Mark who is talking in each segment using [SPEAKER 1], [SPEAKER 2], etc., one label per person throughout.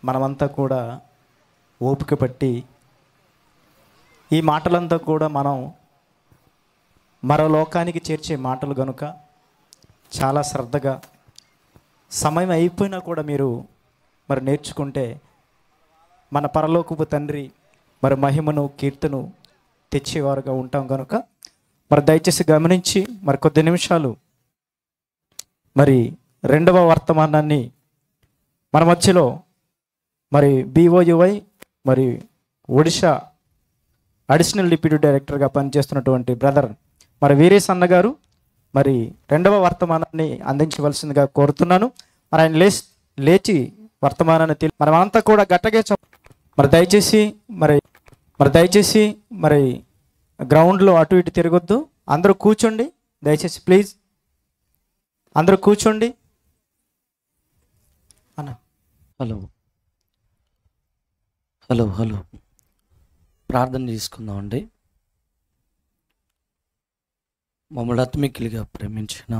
[SPEAKER 1] మనమంతా కూడా ఓపిక పట్టి ఈ మాటలంతా కూడా మనం మరో లోకానికి చేర్చే మాటలు గనుక చాలా శ్రద్ధగా సమయం అయిపోయినా కూడా మీరు మరి నేర్చుకుంటే మన పరలోకపు తండ్రి మరి మహిమను కీర్తను తెచ్చేవారుగా ఉంటాం కనుక మరి దయచేసి గమనించి మరి కొద్ది నిమిషాలు మరి రెండవ వర్తమానాన్ని మన మధ్యలో మరి BOUI మరి ఒడిషా అడిషనల్ డిప్యూటీ డైరెక్టర్గా పనిచేస్తున్నటువంటి బ్రదర్ మరి వీరేశ్ అన్న గారు మరి రెండవ వర్తమానాన్ని అందించవలసిందిగా కోరుతున్నాను. మరి ఆయన లేచి వర్తమానాన్ని మనమంతా కూడా గట్టగా మరి దయచేసి మరి గ్రౌండ్లో అటు ఇటు తిరగొద్దు. అందరూ కూర్చోండి దయచేసి, ప్లీజ్ అందరూ కూర్చోండి అన్న.
[SPEAKER 2] హలో హలో హలో ప్రార్థన చేసుకుందామండి. మమ్మల్ని ఆత్మీకులుగా ప్రేమించిన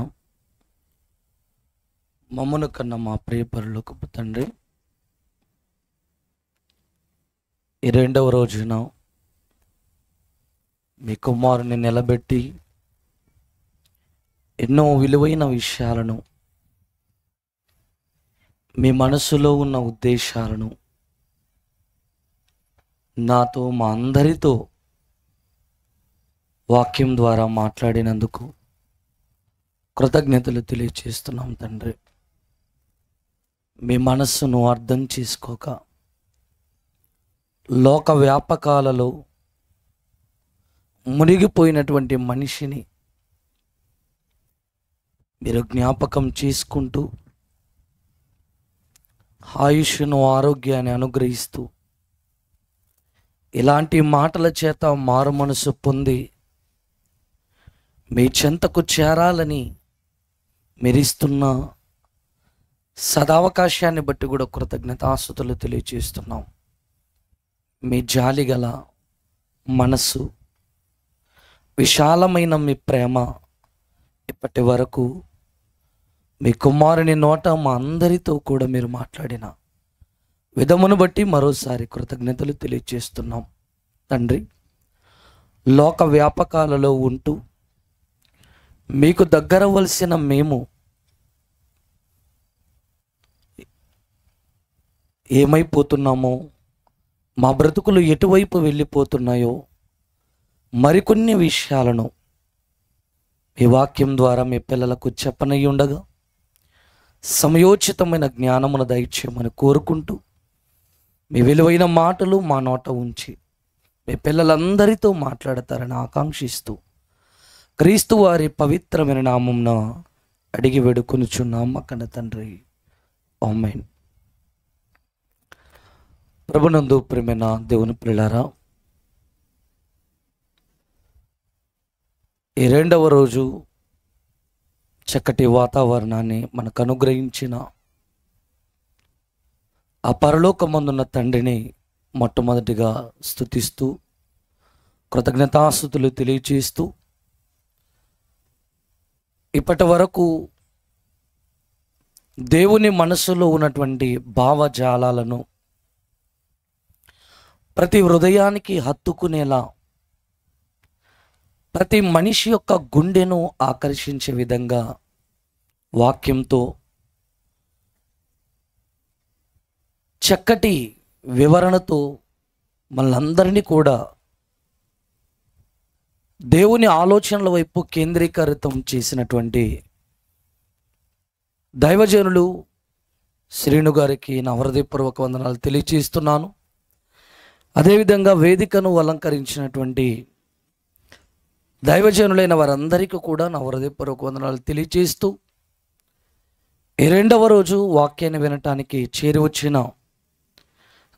[SPEAKER 2] మమ్మను కన్నా మా ప్రియ పరలోకపు తండ్రి, ఈ రెండవ రోజున మీ కుమారుని నిలబెట్టి ఎన్నో విలువైన విషయాలను, మీ మనసులో ఉన్న ఉద్దేశాలను నాతో మా అందరితో వాక్యం ద్వారా మాట్లాడినందుకు కృతజ్ఞతలు తెలియచేస్తున్నాం తండ్రి. మీ మనస్సును అర్థం చేసుకోక లోక వ్యాపకాలలో మునిగిపోయినటువంటి మనిషిని మీరు జ్ఞాపకం చేసుకుంటూ ఆయుష్ను, ఆరోగ్యాన్ని అనుగ్రహిస్తూ ఇలాంటి మాటల చేత మారు మనసు పొంది మీ చెంతకు చేరాలని మీరిస్తున్న సదావకాశాన్ని బట్టి కూడా కృతజ్ఞతాస్తుతులు తెలియజేస్తున్నాం. మీ జాలిగల మనస్సు, విశాలమైన మీ ప్రేమ ఇప్పటి వరకు మీ కుమారుని నోట మా అందరితో కూడా మీరు మాట్లాడిన విధమును బట్టి మరోసారి కృతజ్ఞతలు తెలియజేస్తున్నాం తండ్రి. లోక వ్యాపకాలలో ఉంటూ మీకు దగ్గరవలసిన మేము ఏమైపోతున్నామో, మా బ్రతుకులు ఎటువైపు వెళ్ళిపోతున్నాయో మరికొన్ని విషయాలను మీ వాక్యం ద్వారా మీ పిల్లలకు చెప్పనై ఉండగా సమయోచితమైన జ్ఞానమును దయచేయమని కోరుకుంటూ మీ విలువైన మాటలు మా నోట ఉంచి మీ పిల్లలందరితో మాట్లాడతారని ఆకాంక్షిస్తూ క్రీస్తు వారి పవిత్రమైన నామమున అడిగి వేడుకొనుచున్నాం మా కన్న తండ్రి, ఆమేన్. ప్రభునందు ప్రియమైన దేవుని పిల్లారా, ఈ రెండవ రోజు చక్కటి వాతావరణాన్ని మనకు అనుగ్రహించిన ఆ పరలోకమందున్న తండ్రిని మొట్టమొదటిగా స్తుతిస్తూ కృతజ్ఞతాస్తుతులు తెలియచేస్తూ ఇప్పటి వరకు దేవుని మనసులో ఉన్నటువంటి భావజాలాలను ప్రతి హృదయానికి హత్తుకునేలా, ప్రతి మనిషి యొక్క గుండెను ఆకర్షించే విధంగా వాక్యంతో చక్కటి వివరణతో మనందరినీ కూడా దేవుని ఆలోచనల వైపు కేంద్రీకృతం చేసినటువంటి దైవజనులు శ్రీను గారికి నా హృదయపూర్వక వందనాలు తెలియజేస్తున్నాను. అదేవిధంగా వేదికను అలంకరించినటువంటి దైవజనులైన వారందరికీ కూడా నా హృదయపూర్వక వందనాలు తెలియజేస్తూ ఈ రెండవ రోజు వాక్యాన్ని వినటానికి చేరి వచ్చిన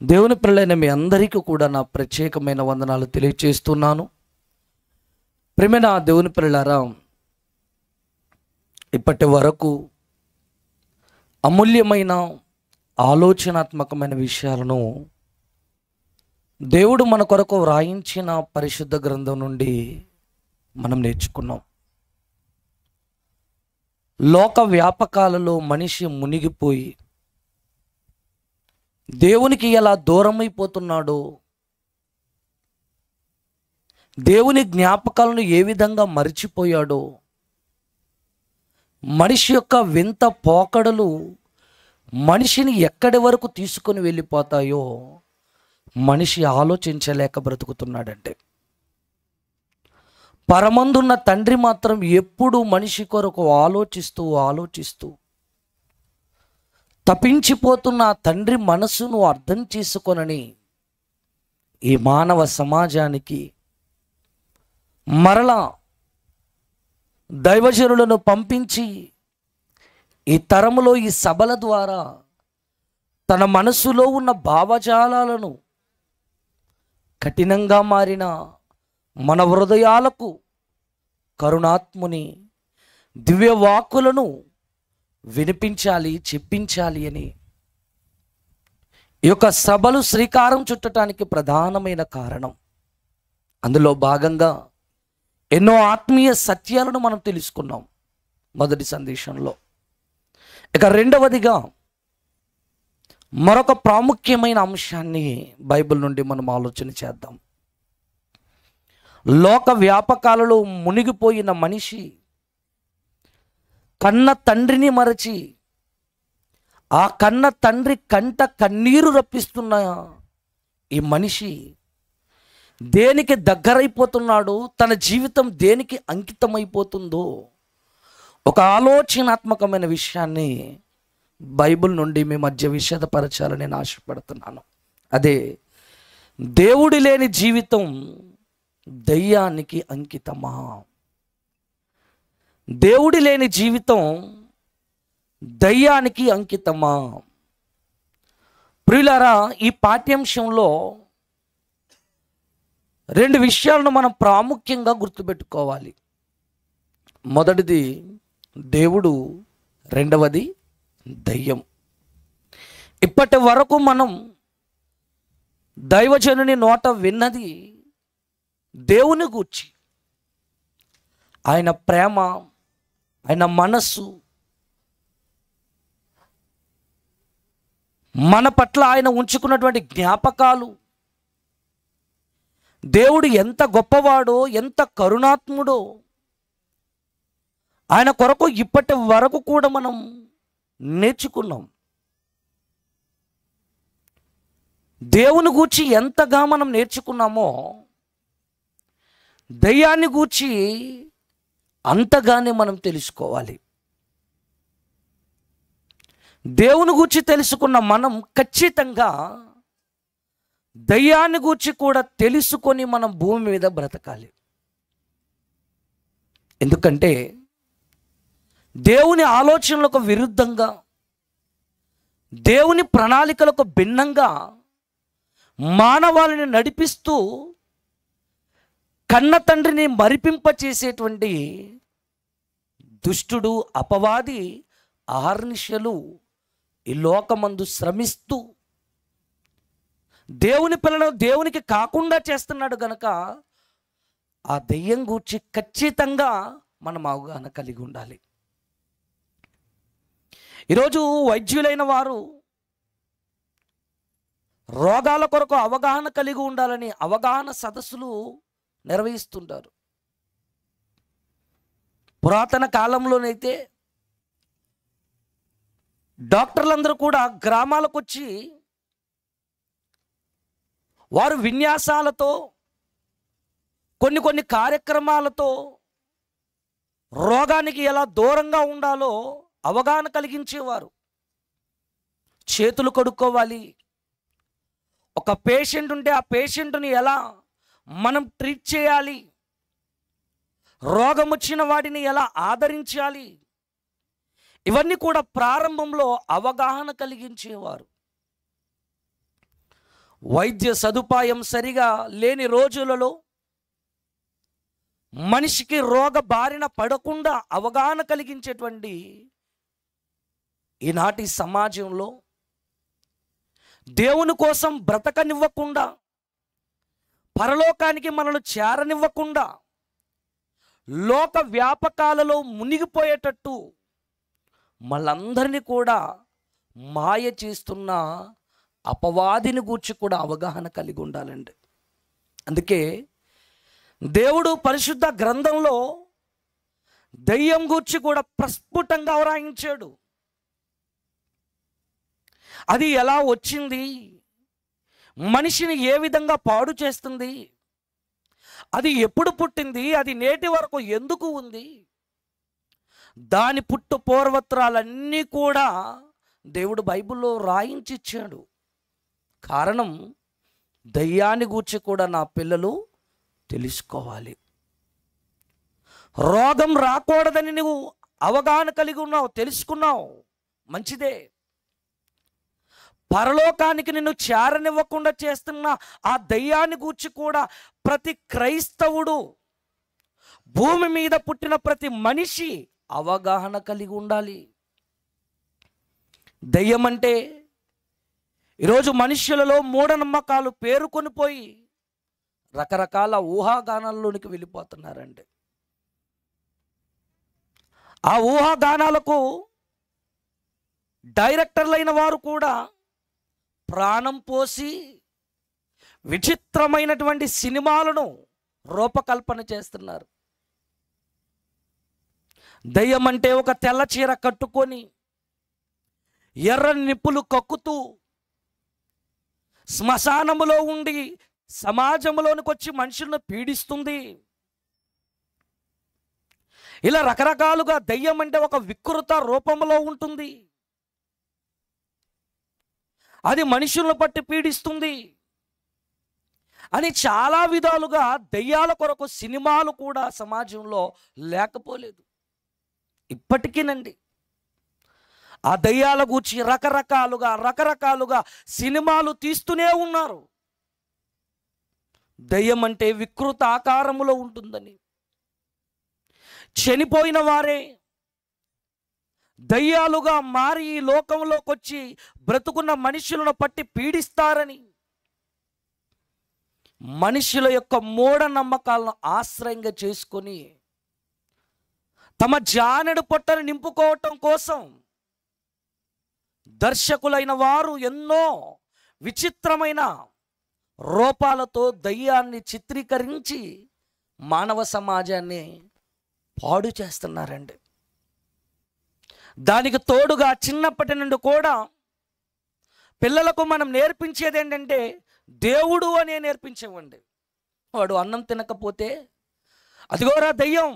[SPEAKER 2] దేవుని పిల్లలైన మీ అందరికీ కూడా నా ప్రత్యేకమైన వందనాలు తెలియజేస్తున్నాను. ప్రియమైన దేవుని పిల్లలారా, ఇప్పటి వరకు అమూల్యమైన ఆలోచనాత్మకమైన విషయాలను దేవుడు మన కొరకు వ్రాయించిన పరిశుద్ధ గ్రంథం నుండి మనం నేర్చుకున్నాం. లోక వ్యాపకాలలో మనిషి మునిగిపోయి దేవునికి ఎలా దూరమైపోతున్నాడో, దేవుని జ్ఞాపకాలను ఏ విధంగా మరిచిపోయాడో, మనిషి యొక్క వింత పోకడలు మనిషిని ఎక్కడి వరకు తీసుకొని వెళ్ళిపోతాయో మనిషి ఆలోచించలేక బ్రతుకుతున్నాడంటే. పరమందున్న తండ్రి మాత్రం ఎప్పుడు మనిషి కొరకు ఆలోచిస్తూ తప్పించిపోతున్న ఆ తండ్రి మనసును అర్థం చేసుకొనని ఈ మానవ సమాజానికి మరలా దైవజనులను పంపించి ఈ తరములో ఈ సభల ద్వారా తన మనసులో ఉన్న భావజాలాలను కఠినంగా మారిన మన హృదయాలకు కరుణాత్ముని దివ్యవాక్కులను వినిపించాలి, చెప్పించాలి అని ఈ యొక్క సభలు శ్రీకారం చుట్టడానికి ప్రధానమైన కారణం. అందులో భాగంగా ఎన్నో ఆత్మీయ సత్యాలను మనం తెలుసుకున్నాం మొదటి సందేశంలో. ఇక రెండవదిగా మరొక ప్రాముఖ్యమైన అంశాన్ని బైబిల్ నుండి మనం ఆలోచన చేద్దాం. లోక వ్యాపకాలలో మునిగిపోయిన మనిషి కన్న తండ్రిని మరచి ఆ కన్న తండ్రి కంట కన్నీరు రప్పిస్తున్న ఈ మనిషి దేనికి దగ్గరైపోతున్నాడో, తన జీవితం దేనికి అంకితమైపోతుందో ఒక ఆలోచనాత్మకమైన విషయాన్ని బైబిల్ నుండి మీ మధ్య విషదపరచాలని నేను ఆశపడుతున్నాను. అదే దేవుడి లేని జీవితం దయ్యానికి అంకితమా? దేవుడి లేని జీవితం దయ్యానికి అంకితమా? ప్రియులారా, ఈ పాఠ్యాంశంలో రెండు విషయాలను మనం ప్రాముఖ్యంగా గుర్తుపెట్టుకోవాలి. మొదటిది దేవుడు, రెండవది దయ్యం. ఇప్పటి వరకు మనం దైవజనుని నోట విన్నది దేవుని గూర్చి, ఆయన ప్రేమ, ఆయన మనస్సు, మన పట్ల ఆయన ఉంచుకున్నటువంటి జ్ఞాపకాలు, దేవుడు ఎంత గొప్పవాడో, ఎంత కరుణాత్ముడో ఆయన కొరకు ఇప్పటి వరకు కూడా మనం నేర్చుకున్నాం. దేవుని గూర్చి ఎంతగా మనం నేర్చుకున్నామో దయ్యాన్ని గూర్చి అంతగానే మనం తెలుసుకోవాలి. దేవుని గూర్చి తెలుసుకున్న మనం ఖచ్చితంగా దయ్యాన్ని గూర్చి కూడా తెలుసుకొని మనం భూమి మీద బ్రతకాలి. ఎందుకంటే దేవుని ఆలోచనలకు విరుద్ధంగా, దేవుని ప్రణాళికలకు భిన్నంగా మానవాళిని నడిపిస్తూ కన్న తండ్రిని మరిపింపచేసేటువంటి దుష్టుడు, అపవాది అహర్నిశలు ఈ లోకమందు శ్రమిస్తూ దేవుని పిల్లలను దేవునికి కాకుండా చేస్తున్నాడు గనక ఆ దెయ్యం గూర్చి ఖచ్చితంగా మనం అవగాహన కలిగి ఉండాలి. ఈరోజు వైద్యులైన వారు రోగాల కొరకు అవగాహన కలిగి ఉండాలని అవగాహన సదస్సులు నిర్వహిస్తుంటారు. పురాతన కాలంలోనైతే డాక్టర్లందరూ కూడా గ్రామాలకు వచ్చి వారు విన్యాసాలతో, కొన్ని కార్యక్రమాలతో రోగానికి ఎలా దూరంగా ఉండాలో అవగాహన కలిగించేవారు. చేతులు కడుక్కోవాలి, ఒక పేషెంట్ ఉంటే ఆ పేషెంట్ని ఎలా మనం ట్రీట్ చేయాలి, రోగం వచ్చిన వాడిని ఎలా ఆదరించాలి, ఇవన్నీ కూడా ప్రారంభంలో అవగాహన కలిగించేవారు. వైద్య సదుపాయం సరిగా లేని రోజులలో మనిషికి రోగ బారిన పడకుండా అవగాహన కలిగించేటువంటి ఈనాటి సమాజంలో దేవుని కోసం బ్రతకనివ్వకుండా, పరలోకానికి మనల్ని చేరనివ్వకుండా, లోక వ్యాపకాలలో మునిగిపోయేటట్టు మళ్ళందరినీ కూడా మాయ చేస్తున్న అపవాదిని గూర్చి కూడా అవగాహన కలిగి ఉండాలండి. అందుకే దేవుడు పరిశుద్ధ గ్రంథంలో దయ్యం గూర్చి కూడా ప్రస్ఫుటంగా వ్రాయించాడు. అది ఎలా వచ్చింది, మనిషిని ఏ విధంగా పాడు చేస్తుంది, అది ఎప్పుడు పుట్టింది, అది నేటి వరకు ఎందుకు ఉంది, దాని పుట్టు పూర్వత్రాలన్నీ కూడా దేవుడు బైబిల్లో రాయించిచ్చాడు. కారణం, దయ్యాన్ని గూర్చి కూడా నా పిల్లలు తెలుసుకోవాలి. రోగం రాకూడదని నువ్వు అవగాహన కలిగి ఉన్నావు, తెలుసుకున్నావు, మంచిదే. పరలోకానికి నిన్ను చేరనివ్వకుండా చేస్తున్న ఆ దయ్యాన్ని గూర్చి కూడా ప్రతి క్రైస్తవుడు, భూమి మీద పుట్టిన ప్రతి మనిషి అవగాహన కలిగి ఉండాలి. దయ్యం అంటే ఈరోజు మనుష్యులలో మూఢనమ్మకాలు పేరుకొని పోయి రకరకాల ఊహాగానాల్లోనికి వెళ్ళిపోతున్నారండి. ఆ ఊహాగానాలకు డైరెక్టర్లైన వారు కూడా ప్రాణం పోసి విచిత్రమైనటువంటి సినిమాలను రూపకల్పన చేస్తున్నారు. దయ్యం అంటే ఒక తెల్ల చీర కట్టుకొని ఎర్రని నిప్పులు కక్కుతూ శ్మశానములో ఉండి సమాజంలోనికి వచ్చి మనుషులను పీడిస్తుంది. ఇలా రకరకాలుగా దయ్యం అంటే ఒక వికృత రూపంలో ఉంటుంది. అది మనుషులను పట్టి పీడిస్తుంది అని చాలా విధాలుగా దయ్యాల కొరకు సినిమాలు కూడా సమాజంలో లేకపోలేదు. ఇప్పటికీనండి ఆ దయ్యాల గూర్చి రకరకాలుగా సినిమాలు తీస్తూనే ఉన్నారు. దయ్యం అంటే వికృత ఆకారములో ఉంటుందని, చనిపోయిన వారే దయ్యాలుగా మారి ఈ లోకంలోకి వచ్చి బ్రతుకున్న మనుషులను పట్టి పీడిస్తారని, మనుషుల యొక్క మూఢనమ్మకాలను ఆశ్రయంగా చేసుకొని తమ జానెడు పొట్టను నింపుకోవటం కోసం దర్శకులైన వారు ఎన్నో విచిత్రమైన రూపాలతో దయ్యాన్ని చిత్రీకరించి మానవ సమాజాన్ని పాడు చేస్తున్నారండి. దానికి తోడుగా చిన్నప్పటి నుండి కూడా పిల్లలకు మనం నేర్పించేది ఏంటంటే దేవుడు అనే నేర్పించేవండి. వాడు అన్నం తినకపోతే అదిగోరా దయ్యం,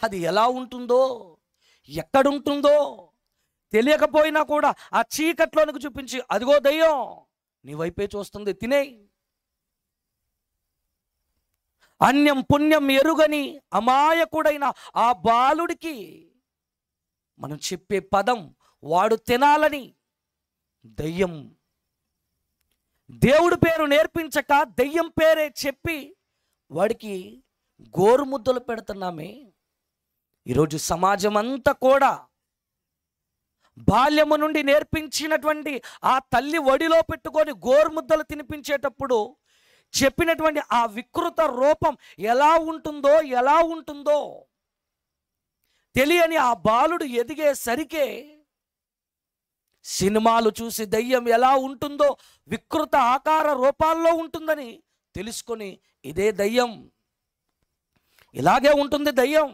[SPEAKER 2] అది ఎలా ఉంటుందో ఎక్కడుంటుందో తెలియకపోయినా కూడా ఆ చీకట్లోనికి చూపించి అదిగో దయ్యం నీ వైపే చూస్తుంది, తినేయి. అన్యం పుణ్యం ఎరుగని అమాయకుడైన ఆ బాలుడికి మనం చెప్పే పదం వాడు తినాలని. దయ్యం దేవుడి పేరు నేర్పించక దయ్యం పేరే చెప్పి వాడికి గోరుముద్దలు పెడుతున్నామే. ఈరోజు సమాజం అంతా కూడా బాల్యము నుండి నేర్పించినటువంటి ఆ తల్లి ఒడిలో పెట్టుకొని గోరుముద్దలు తినిపించేటప్పుడు చెప్పినటువంటి ఆ వికృత రూపం ఎలా ఉంటుందో తెలియని ఆ బాలుడు ఎదిగేసరికే సినిమాలు చూసి దయ్యం ఎలా ఉంటుందో వికృత ఆకార రూపాల్లో ఉంటుందని తెలుసుకొని ఇదే దయ్యం, ఇలాగే ఉంటుంది దయ్యం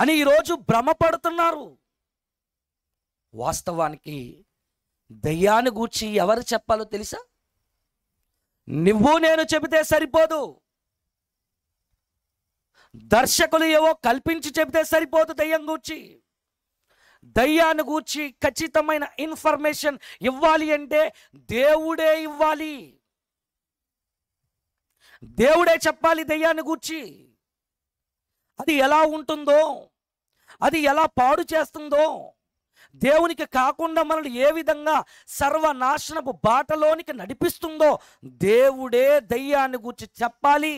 [SPEAKER 2] అని ఈరోజు భ్రమపడుతున్నారు. వాస్తవానికి దయ్యాన్ని గూర్చి ఎవరు చెప్పాలో తెలుసా? నువ్వు నేను చెబితే సరిపోదు, దర్శకులు ఏవో కల్పించి చెబితే సరిపోదు. దయ్యం గూర్చి, దయ్యాన్ని గూర్చి ఖచ్చితమైన ఇన్ఫర్మేషన్ ఇవ్వాలి అంటే దేవుడే ఇవ్వాలి, దేవుడే చెప్పాలి దయ్యాన్ని గూర్చి. అది ఎలా ఉంటుందో, అది ఎలా పాడు చేస్తుందో, దేవునికి కాకుండా మనల్ని ఏ విధంగా సర్వనాశనపు బాటలోనికి నడిపిస్తుందో దేవుడే దయ్యాన్ని గూర్చి చెప్పాలి.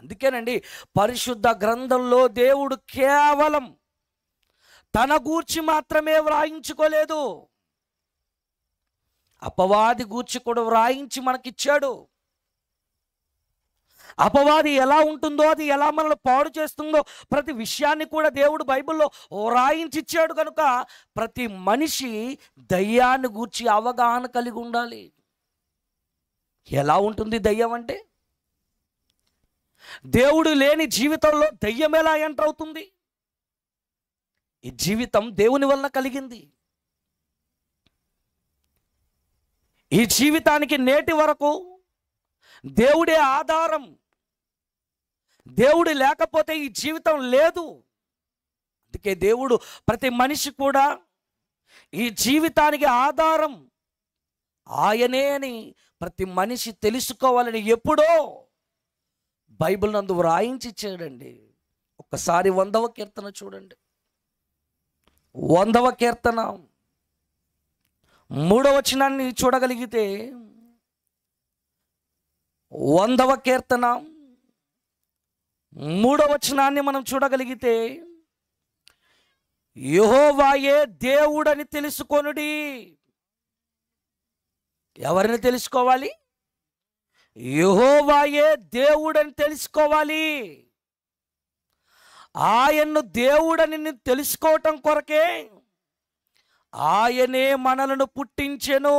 [SPEAKER 2] అందుకేనండి పరిశుద్ధ గ్రంథంలో దేవుడు కేవలం తన గూర్చి మాత్రమే వ్రాయించుకోలేదు, అపవాది గూర్చి కూడా వ్రాయించి మనకిచ్చాడు. అపవాది ఎలా ఉంటుందో, అది ఎలా మనల్ని పాడు చేస్తుందో ప్రతి విషయాన్ని కూడా దేవుడు బైబిల్లో రాయించిచ్చాడు. కనుక ప్రతి మనిషి దయ్యాన్ని గూర్చి అవగాహన కలిగి ఉండాలి. ఎలా ఉంటుంది దయ్యం అంటే? దేవుడు లేని జీవితంలో దయ్యం ఎలా ఎంటర్ అవుతుంది? ఈ జీవితం దేవుని వలన కలిగింది. ఈ జీవితానికి నేటి వరకు దేవుడే ఆధారం. దేవుడు లేకపోతే ఈ జీవితం లేదు. అందుకే దేవుడు ప్రతి మనిషి కూడా ఈ జీవితానికి ఆధారం ఆయనే అని ప్రతి మనిషి తెలుసుకోవాలని ఎప్పుడో బైబిల్ నందు వ్రాయించి ఇచ్చాడండి. ఒక్కసారి 100వ కీర్తన చూడండి. 100వ కీర్తన 3వ వచనాన్ని చూడగలిగితే, 100వ కీర్తన 3వ వచనాన్ని మనం చూడగలిగితే, యెహోవాయే దేవుడని తెలుసుకొనుడి. ఎవరిని తెలుసుకోవాలి? యెహోవాయే దేవుడని తెలుసుకోవాలి. ఆయన్ను దేవుడని తెలుసుకోవటం కొరకే ఆయనే మనలను పుట్టించెను.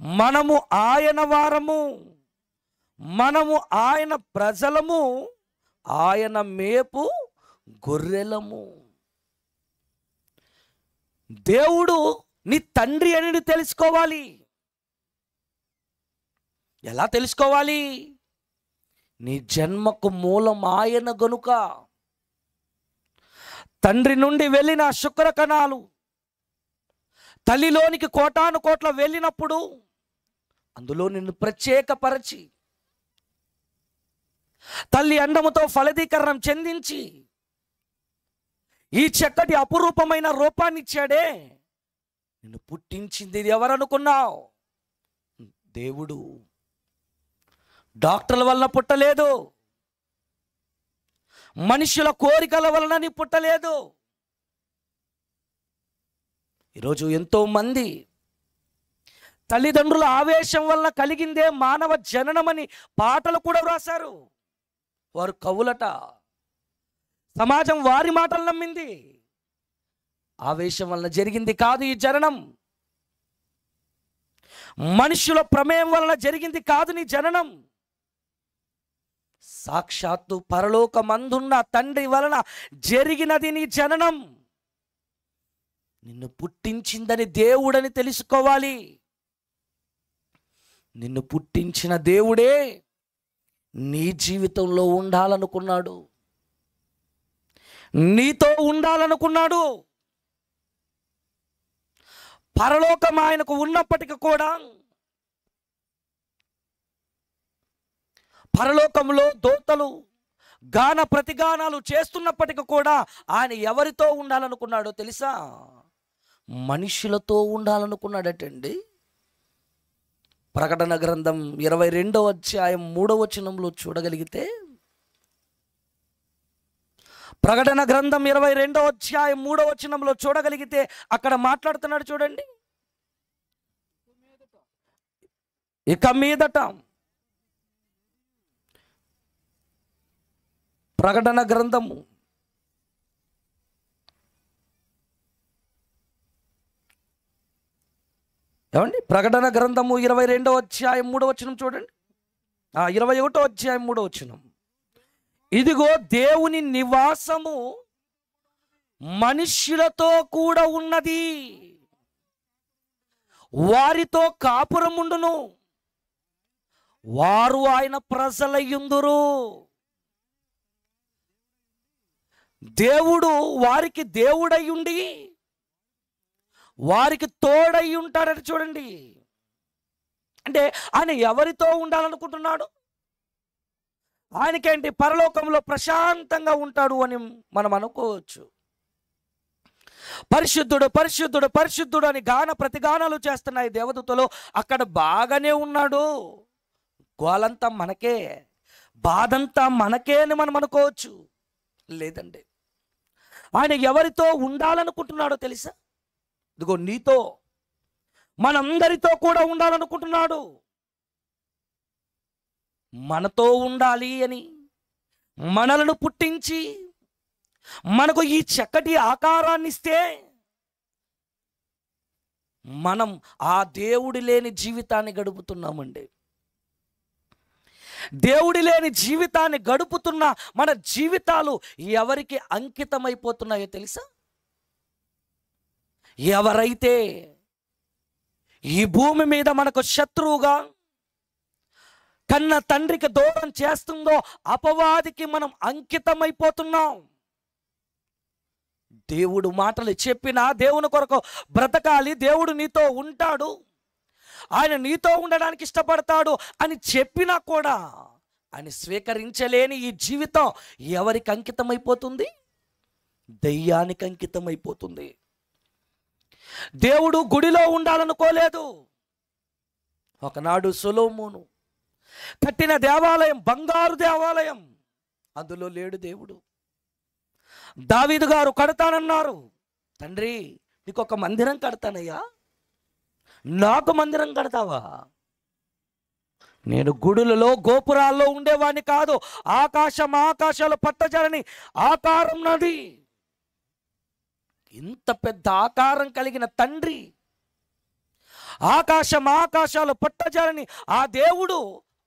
[SPEAKER 2] మనము ఆయన వారము, మనము ఆయన ప్రజలము, ఆయన మేపు గొర్రెలము. దేవుడు నీ తండ్రి అని తెలుసుకోవాలి. ఎలా తెలుసుకోవాలి? నీ జన్మకు మూలం ఆయన గనుక. తండ్రి నుండి వెళ్ళిన శుక్రకణాలు తల్లిలోనికి కోటాను కోట్ల వెళ్ళినప్పుడు అందులో నిన్ను ప్రత్యేకపరచి తల్లి అండముతో ఫలదీకరణం చెందించి ఈ చక్కటి అపురూపమైన రూపాన్ని ఇచ్చాడే, నిన్ను పుట్టించింది ఎవరనుకున్నావు? దేవుడు. డాక్టర్ల వలన పుట్టలేదు, మనుషుల కోరికల వలన నీ పుట్టలేదు. ఈరోజు ఎంతో మంది తల్లిదండ్రుల ఆవేశం వలన కలిగిందే మానవ జననమని పాటలు కూడా వ్రాసారు. వారు కవులట. సమాజం వారి మాటలు నమ్మింది. ఆవేశం వలన జరిగింది కాదు ఈ జననం. మనుషుల ప్రమేయం వలన జరిగింది కాదు నీ జననం. సాక్షాత్తు పరలోకమందున్న తండ్రి వలన జరిగినది నీ జననం. నిన్ను పుట్టించిందని దేవుడని తెలుసుకోవాలి. నిన్ను పుట్టించిన దేవుడే నీ జీవితంలో ఉండాలనుకున్నాడు, నీతో ఉండాలనుకున్నాడు. పరలోకం ఆయనకు ఉన్నప్పటికీ కూడా, పరలోకంలో దూతలు గాన ప్రతిగానాలు చేస్తున్నప్పటికీ కూడా ఆయన ఎవరితో ఉండాలనుకున్నాడో తెలుసా? మనుషులతో ఉండాలనుకున్నాడటండి. ప్రకటన గ్రంథం 22వ అధ్యాయం 3వ వచనంలో చూడగలిగితే, ప్రకటన గ్రంథం 22వ అధ్యాయం 3వ వచనంలో చూడగలిగితే అక్కడ మాట్లాడుతున్నాడు చూడండి. ఇక మీదట, ప్రకటన గ్రంథము ఏమండి, ప్రకటన గ్రంథము 22వ అధ్యాయం 3వ వచనం చూడండి. 21వ అధ్యాయం 3వ వచనం. ఇదిగో దేవుని నివాసము మనుష్యులతో కూడా ఉన్నది, వారితో కాపురముండును, వారు ఆయన ప్రజలయ్యుందురు. దేవుడు వారికి దేవుడయ్యుండి వారికి తోడై ఉంటాడని చూడండి. అంటే ఆయన ఎవరితో ఉండాలనుకుంటున్నాడు? ఆయనకేంటి, పరలోకంలో ప్రశాంతంగా ఉంటాడు అని మనం అనుకోవచ్చు. పరిశుద్ధుడు పరిశుద్ధుడు పరిశుద్ధుడు అని గాన ప్రతిగానాలు చేస్తున్నాయి దేవదూతలు. అక్కడ బాగానే ఉన్నాడు, గోలంతా మనకే, బాధంతా మనకే అని మనం అనుకోవచ్చు. లేదండి, ఆయన ఎవరితో ఉండాలనుకుంటున్నాడో తెలుసా? ఇదిగో నీతో, మనందరితో కూడా ఉండాలనుకుంటున్నాడు. మనతో ఉండాలి అని మనలను పుట్టించి మనకు ఈ చక్కటి ఆకారాన్ని ఇస్తే మనం ఆ దేవుడి లేని జీవితాన్ని గడుపుతున్నామండి. దేవుడి లేని జీవితాన్ని గడుపుతున్న మన జీవితాలు ఎవరికి అంకితమైపోతున్నాయో తెలుసా? ఎవరైతే ఈ భూమి మీద మనకు శత్రువుగా కన్న తండ్రికి దూరం చేస్తుందో అపవాదికి మనం అంకితమైపోతున్నాం. దేవుడు మాటలు చెప్పినా దేవుని కొరకు బ్రతకాలి, దేవుడు నీతో ఉంటాడు, ఆయన నీతో ఉండడానికి ఇష్టపడతాడు అని చెప్పినా కూడా ఆయన స్వీకరించలేని ఈ జీవితం ఎవరికి అంకితమైపోతుంది? దెయ్యానికి అంకితమైపోతుంది. దేవుడు గుడిలో ఉండాలనుకోలేదు. ఒకనాడు సొలొమోను కట్టిన దేవాలయం బంగారు దేవాలయం, అందులో లేడు దేవుడు. దావీదు గారు కడతానన్నారు. తండ్రి నీకు ఒక మందిరం కడతానయ్యా, నాకు మందిరం కడతావా? నేను గుడులలో గోపురాల్లో ఉండేవాడిని కాదు, ఆకాశాలు పట్టజాలని ఆకారం నాది. ఇంత పెద్ద ఆకారం కలిగిన తండ్రి, ఆకాశాలు పట్టజాలని ఆ దేవుడు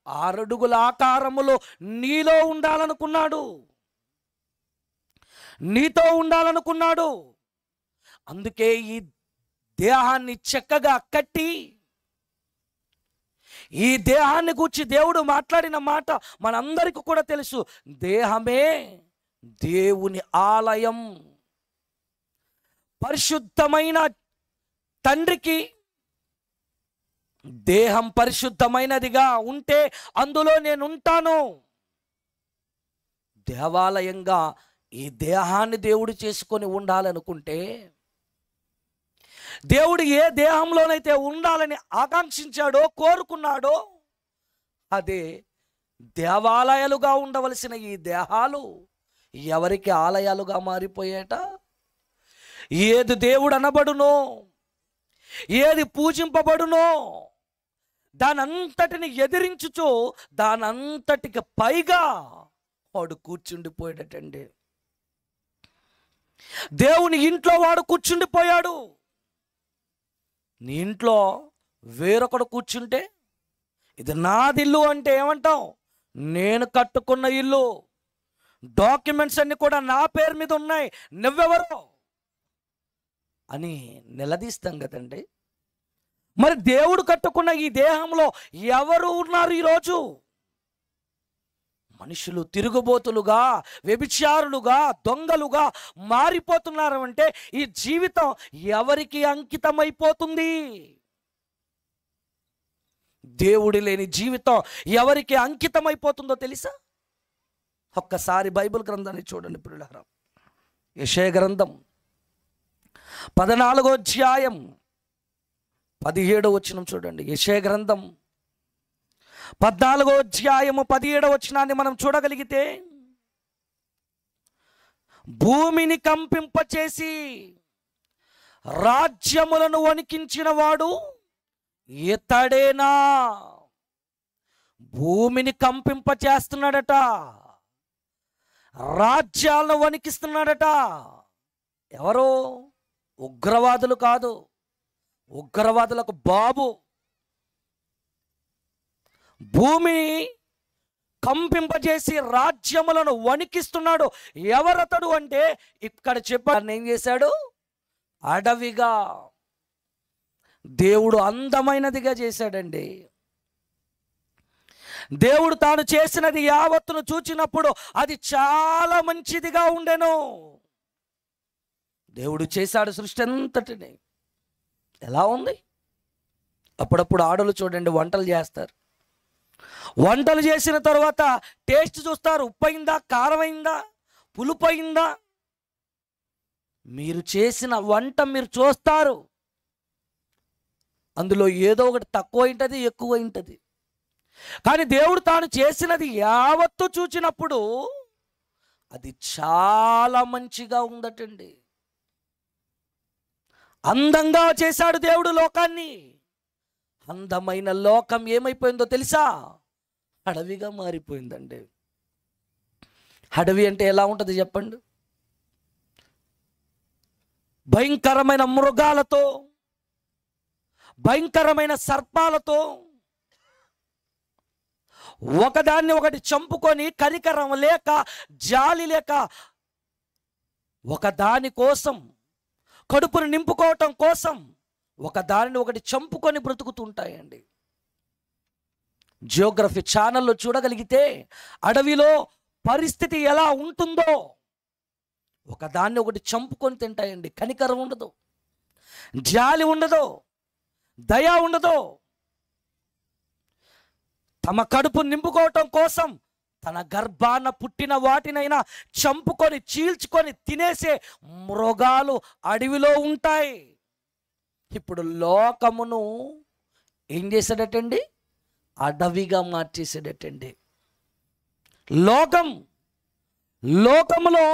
[SPEAKER 2] 6 అడుగుల ఆకారములో నీలో ఉండాలనుకున్నాడు, నీతో ఉండాలనుకున్నాడు. అందుకే ఈ దేహాన్ని చక్కగా కట్టి, ఈ దేహాన్ని గూర్చి దేవుడు మాట్లాడిన మాట మనందరికీ కూడా తెలుసు. దేహమే దేవుని ఆలయం. పరిశుద్ధమైన తండ్రికి దేహం పరిశుద్ధమైనదిగా ఉంటే అందులో నేను ఉంటాను. దేవాలయంగా ఈ దేహాన్ని దేవుడు చేసుకొని ఉండాలనుకుంటే, దేవుడు ఏ దేహంలోనైతే ఉండాలని ఆకాంక్షించాడో, కోరుకున్నాడో, అదే దేవాలయాలుగా ఉండవలసిన ఈ దేహాలు ఎవరికి ఆలయాలుగా మారిపోయాట? ఏది దేవుడు అనబడునో, ఏది పూజింపబడునో దానంతటిని ఎదిరించుచో దానంతటికి పైగా వాడు కూర్చుండిపోయాడటండి. దేవుని ఇంట్లో వాడు కూర్చుండిపోయాడు. నీ ఇంట్లో వేరొకడు కూర్చుంటే, ఇది నాదిల్లు అంటే ఏమంటావు? నేను కట్టుకున్న ఇల్లు, డాక్యుమెంట్స్ అన్ని కూడా నా పేరు మీద ఉన్నాయి, నువ్వెవరో అని నిలదీస్తాం కదండి. మరి దేవుడు కట్టుకున్న ఈ దేహంలో ఎవరు ఉన్నారు ఈరోజు? మనుషులు తిరుగుబోతులుగా, వ్యభిచారులుగా, దొంగలుగా మారిపోతున్నారు. అంటే ఈ జీవితం ఎవరికి అంకితమైపోతుంది? దేవుడి లేని జీవితం ఎవరికి అంకితమైపోతుందో తెలుసా? ఒక్కసారి బైబిల్ గ్రంథాన్ని చూడండి ప్రియులారా. యెషయా గ్రంథం 14వ అధ్యాయం 17వ వచనం చూడండి. యెషయా గ్రంథం 14వ అధ్యాయము 17వ వచనాన్ని మనం చూడగలిగితే, భూమిని కంపింపచేసి రాజ్యములను వణికించిన వాడు ఇతడేనా? భూమిని కంపింపచేస్తున్నాడట, రాజ్యాలను వణికిస్తున్నాడట. ఎవరు? ఉగ్రవాదులు కాదు, ఉగ్రవాదులకు బాబు. భూమిని కంపింపజేసి రాజ్యములను వణికిస్తున్నాడు. ఎవరతడు అంటే, ఇక్కడ చెప్పాను ఏం చేశాడు? అడవిగా దేవుడు అందమైనదిగా చేశాడండి. దేవుడు తాను చేసినది యావత్తును చూచినప్పుడు అది చాలా మంచిదిగా ఉండెను. దేవుడు చేశాడు సృష్టి అంతటిని. ఎలా ఉంది? అప్పుడప్పుడు ఆడలు చూడండి వంటలు చేస్తారు. వంటలు చేసిన తర్వాత టేస్ట్ చూస్తారు. ఉప్పయిందా, కారమైందా, పులుపయిందా? మీరు చేసిన వంట మీరు చూస్తారు. అందులో ఏదో ఒకటి తక్కువ ఉంటుంది, ఎక్కువ ఉంటుంది. కానీ దేవుడు తాను చేసినది యావత్తు చూచినప్పుడు అది చాలా మంచిగా ఉందటండి. అందంగా చేశాడు దేవుడు లోకాన్ని. అందమైన లోకం ఏమైపోయిందో తెలుసా? అడవిగా మారిపోయిందండి. అడవి అంటే ఎలా ఉంటుంది చెప్పండి? భయంకరమైన మృగాలతో, భయంకరమైన సర్పాలతో, ఒకదాన్ని ఒకటి చంపుకొని కనికరం లేక, జాలి లేక, ఒకదాని కోసం, కడుపును నింపుకోవటం కోసం ఒకదానిని ఒకటి చంపుకొని బ్రతుకుతుంటాయండి. జియోగ్రఫీ ఛానల్లో చూడగలిగితే అడవిలో పరిస్థితి ఎలా ఉంటుందో, ఒకదాన్ని ఒకటి చంపుకొని తింటాయండి. కనికరం ఉండదు, జాలి ఉండదు, దయ ఉండదు. తమ కడుపు నింపుకోవటం కోసం తన గర్భాన పుట్టిన వాటినైనా చంపుకొని చీల్చుకొని తినేసే మృగాలు అడవిలో ఉంటాయి. ఇప్పుడు లోకమును ఏం చేశాడటండి? అడవిగా మార్చేసాడటండి. లోకములో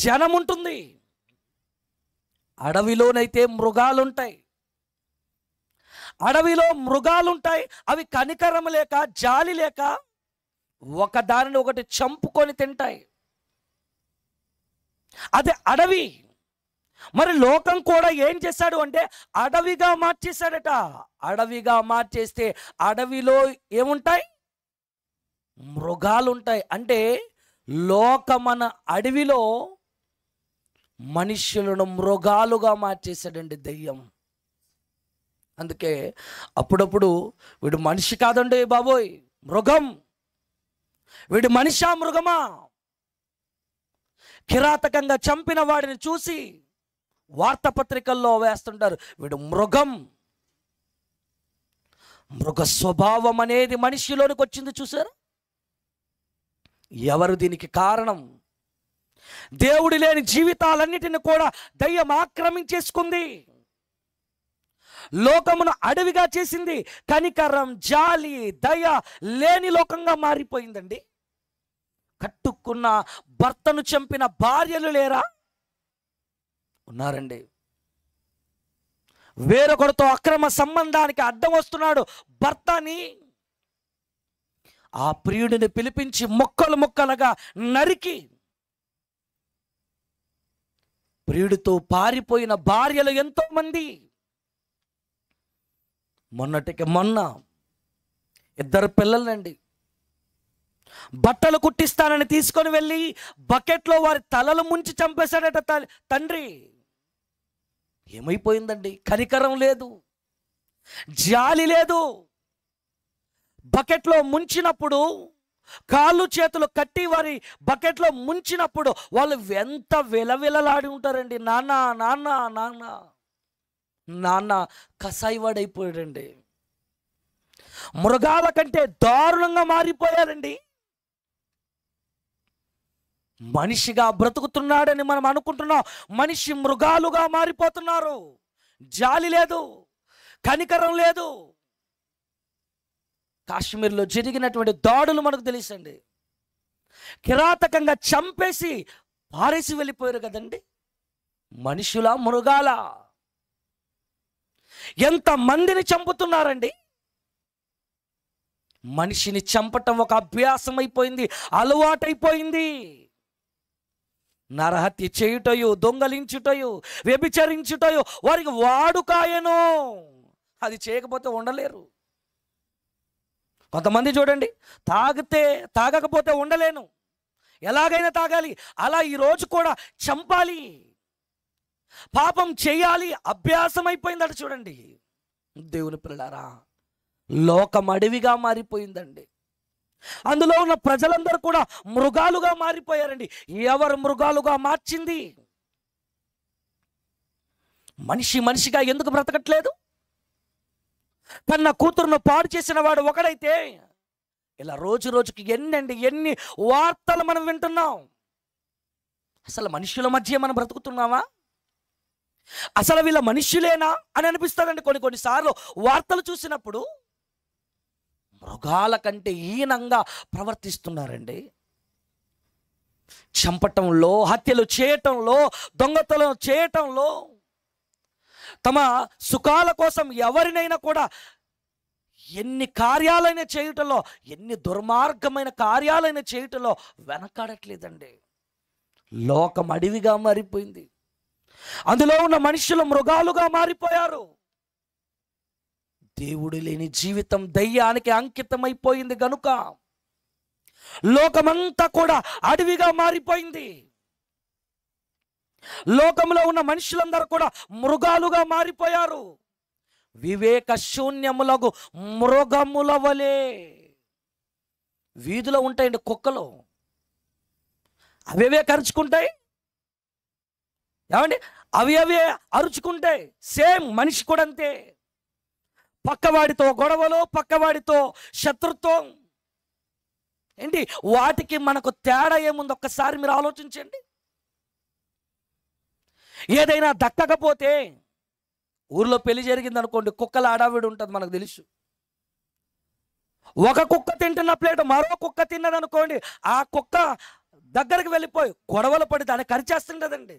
[SPEAKER 2] జనం ఉంటుంది, అడవిలోనైతే మృగాలుంటాయి. అడవిలో మృగాలుంటాయి, అవి కనికరం లేక, జాలి లేక ఒకదానిని ఒకటి చంపుకొని తింటాయి. అదే అడవి. మరి లోకం కూడా ఏం చేశాడు అంటే అడవిగా మార్చేశాడట. అడవిగా మార్చేస్తే అడవిలో ఏముంటాయి? మృగాలుంటాయి. అంటే లోకమన అడవిలో మనుష్యులను మృగాలుగా మార్చేశాడండి దెయ్యం. అందుకే అప్పుడప్పుడు వీడు మనిషి కాదండి బాబోయ్, మృగం, వీడు మనిషా మృగమా, కిరాతకంగా చంపిన వాడిని చూసి వార్తాపత్రికల్లో వేస్తుంటారు, వీడు మృగం. మృగ స్వభావం అనేది మనిషిలోనికి వచ్చింది చూసారు. ఎవరు దీనికి కారణం? దేవుడి లేని జీవితాలన్నిటిని కూడా దయ్యం ఆక్రమించేసుకుంది, లోకమును అడవిగా చేసింది. కనికరం, జాలి, దయ లేని లోకంగా మారిపోయిందండి. కట్టుకున్న భర్తను చంపిన భార్యలు లేరా? ఉన్నారండి. వేరొకరితో అక్రమ సంబంధానికి అడ్డం వస్తున్నాడు భర్తని, ఆ ప్రియుడిని పిలిపించి ముక్కలు ముక్కలుగా నరికి ప్రియుడితో పారిపోయిన భార్యలు ఎంతో మంది. మొన్నటికి మొన్న 2 పిల్లలండి బట్టలు కుట్టిస్తానని తీసుకొని వెళ్ళి బకెట్లో వారి తలలు ముంచి చంపేశాడట తండ్రి. ఏమైపోయిందండి? కనికరం లేదు, జాలి లేదు. బకెట్లో ముంచినప్పుడు, కాళ్ళు చేతులు కట్టి వారి బకెట్లో ముంచినప్పుడు వాళ్ళు ఎంత విలవిలలాడి ఉంటారండి. నాన్న నాన్న నాన్న నాన్న కసాయివాడైపోయాడండి. మృగాల కంటే దారుణంగా మారిపోయారండి. మనిషిగా బ్రతుకుతున్నాడని మనం అనుకుంటున్నాం, మనిషి మృగాలుగా మారిపోతున్నారు. జాలి లేదు, కనికరం లేదు. కాశ్మీర్లో జరిగినటువంటి దాడులు మనకు తెలుసండి. కిరాతకంగా చంపేసి పారేసి వెళ్ళిపోయారు కదండి. మనుషుల మృగాల ఎంత మందిని చంపుతున్నారండి. మనిషిని చంపటం ఒక అభ్యాసం అయిపోయింది, అలవాటైపోయింది. నరహత్య చేయుటయు, దొంగలించుటయు, వ్యభిచరించుటయు వారికి వాడుకాయను. అది చేయకపోతే ఉండలేరు. కొంతమంది చూడండి, తాగకపోతే ఉండలేను, ఎలాగైనా తాగాలి, అలా ఈరోజు కూడా చంపాలి, పాపం చేయాలి, అభ్యాసం అయిపోయిందట. చూడండి దేవుని పిల్లలారా, లోకం అడవిగా మారిపోయిందండి. అందులో ఉన్న ప్రజలందరూ కూడా మృగాలుగా మారిపోయారండి. ఎవరు మృగాలుగా మార్చింది? మనిషిగా ఎందుకు బ్రతకట్లేదు? కన్న కూతురును పాడు చేసిన వాడు ఒకడైతే ఇలా రోజు రోజుకి ఎన్ని వార్తలు మనం వింటున్నాం. అసలు మనుషుల మధ్య మనం బ్రతుకుతున్నామా? అసలు వీళ్ళ మనుష్యులేనా అని అనిపిస్తుందండి కొన్నిసార్లు వార్తలు చూసినప్పుడు. మృగాల కంటే హీనంగా ప్రవర్తిస్తున్నారండి. చంపటంలో, హత్యలు చేయటంలో, దొంగతనం చేయటంలో, తమ సుఖాల కోసం ఎవరినైనా కూడా ఎన్ని కార్యాలైన చేయుటలో, ఎన్ని దుర్మార్గమైన కార్యాలైన చేయుటలో వెనకాడట్లేదండి. లోకం అడవిగా మారిపోయింది. అందులో ఉన్న మనుషులు మృగాలుగా మారిపోయారు. దేవుడు లేని జీవితం దయ్యానికి అంకితమైపోయింది గనుక లోకమంతా కూడా అడవిగా మారిపోయింది. లోకంలో ఉన్న మనుషులందరూ కూడా మృగాలుగా మారిపోయారు. వివేక శూన్యములకు మృగముల వలె. వీధిలో ఉంటాయండి కుక్కలు, అవే కరుచుకుంటాయి. ఏమండి, అవే అరుచుకుంటాయి. సేమ్ మనిషి కూడా అంతే. పక్కవాడితో గొడవలు, పక్కవాడితో శత్రుత్వం. ఏంటి వాటికి మనకు తేడా ఏముంది ఒక్కసారి మీరు ఆలోచించండి. ఏదైనా దక్కకపోతే, ఊర్లో పెళ్లి జరిగింది అనుకోండి, కుక్కల ఆడావిడి ఉంటుంది, మనకు తెలుసు. ఒక కుక్క తింటున్న ప్లేట్ మరో కుక్క తిన్నది అనుకోండి, ఆ కుక్క దగ్గరికి వెళ్ళిపోయి గొడవలు పడి దాన్ని కరిచేస్తుంటదండి.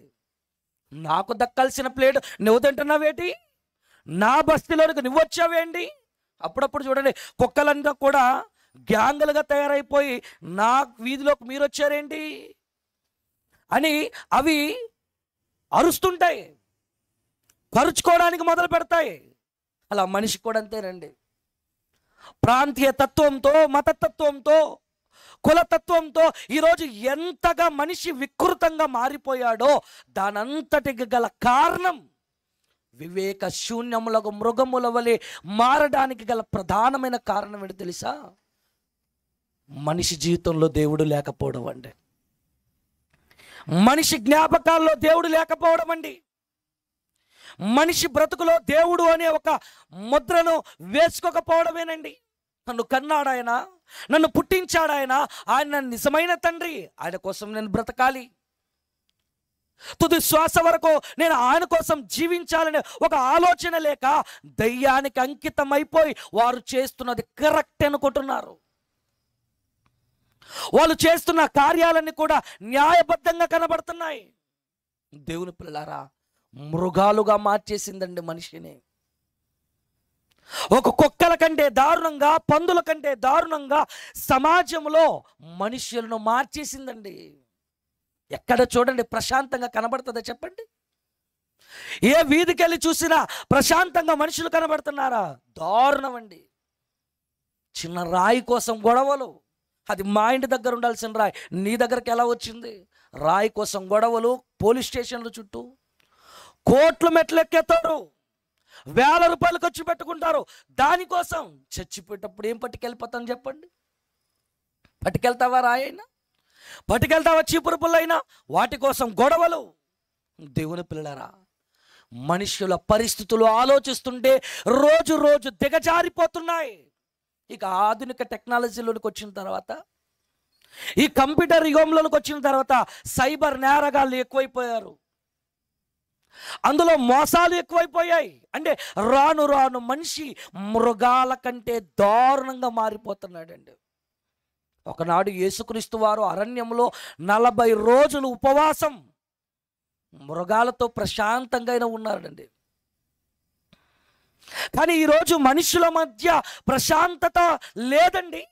[SPEAKER 2] నాకు దక్కాల్సిన ప్లేట్ నువ్వు తింటున్నావేటి, నా బస్తీలోనికి నువ్వు వచ్చావేంటి. అప్పుడప్పుడు చూడండి, కుక్కలంతా కూడా గ్యాంగులుగా తయారైపోయి నా వీధిలోకి మీరు వచ్చారేంటి అని అవి అరుస్తుంటాయి, కరుచుకోవడానికి మొదలు పెడతాయి. అలా మనిషి కూడా అంతేనండి. ప్రాంతీయ తత్వంతో, మతతత్వంతో, కులతత్వంతో ఈరోజు ఎంతగా మనిషి వికృతంగా మారిపోయాడో దానంతటికి గల కారణం వివేక శూన్యములకు మృగముల వలె మారడానికి గల ప్రధానమైన కారణం ఏంటి తెలుసా? మనిషి జీవితంలో దేవుడు లేకపోవడం అండి. మనిషి జ్ఞాపకాల్లో దేవుడు లేకపోవడం అండి. మనిషి బ్రతుకులో దేవుడు అనే ఒక ముద్రను వేసుకోకపోవడమేనండి. నన్ను కన్నాడాయన, నన్ను పుట్టించాడాయన, ఆయన నిజమైన తండ్రి, ఆయన కోసం నేను బ్రతకాలి, తుది శ్వాస వరకు నేను ఆయన కోసం జీవించాలనే ఒక ఆలోచన లేక దయ్యానికి అంకితమైపోయి వారు చేస్తున్నది కరెక్ట్ అనుకుంటున్నారు. వాళ్ళు చేస్తున్న కార్యాలన్నీ కూడా న్యాయబద్ధంగా కనబడుతున్నాయి. దేవుని పిల్లలారా, మృగాలుగా మార్చేసిందండి మనిషిని. ఒక కుక్కల కంటే దారుణంగా, పందుల కంటే దారుణంగా సమాజంలో మనుషులను మార్చేసిందండి. ఎక్కడ చూడండి ప్రశాంతంగా కనబడుతుందా చెప్పండి? ఏ వీధికి వెళ్ళి చూసినా ప్రశాంతంగా మనుషులు కనబడుతున్నారా? దారుణం అండి. చిన్న రాయి కోసం గొడవలు. అది మా ఇంటి దగ్గర ఉండాల్సిన రాయి నీ దగ్గరికి ఎలా వచ్చింది? రాయి కోసం గొడవలు, పోలీస్ స్టేషన్ల చుట్టూ కోట్లు మెట్లెక్కేతారు, వేల రూపాయలు ఖర్చు పెట్టుకుంటారు. దానికోసం చచ్చిపోయేటప్పుడు ఏం పట్టుకెళ్ళిపోతాను చెప్పండి? పట్టుకెళ్తావా రాయైనా, పట్టుకెళ్తావా చీపురు పుల్లైనా? వాటి కోసం గొడవలు. దేవుని పిల్లలారా, మనుషుల పరిస్థితులు ఆలోచిస్తుంటే రోజు రోజు దిగజారిపోతున్నాయి. ఇక ఆధునిక టెక్నాలజీలోకి వచ్చిన తర్వాత, ఈ కంప్యూటర్ యుగంలోకి వచ్చిన తర్వాత సైబర్ నేరగాళ్ళు ఎక్కువైపోయారు. అందులో మోసాలు ఎక్కువైపోయాయి. అంటే రాను రాను మనిషి మృగాల కంటే దారుణంగా మారిపోతున్నాడండి. ఒకనాడు యేసుక్రీస్తు వారు అరణ్యంలో 40 రోజులు ఉపవాసం మృగాలతో ప్రశాంతంగా ఉన్నారండి. కానీ ఈరోజు మనుషుల మధ్య ప్రశాంతత లేదండి.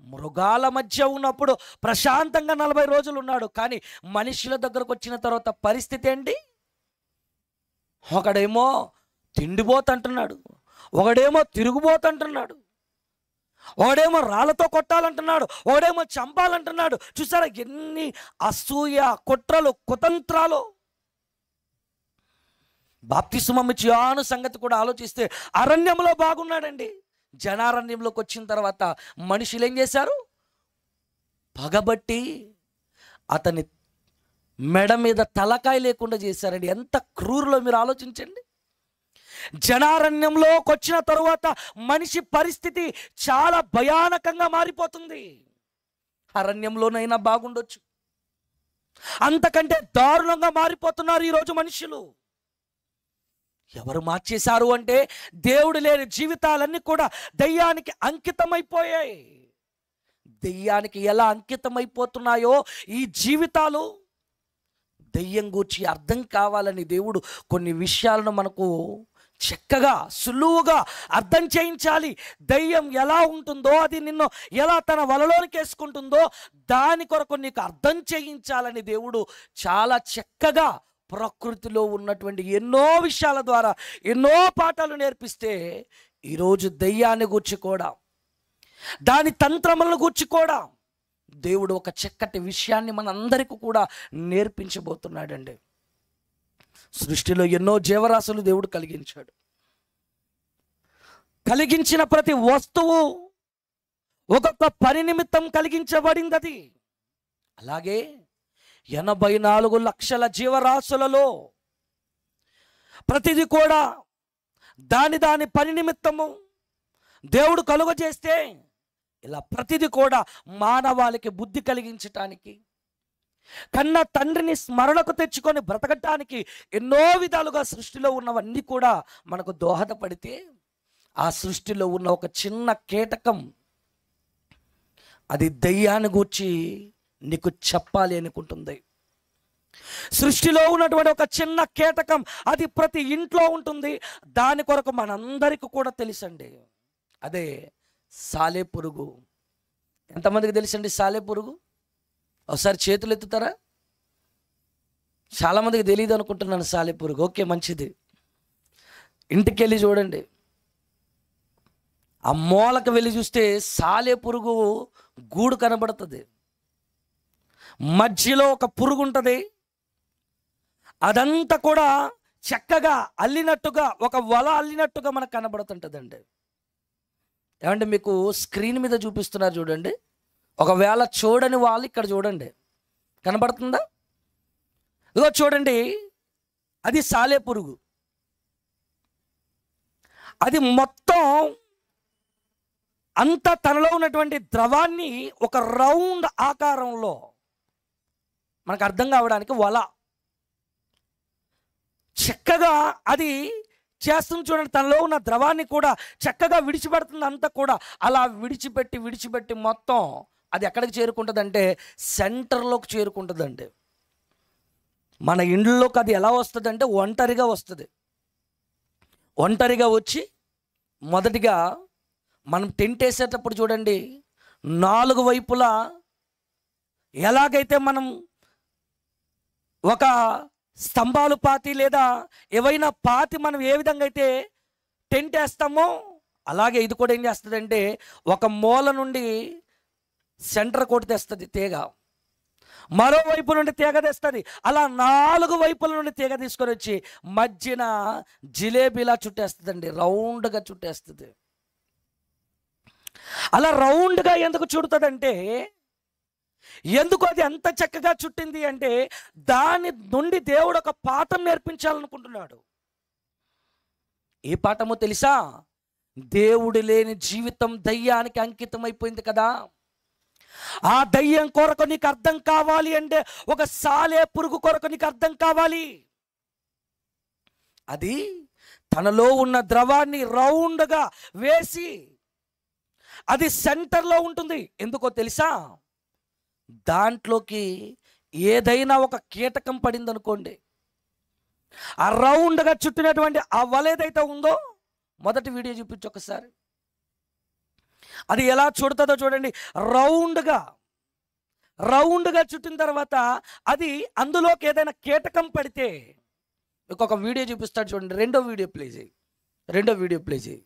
[SPEAKER 2] మృగాల మధ్య ఉన్నప్పుడు ప్రశాంతంగా 40 రోజులు ఉన్నాడు. కానీ మనుషుల దగ్గరకు వచ్చిన తర్వాత పరిస్థితి ఏంటి? ఒకడేమో తిండిపోతంటున్నాడు, ఒకడేమో తిరుగుబోతంటున్నాడు, ఒకడేమో రాళ్ళతో కొట్టాలంటున్నాడు, ఒకడేమో చంపాలంటున్నాడు. చూసారా ఎన్ని అసూయ, కుట్రలు, కుతంత్రాలు. బాప్తిస్మం ఇచ్చి యోహాను సంగతి కూడా ఆలోచిస్తే అరణ్యంలో బాగున్నాడండి. జనారణ్యంలోకి వచ్చిన తర్వాత మనుషులు ఏం చేశారు? పగబట్టి అతని మెడ మీద తలకాయ లేకుండా చేశారండి. ఎంత క్రూరులో మీరు ఆలోచించండి. జనారణ్యంలోకి వచ్చిన తరువాత మనిషి పరిస్థితి చాలా భయానకంగా మారిపోతుంది. అరణ్యంలోనైనా బాగుండొచ్చు, అంతకంటే దారుణంగా మారిపోతున్నారు ఈరోజు మనుషులు. ఎవరు మార్చేశారు అంటే దేవుడు లేని జీవితాలన్నీ కూడా దయ్యానికి అంకితమైపోయాయి. దయ్యానికి ఎలా అంకితమైపోతున్నాయో ఈ జీవితాలు, దయ్యం గూర్చి అర్థం కావాలని దేవుడు కొన్ని విషయాలను మనకు చక్కగా సులువుగా అర్థం చేయించాలి. దయ్యం ఎలా ఉంటుందో, అది నిన్ను ఎలా తన వలలోనికి వేసుకుంటుందో దాని కొరకు నీకు అర్థం చేయించాలని దేవుడు చాలా చక్కగా ప్రకృతిలో ఉన్నటువంటి ఎన్నో విషయాల ద్వారా ఎన్నో పాఠాలు నేర్పిస్తే ఈరోజు దయ్యాన్ని గూర్చి కూడా, దాని తంత్రములను గూర్చి కూడా దేవుడు ఒక చక్కటి విషయాన్ని మనందరికీ కూడా నేర్పించబోతున్నాడండి. సృష్టిలో ఎన్నో జీవరాశులు దేవుడు కలిగించాడు. కలిగించిన ప్రతి వస్తువు ఒక్కొక్క పని నిమిత్తం కలిగించబడింది. అది అలాగే 84 లక్షల జీవరాశులలో ప్రతిదీ కూడా దాని పని నిమిత్తము దేవుడు కలుగజేస్తే, ఇలా ప్రతిదీ కూడా మానవాళికి బుద్ధి కలిగించటానికి, కన్న తండ్రిని స్మరణకు తెచ్చుకొని బ్రతకటానికి ఎన్నో విధాలుగా సృష్టిలో ఉన్నవన్నీ కూడా మనకు దోహదపడితే, ఆ సృష్టిలో ఉన్న ఒక చిన్న కీటకం అది దయ్యాన్ని గూర్చి నీకు చెప్పాలి అనుకుంటుంది. సృష్టిలో ఉన్నటువంటి ఒక చిన్న కీటకం అది ప్రతి ఇంట్లో ఉంటుంది. దాని కొరకు మనందరికీ కూడా తెలుసండి, అదే సాలెపురుగు. ఎంతమందికి తెలుసండి సాలెపురుగు? ఒకసారి చేతులు ఎత్తుతారా? చాలామందికి తెలియదు అనుకుంటున్నాను సాలెపురుగు. ఓకే, మంచిది. ఇంటికి వెళ్ళి చూడండి, ఆ మూలకు వెళ్ళి చూస్తే సాలెపురుగు గూడు కనబడుతుంది. మధ్యలో ఒక పురుగు ఉంటుంది. అదంతా కూడా చక్కగా అల్లినట్టుగా, ఒక వల అల్లినట్టుగా మనకు కనబడుతుంటుందండి. ఏమంటే మీకు స్క్రీన్ మీద చూపిస్తున్నారు చూడండి. ఒకవేళ చూడని వాళ్ళు ఇక్కడ చూడండి, కనబడుతుందా? ఇదిగో చూడండి, అది సాలెపురుగు. అది మొత్తం అంతా తనలో ఉన్నటువంటి ద్రవాన్ని ఒక రౌండ్ ఆకారంలో మనకు అర్థం కావడానికి వల చక్కగా అది చేస్తుంది చూడండి. తనలో ఉన్న ద్రవాన్ని కూడా చక్కగా విడిచిపెడుతుంది. అంతా కూడా అలా విడిచిపెట్టి మొత్తం అది ఎక్కడికి చేరుకుంటుందంటే సెంటర్లోకి చేరుకుంటుందండి. మన ఇండ్లోకి అది ఎలా వస్తుందంటే ఒంటరిగా వస్తుంది. ఒంటరిగా వచ్చి మొదటిగా మనం టెంట్ వేసేటప్పుడు చూడండి, 4 వైపులా ఎలాగైతే మనం ఒక స్తంభాలు పాతి లేదా ఏవైనా పాతి మనం ఏ విధంగా అయితే టెంట్ వేస్తామో, అలాగే ఇది కూడా ఏం చేస్తుందంటే ఒక మూల నుండి సెంటర్ కొట్టి తెస్తుంది తీగ, మరోవైపు నుండి తీగ తెస్తుంది. అలా 4 వైపుల నుండి తీగ తీసుకొని వచ్చి మధ్యన జిలేబీలా చుట్టేస్తుందండి, రౌండ్గా చుట్టేస్తుంది. అలా రౌండ్గా ఎందుకు చుడుతుందంటే, ఎందుకు అది అంత చక్కగా చుట్టింది అంటే, దాని నుండి దేవుడు ఒక పాఠం నేర్పించాలనుకుంటున్నాడు. ఏ పాఠమో తెలుసా? దేవుడు లేని జీవితం దయ్యానికి అంకితం అయిపోయింది కదా. ఆ దయ్యం కొరకు నీకు అర్థం కావాలి అంటే, ఒక సాలెపురుగు కొరకు నీకు అర్థం కావాలి. అది తనలో ఉన్న ద్రవాన్ని రౌండ్గా వేసి అది సెంటర్లో ఉంటుంది. ఎందుకో తెలుసా? దాంట్లోకి ఏదైనా ఒక కీటకం పడింది అనుకోండి, ఆ రౌండ్గా చుట్టినటువంటి ఆ వల ఏదైతే ఉందో, మొదటి వీడియో చూపించు ఒకసారి. అది ఎలా చుడుతుందో చూడండి. రౌండ్గా చుట్టిన తర్వాత అది అందులోకి ఏదైనా కీటకం పడితే, ఇంకొక వీడియో చూపిస్తాడు చూడండి. రెండో వీడియో ప్లే చేయి.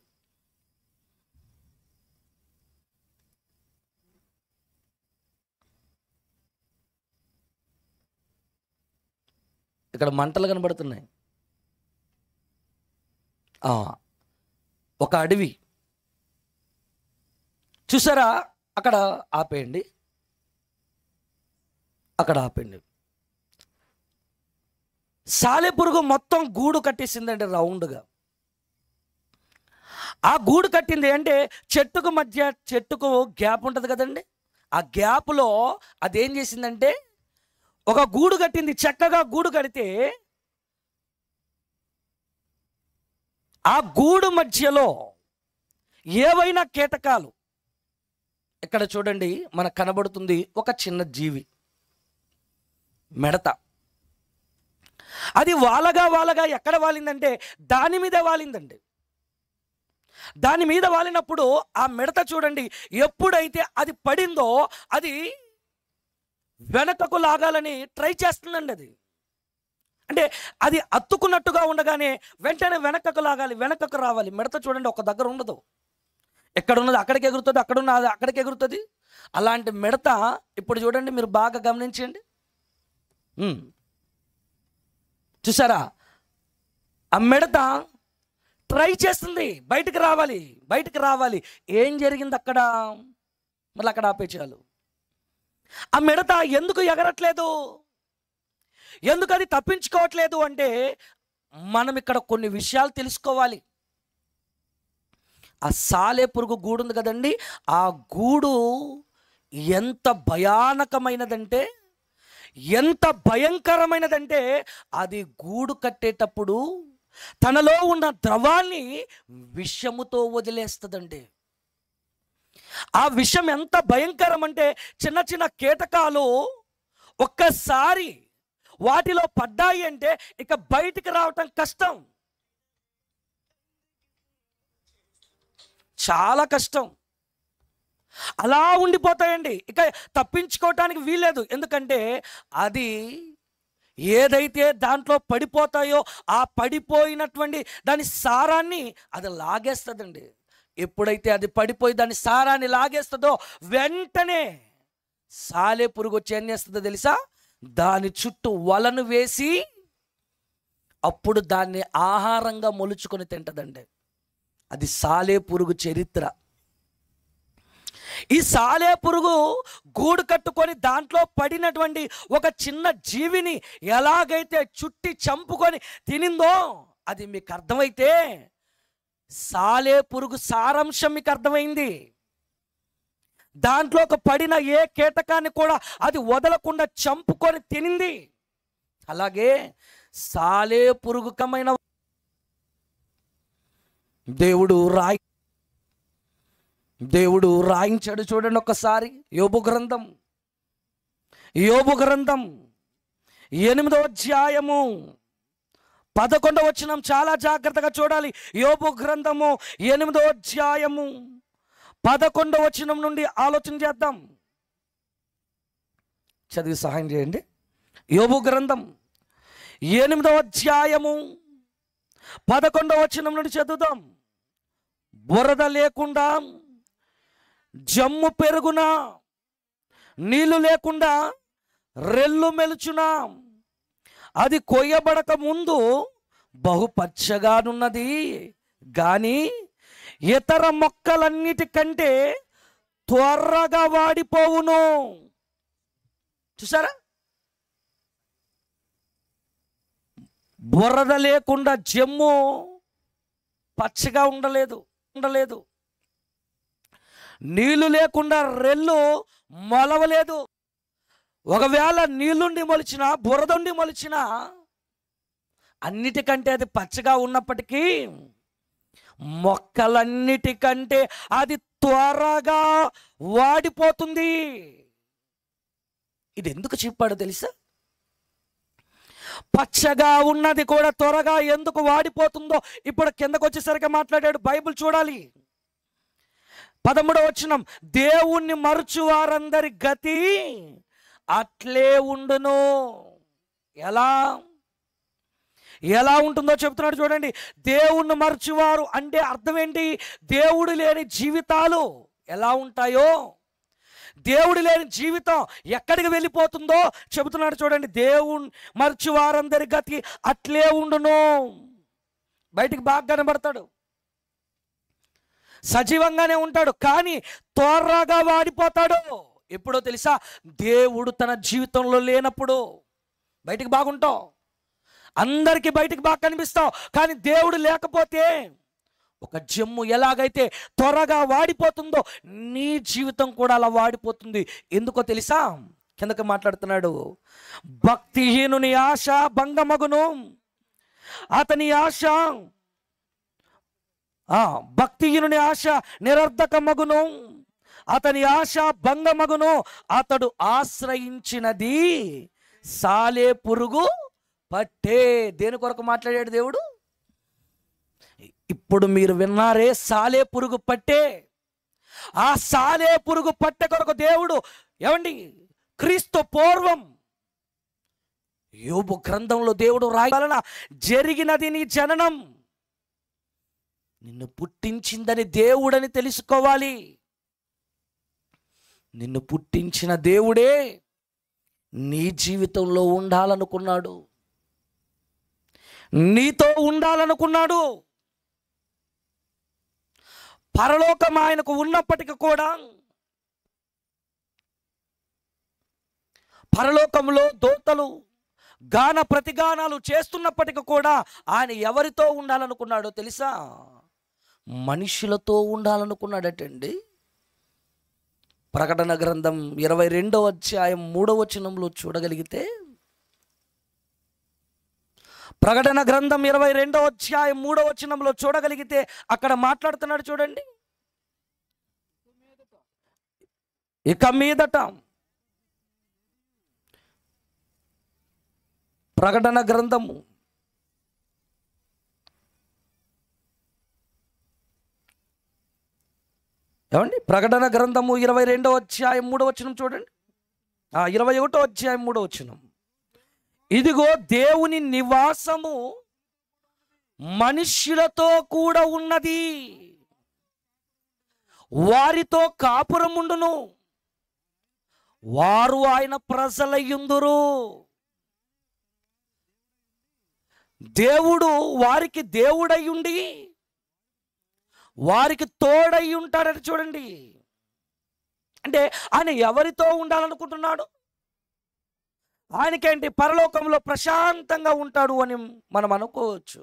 [SPEAKER 2] ఇక్కడ మంటలు కనబడుతున్నాయి. ఒక అడవి చూసారా? అక్కడ ఆపేయండి. సాలెపురుగు మొత్తం గూడు కట్టేసిందండి రౌండ్గా. ఆ గూడు కట్టింది అంటే చెట్టుకు గ్యాప్ ఉంటుంది కదండి. ఆ గ్యాప్లో అదేం చేసిందంటే ఒక గూడు కట్టింది. చక్కగా గూడు కడితే ఆ గూడు మధ్యలో ఏవైనా కీటకాలు, ఇక్కడ చూడండి మనకు కనబడుతుంది ఒక చిన్న జీవి, మిడత. అది వాలగా ఎక్కడ వాలిందంటే దాని మీద వాలిందండి. దాని మీద వాలినప్పుడు ఆ మిడత చూడండి, ఎప్పుడైతే అది పడిందో అది వెనకకు లాగాలని ట్రై చేస్తుందండి. అది అంటే అది అత్తుకున్నట్టుగా ఉండగానే వెంటనే వెనకకు లాగాలి, వెనకకు రావాలి. మిడత చూడండి ఒక దగ్గర ఉండదు, ఎక్కడ ఉన్నది అక్కడికి ఎగురుతుంది, అక్కడ ఉన్నది అక్కడికి ఎగురుతుంది. అలాంటి మిడత ఇప్పుడు చూడండి, మీరు బాగా గమనించండి. చూసారా, ఆ మిడత ట్రై చేస్తుంది బయటికి రావాలి. ఏం జరిగింది అక్కడ? మళ్ళీ అక్కడ ఆపేచాలు. ఆ మిడత ఎందుకు ఎగరట్లేదు, ఎందుకు అది తప్పించుకోవట్లేదు అంటే మనం ఇక్కడ కొన్ని విషయాలు తెలుసుకోవాలి. ఆ సాలే పురుగు గూడు ఉంది కదండి, ఆ గూడు ఎంత భయానకమైనదంటే, ఎంత భయంకరమైనదంటే, అది గూడు కట్టేటప్పుడు తనలో ఉన్న ద్రవాన్ని విషముతో వదిలేస్తుందండి. ఆ విషం ఎంత భయంకరం అంటే చిన్న చిన్న కీటకాలు ఒక్కసారి వాటిలో పడ్డాయి అంటే ఇక బయటికి రావటం కష్టం, చాలా కష్టం. అలా ఉండిపోతాయండి, ఇక తప్పించుకోవటానికి వీల్లేదు. ఎందుకంటే అది ఏదైతే దాంట్లో పడిపోతాయో ఆ పడిపోయినటువంటి దాని సారాన్ని అది లాగేస్తుందండి. ఎప్పుడైతే అది పడిపోయి దాని సారాన్ని లాగేస్తుందో వెంటనే సాలే పురుగు వచ్చి ఏం చేస్తుందో తెలుసా, దాని చుట్టూ వలను వేసి అప్పుడు దాన్ని ఆహారంగా మొలుచుకొని తింటదండి. అది సాలే పురుగు చరిత్ర. ఈ సాలే పురుగు గూడు కట్టుకొని దాంట్లో పడినటువంటి ఒక చిన్న జీవిని ఎలాగైతే చుట్టి చంపుకొని తినిందో అది మీకు అర్థమైతే సాలే పురుగు సారాంశం మీకు అర్థమైంది. దాంట్లో ఒక పడిన ఏ కీటకాన్ని కూడా అది వదలకుండా చంపుకొని తినింది. అలాగే సాలే పురుగుకమైన దేవుడు రాయించాడు. చూడండి ఒక్కసారి యోబు గ్రంథం 8వ అధ్యాయము 11వ వచనం చాలా జాగ్రత్తగా చూడాలి. యోబు గ్రంథము 8వ అధ్యాయము 11వ వచనం నుండి ఆలోచన చేద్దాం. చదివి సహాయం చేయండి. యోబు గ్రంథం 8వ అధ్యాయము 11వ వచనం నుండి చదువుదాం. బురద లేకుండా జమ్ము పెరుగునా, నీళ్లు లేకుండా రెల్లు మెలుచునా, అది కొయ్యబడక ముందు బహు పచ్చగానున్నది కానీ ఇతర మొక్కలన్నిటికంటే త్వరగా వాడిపోవును. చూసారా, బురద లేకుండా జమ్ము పచ్చగా ఉండలేదు, నీళ్లు లేకుండా రెల్లు మొలవలేదు. ఒకవేళ నీళ్ళుండి మొలిచినా బురదుండి మొలిచినా అన్నిటికంటే అది పచ్చగా ఉన్నప్పటికీ మొక్కలన్నిటికంటే అది త్వరగా వాడిపోతుంది. ఇది ఎందుకు చెప్పాడో తెలుసా? పచ్చగా ఉన్నది కూడా త్వరగా ఎందుకు వాడిపోతుందో ఇప్పుడు కిందకు వచ్చేసరికి మాట్లాడాడు. బైబిల్ చూడాలి. 13వ వచనం, దేవుణ్ణి మరచు వారందరి గతి అట్లే ఉండును. ఎలా ఉంటుందో చెప్తున్నాడు చూడండి. దేవుణ్ణి మరచువారు అంటే అర్థం ఏంటి? దేవుడు లేని జీవితాలు ఎలా ఉంటాయో, దేవుడు లేని జీవితం ఎక్కడికి వెళ్ళిపోతుందో చెబుతున్నాడు చూడండి. దేవుణ్ణి మరచు వారందరి గతి అట్లే ఉండును. బయటికి బాగా కనబడతాడు, సజీవంగానే ఉంటాడు, కానీ త్వరగా వాడిపోతాడు. ఎప్పుడో తెలుసా? దేవుడు తన జీవితంలో లేనప్పుడు. బయటికి బాగుంటావు, అందరికీ బయటికి బాగా కనిపిస్తావు, కానీ దేవుడు లేకపోతే ఒక జమ్ము ఎలాగైతే త్వరగా వాడిపోతుందో నీ జీవితం కూడా అలా వాడిపోతుంది. ఎందుకో తెలుసా? కిందకి మాట్లాడుతున్నాడు. భక్తిహీనుని ఆశ భంగమగును, అతని ఆశ భక్తిహీనుని ఆశ నిరర్ధకమగును, అతని ఆశ భంగమగును. అతడు ఆశ్రయించినది సాలే పురుగు పట్టే. దేని కొరకు మాట్లాడాడు దేవుడు? ఇప్పుడు మీరు విన్నారే, సాలే పురుగు పట్టే. ఆ సాలే పురుగు పట్టె కొరకు దేవుడు ఏమండి క్రీస్తు పూర్వం యోబు గ్రంథంలో దేవుడు రాయాలన జరిగినది నీ జననం, నిన్ను పుట్టించిందని దేవుడని తెలుసుకోవాలి. నిన్ను పుట్టించిన దేవుడే నీ జీవితంలో ఉండాలనుకున్నాడు, నీతో ఉండాలనుకున్నాడు. పరలోకం ఆయనకు ఉన్నప్పటికీ కూడా, పరలోకంలో దూతలు గాన ప్రతిగానాలు చేస్తున్నప్పటికీ కూడా ఆయన ఎవరితో ఉండాలనుకున్నాడో తెలుసా? మనుషులతో ఉండాలనుకున్నాడటండి. ప్రకటన గ్రంథం 22వ అధ్యాయం 3వ వచనంలో చూడగలిగితే, ప్రకటన గ్రంథం 22వ అధ్యాయం 3వ వచనంలో చూడగలిగితే అక్కడ మాట్లాడుతున్నాడు చూడండి. ఇక మీదట, ప్రకటన గ్రంథము ఏమండి ప్రకటన గ్రంథము 22వ అధ్యాయం 3వ వచనం చూడండి. 21వ అధ్యాయం 3వ వచనం. ఇదిగో దేవుని నివాసము మనుష్యులతో కూడా ఉన్నది, వారితో కాపురముండును, వారు ఆయన ప్రజలయ్యుందురు. దేవుడు వారికి దేవుడయ్యుండి వారికి తోడై ఉంటాడని చూడండి. అంటే ఆయన ఎవరితో ఉండాలనుకుంటున్నాడు? ఆయనకేంటి పరలోకంలో ప్రశాంతంగా ఉంటాడు అని మనం అనుకోవచ్చు.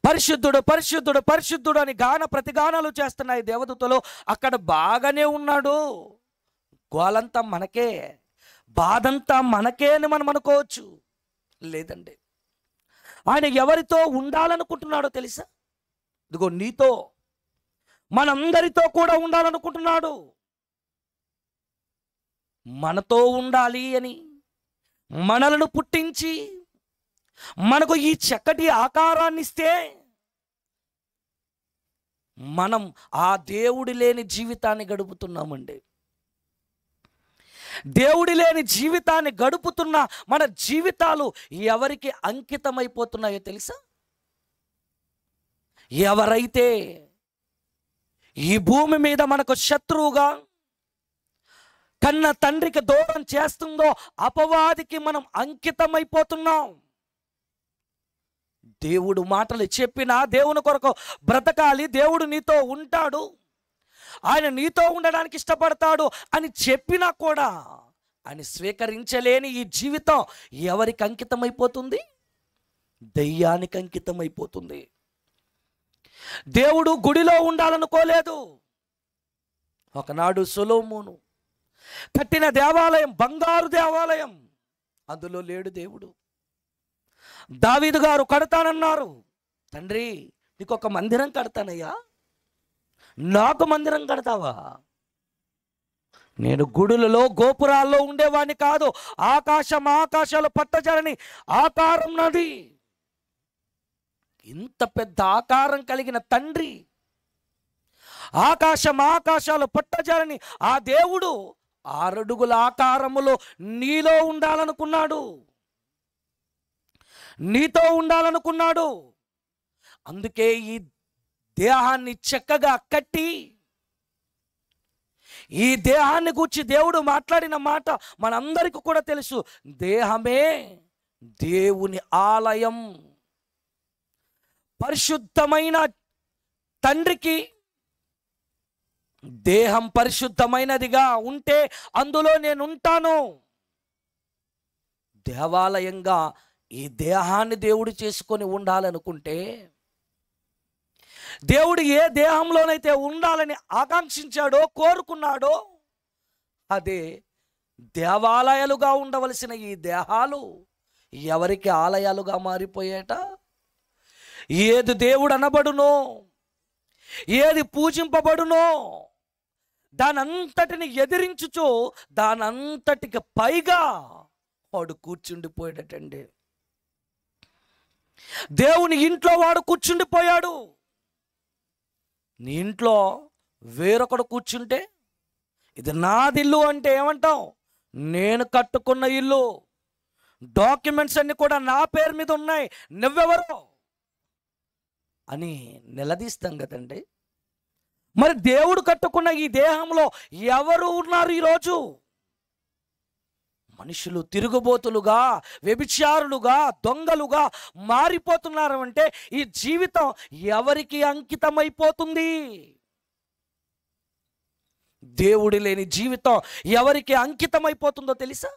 [SPEAKER 2] పరిశుద్ధుడు పరిశుద్ధుడు పరిశుద్ధుడు అని గాన ప్రతిగానాలు చేస్తున్నాయి దేవదూతలు. అక్కడ బాగానే ఉన్నాడు, గోలంతా మనకే, బాధంతా మనకే అని మనం అనుకోవచ్చు. లేదండి, ఆయన ఎవరితో ఉండాలనుకుంటున్నాడో తెలుసా? ఇదిగో నీతో, మనందరితో కూడా ఉండాలనుకుంటున్నాడు. మనతో ఉండాలి అని మనలను పుట్టించి మనకు ఈ చక్కటి ఆకారాన్ని ఇస్తే మనం ఆ దేవుడి లేని జీవితాన్ని గడుపుతున్నామండి. దేవుడి లేని జీవితాన్ని గడుపుతున్న మన జీవితాలు ఎవరికి అంకితమైపోతున్నాయో తెలుసా? ఎవరైతే ఈ భూమి మీద మనకు శత్రువుగా కన్న తండ్రికి దూరం చేస్తుందో అపవాదికి మనం అంకితమైపోతున్నాం. దేవుడు మాటలు చెప్పినా దేవుని కొరకు బ్రతకాలి, దేవుడు నీతో ఉంటాడు, ఆయన నీతో ఉండడానికి ఇష్టపడతాడు అని చెప్పినా కూడా ఆయన స్వీకరించలేని ఈ జీవితం ఎవరికి అంకితమైపోతుంది? దెయ్యానికి అంకితమైపోతుంది. దేవుడు గుడిలో ఉండాలనుకోలేదు. ఒకనాడు సొలొమోను కట్టిన దేవాలయం బంగారు దేవాలయం, అందులో లేడు దేవుడు. దావీదు గారు కడతానన్నారు. తండ్రి నీకు ఒక మందిరం కడతానయ్యా, నాకు మందిరం కడతావా? నేను గుడులలో గోపురాల్లో ఉండేవాడిని కాదు, ఆకాశాలు పట్టజాలని ఆకారం నాది. ఇంత పెద్ద ఆకారం కలిగిన తండ్రి, ఆకాశాలు పట్టజాలని ఆ దేవుడు 6 అడుగుల ఆకారములో నీలో ఉండాలనుకున్నాడు, నీతో ఉండాలనుకున్నాడు. అందుకే ఈ దేహాన్ని చక్కగా కట్టి, ఈ దేహాన్ని గూర్చి దేవుడు మాట్లాడిన మాట మనందరికీ కూడా తెలుసు. దేహమే దేవుని ఆలయం. పరిశుద్ధమైన తండ్రికి దేహం పరిశుద్ధమైనదిగా ఉంటే అందులో నేను ఉంటాను. దేవాలయంగా ఈ దేహాన్ని దేవుడు చేసుకొని ఉండాలనుకుంటే, దేవుడు ఏ దేహంలోనైతే ఉండాలని ఆకాంక్షించాడో కోరుకున్నాడో అదే దేవాలయాలుగా ఉండవలసిన ఈ దేహాలు ఎవరికి ఆలయాలుగా మారిపోయాట? ఏది దేవుడు అనబడునో, ఏది పూజింపబడునో దానంతటిని ఎదిరించుచు దానంతటికి పైగా వాడు కూర్చుండిపోయాడటండి. దేవుని ఇంట్లో వాడు కూర్చుండిపోయాడు. నీ ఇంట్లో వేరొకడు కూర్చుంటే, ఇది నాదిల్లు అంటే ఏమంటావు? నేను కట్టుకున్న ఇల్లు, డాక్యుమెంట్స్ అన్ని కూడా నా పేరు మీద ఉన్నాయి, నువ్వెవరో అని నిలదీస్తాం కదండి. మరి దేవుడు కట్టుకున్న ఈ దేహంలో ఎవరు ఉన్నారు ఈరోజు? మనుషులు తిరుగుబోతులుగా, వ్యభిచారులుగా, దొంగలుగా మారిపోతున్నారు. అంటే ఈ జీవితం ఎవరికి అంకితమైపోతుంది? దేవుడి లేని జీవితం ఎవరికి అంకితమైపోతుందో తెలుసా?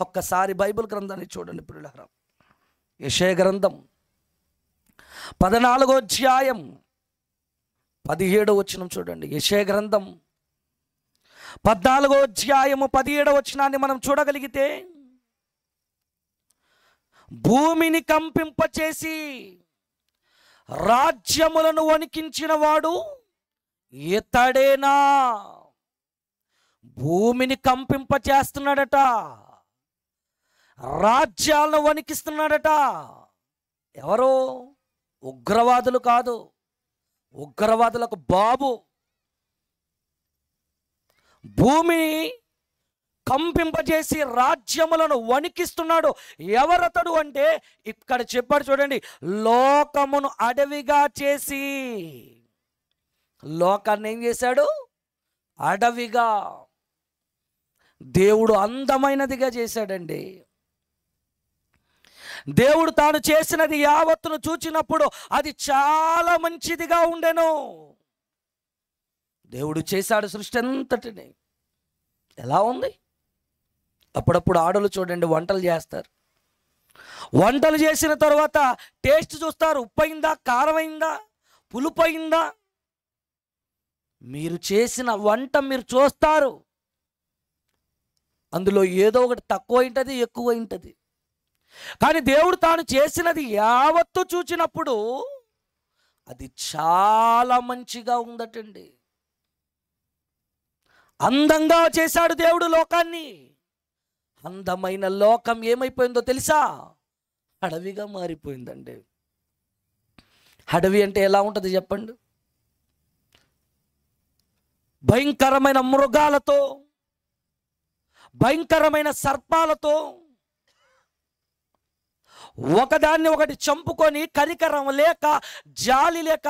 [SPEAKER 2] ఒక్కసారి బైబిల్ గ్రంథాన్ని చూడండి ప్రియులారా. యెషయా గ్రంథం 14వ అధ్యాయం 17వ వచనం చూడండి. యెషయా గ్రంథం 14వ అధ్యాయము 17వ వచనాన్ని మనం చూడగలిగితే, భూమిని కంపింపచేసి రాజ్యములను వణికించిన వాడు ఇతడేనా? భూమిని కంపింపచేస్తున్నాడట, రాజ్యాలను వణికిస్తున్నాడట. ఎవరు? ఉగ్రవాదులు కాదు, ఉగ్రవాదులకు బాబు. భూమిని కంపింపజేసి రాజ్యములను వణికిస్తున్నాడు. ఎవరతడు అంటే ఇక్కడ చెప్పాడు చూడండి, లోకమును అడవిగా చేసి. లోకాన్ని ఏం చేశాడు? అడవిగా. దేవుడు అందమైనదిగా చేశాడండి. దేవుడు తాను చేసినది యావత్తును చూచినప్పుడు అది చాలా మంచిదిగా ఉండెను. దేవుడు చేశాడు సృష్టి అంతటిని. ఎలా ఉంది? అప్పుడప్పుడు ఆడలు చూడండి వంటలు చేస్తారు. వంటలు చేసిన తర్వాత టేస్ట్ చూస్తారు. ఉప్పయిందా, కారమైందా, పులుపయిందా? మీరు చేసిన వంట మీరు చూస్తారు. అందులో ఏదో ఒకటి తక్కువ ఉంటుంది, ఎక్కువ ఉంటుంది. కానీ దేవుడు తాను చేసినది యావత్తు చూచినప్పుడు అది చాలా మంచిగా ఉందటండి. అందంగా చేశాడు దేవుడు లోకాన్ని. అందమైన లోకం ఏమైపోయిందో తెలుసా? అడవిగా మారిపోయిందండి. అడవి అంటే ఎలా ఉంటుంది చెప్పండి? భయంకరమైన మృగాలతో, భయంకరమైన సర్పాలతో, ఒకదాన్ని ఒకటి చంపుకొని కనికరం లేక, జాలి లేక,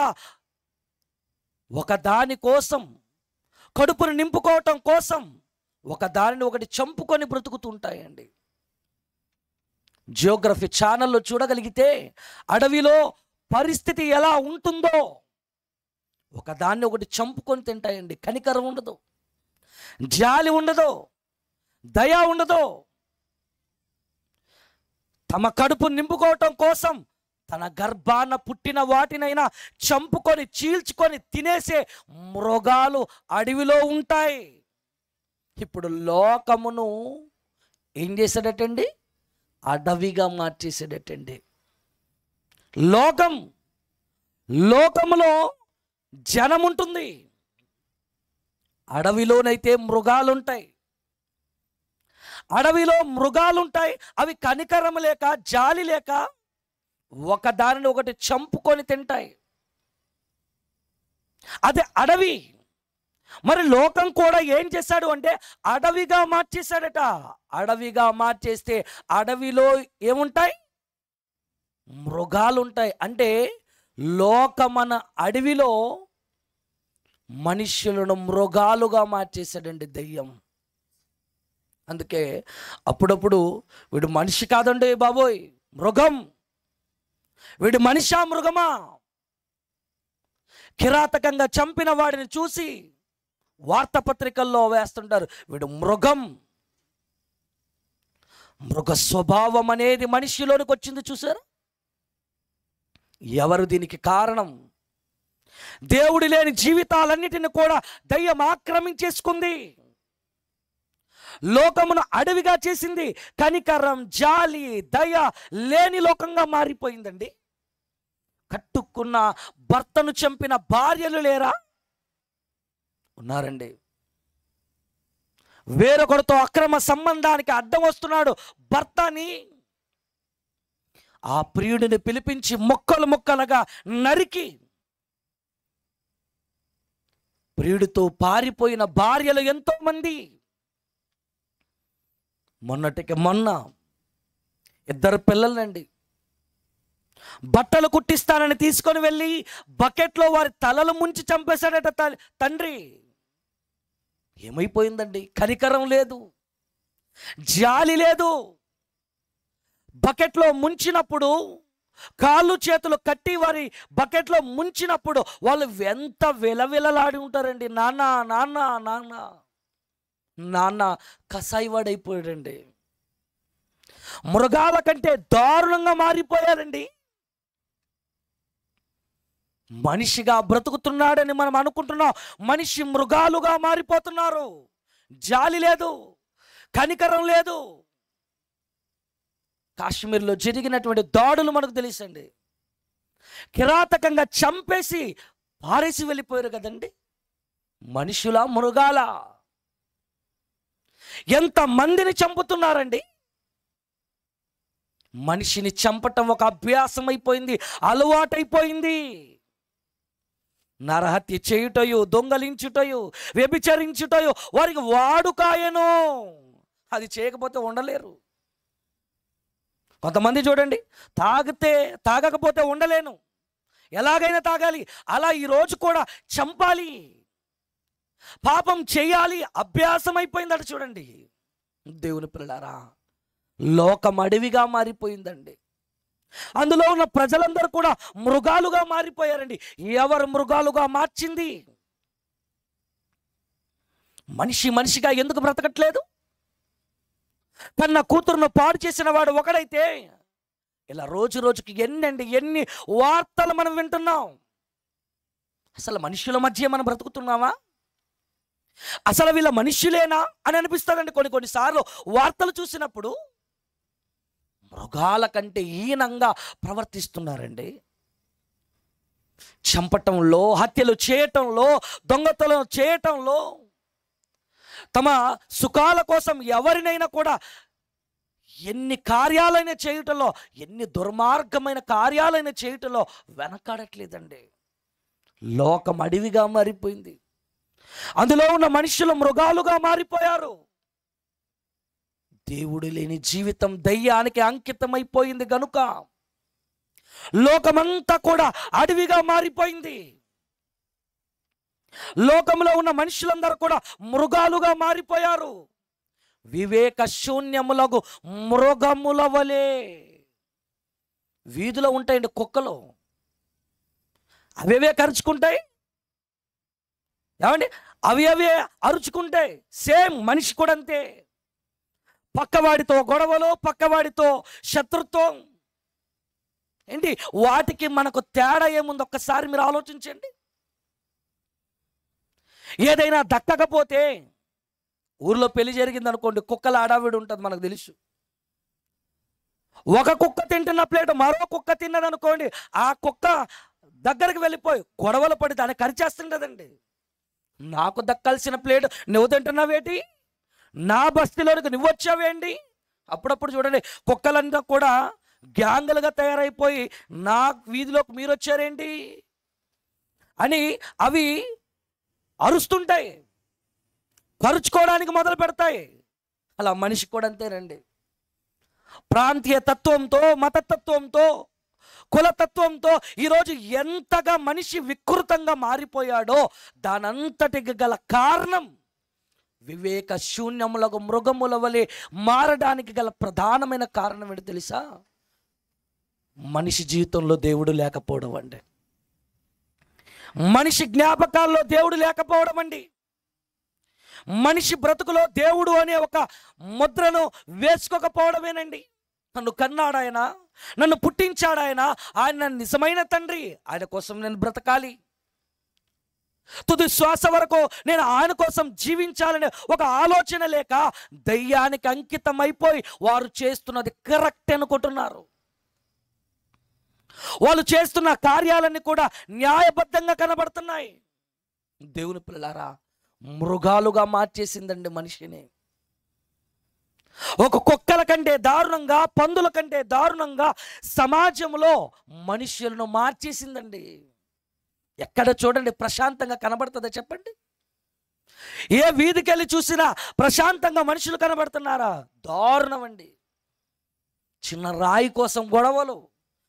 [SPEAKER 2] ఒకదాని కోసం, కడుపును నింపుకోవటం కోసం ఒకదానిని ఒకటి చంపుకొని బ్రతుకుతుంటాయండి. జియోగ్రఫీ ఛానల్లో చూడగలిగితే అడవిలో పరిస్థితి ఎలా ఉంటుందో, ఒకదాన్ని ఒకటి చంపుకొని తింటాయండి. కనికరం ఉండదు, జాలి ఉండదు, దయ ఉండదు. తమ కడుపు నింపుకోవటం కోసం తన గర్భాన పుట్టిన వాటినైనా చంపుకొని చీల్చుకొని తినేసే మృగాలు అడవిలో ఉంటాయి. ఇప్పుడు లోకమును ఏం చేశాడటండి? అడవిగా మార్చేసాడటండి. లోకములో జనం ఉంటుంది, అడవిలోనైతే మృగాలుంటాయి. అడవిలో మృగాలుంటాయి, అవి కనికరం లేక, జాలి లేక ఒకదానిని ఒకటి చంపుకొని తింటాయి. అదే అడవి. మరి లోకం కూడా ఏం చేశాడు అంటే అడవిగా మార్చేశాడట. అడవిగా మార్చేస్తే అడవిలో ఏముంటాయి? మృగాలుంటాయి. అంటే లోకమన అడవిలో మనుష్యులను మృగాలుగా మార్చేశాడండి దెయ్యం. అందుకే అప్పుడప్పుడు వీడు మనిషి కాదండి బాబోయ్, మృగం, వీడు మనిషా మృగమా, కిరాతకంగా చంపిన వాడిని చూసి వార్తాపత్రికల్లో వేస్తుంటారు, వీడు మృగం. మృగ స్వభావం అనేది మనిషిలోనికి వచ్చింది చూసారు. ఎవరు దీనికి కారణం? దేవుడి లేని జీవితాలన్నిటిని కూడా దయ్యం ఆక్రమించేసుకుంది, లోకమును అడవిగా చేసింది. కనికరం, జాలి, దయ లేని లోకంగా మారిపోయిందండి. కట్టుకున్న భర్తను చంపిన భార్యలు లేరా? ఉన్నారండి. వేరొకరితో అక్రమ సంబంధానికి అడ్డం వస్తున్నాడు భర్తని, ఆ ప్రియుడిని పిలిపించి మొక్కలు మొక్కలుగా నరికి, ప్రియుడితో పారిపోయిన భార్యలు ఎంతో మంది. మొన్నటికి మొన్న 2 పిల్లలండి బట్టలు కుట్టిస్తానని తీసుకొని వెళ్ళి బకెట్లో వారి తలలు ముంచి చంపేశాడట తండ్రి. ఏమైపోయిందండి? కనికరం లేదు, జాలి లేదు. బకెట్లో ముంచినప్పుడు, కాళ్ళు చేతులు కట్టి వారి బకెట్లో ముంచినప్పుడు వాళ్ళు ఎంత విలవిలలాడి ఉంటారండి. నాన్న నాన్న నాన్న నాన్న కసాయివాడైపోయాడండి. మృగాల కంటే దారుణంగా మారిపోయారండి. మనిషిగా బ్రతుకుతున్నాడని మనం అనుకుంటున్నాం, మనిషి మృగాలుగా మారిపోతున్నారు. జాలి లేదు, కనికరం లేదు. కాశ్మీర్లో జరిగినటువంటి దాడులు మనకు తెలుసండి. కిరాతకంగా చంపేసి పారేసి వెళ్ళిపోయారు కదండి. మనుషుల మృగాల ఎంత మందిని చంపుతున్నారండి. మనిషిని చంపటం ఒక అభ్యాసం అయిపోయింది, అలవాటైపోయింది. నరహత్య చేయుటయు, దొంగలించుటయు, వ్యభిచరించుటయు వారికి వాడుకాయను. అది చేయకపోతే ఉండలేరు. కొంతమంది చూడండి, తాగకపోతే ఉండలేను, ఎలాగైనా తాగాలి, అలా ఈరోజు కూడా చంపాలి, పాపం చేయాలి, అభ్యాసం అయిపోయిందట. చూడండి దేవుని పిల్లలారా, లోకం అడవిగా మారిపోయిందండి. అందులో ఉన్న ప్రజలందరూ కూడా మృగాలుగా మారిపోయారండి. ఎవరు మృగాలుగా మార్చింది? మనిషిగా ఎందుకు బ్రతకట్లేదు? కన్న కూతురును పాడు చేసిన వాడు ఒకడైతే, ఇలా రోజు రోజుకి ఎన్ని వార్తలు మనం వింటున్నాం. అసలు మనుషుల మధ్య మనం బ్రతుకుతున్నామా? అసలు వీళ్ళ మనుష్యులేనా అని అనిపిస్తుందండి కొన్నిసార్లు వార్తలు చూసినప్పుడు. మృగాల కంటే హీనంగా ప్రవర్తిస్తున్నారండి. చంపటంలో, హత్యలు చేయటంలో, దొంగతనం చేయటంలో, తమ సుఖాల కోసం ఎవరినైనా కూడా ఎన్ని కార్యాలైనా చేయటంలో, ఎన్ని దుర్మార్గమైన కార్యాలైనా చేయటంలో వెనకాడట్లేదండి. లోకం అడవిగా మారిపోయింది. అందులో ఉన్న మనుషులు మృగాలుగా మారిపోయారు. దేవుడు లేని జీవితం దయ్యానికి అంకితమైపోయింది గనుక లోకమంతా కూడా అడవిగా మారిపోయింది. లోకంలో ఉన్న మనుషులందరూ కూడా మృగాలుగా మారిపోయారు. వివేక శూన్యములకు మృగముల వలె. వీధిలో ఉంటాయండి కుక్కలు, అవే కరుచుకుంటాయి. ఏమండి, అవే అరుచుకుంటాయి. సేమ్ మనిషి కూడా అంతే. పక్కవాడితో గొడవలు, పక్కవాడితో శత్రుత్వం. ఏంటి వాటికి మనకు తేడా ఏముంది? ఒక్కసారి మీరు ఆలోచించండి. ఏదైనా దక్కకపోతే, ఊర్లో పెళ్లి జరిగింది అనుకోండి, కుక్కల ఆడావిడి ఉంటుంది, మనకు తెలుసు. ఒక కుక్క తింటున్న ప్లేట్ మరో కుక్క తిన్నదనుకోండి, ఆ కుక్క దగ్గరికి వెళ్ళిపోయి గొడవలు పడి దాన్ని కరిచేస్తుంటదండి. నాకు దక్కాల్సిన ప్లేట్ నువ్వు తింటున్నావేటి, నా బస్తీలోనికి నువ్వు వచ్చావేంటి? అప్పుడప్పుడు చూడండి, కుక్కలంతా కూడా గ్యాంగులుగా తయారైపోయి నా వీధిలోకి మీరు వచ్చారేంటి అని అవి అరుస్తుంటాయి, కరుచుకోవడానికి మొదలు పెడతాయి. అలా మనిషి కూడా అంతేనండి. ప్రాంతీయ తత్వంతో, మతతత్వంతో, కులతత్వంతో ఈరోజు ఎంతగా మనిషి వికృతంగా మారిపోయాడో దానంతటికి గల కారణం వివేక శూన్యములకు మృగముల వలె మారడానికి గల ప్రధానమైన కారణం ఏంటి తెలుసా? మనిషి జీవితంలో దేవుడు లేకపోవడం అండి. మనిషి జ్ఞాపకాల్లో దేవుడు లేకపోవడం అండి. మనిషి బ్రతుకులో దేవుడు అనే ఒక ముద్రను వేసుకోకపోవడమేనండి. నన్ను కన్నాడాయన, నన్ను పుట్టించాడాయన, ఆయన నిజమైన తండ్రి, ఆయన కోసం నేను బ్రతకాలి, తుది శ్వాస వరకు నేను ఆయన కోసం జీవించాలనే ఒక ఆలోచన లేక దయ్యానికి అంకితం అయిపోయి వారు చేస్తున్నది కరెక్ట్ అనుకుంటున్నారు. వాళ్ళు చేస్తున్న కార్యాలన్నీ కూడా న్యాయబద్ధంగా కనబడుతున్నాయి. దేవుని పిల్లలారా, మృగాలుగా మార్చేసిందండి మనిషిని. ఒక కుక్కల కంటే దారుణంగా, పందుల కంటే దారుణంగా సమాజంలో మనుషులను మార్చేసిందండి. ఎక్కడ చూడండి ప్రశాంతంగా కనబడుతుందా చెప్పండి? ఏ వీధికి వెళ్ళి చూసినా ప్రశాంతంగా మనుషులు కనబడుతున్నారా? దారుణం అండి. చిన్న రాయి కోసం గొడవలు.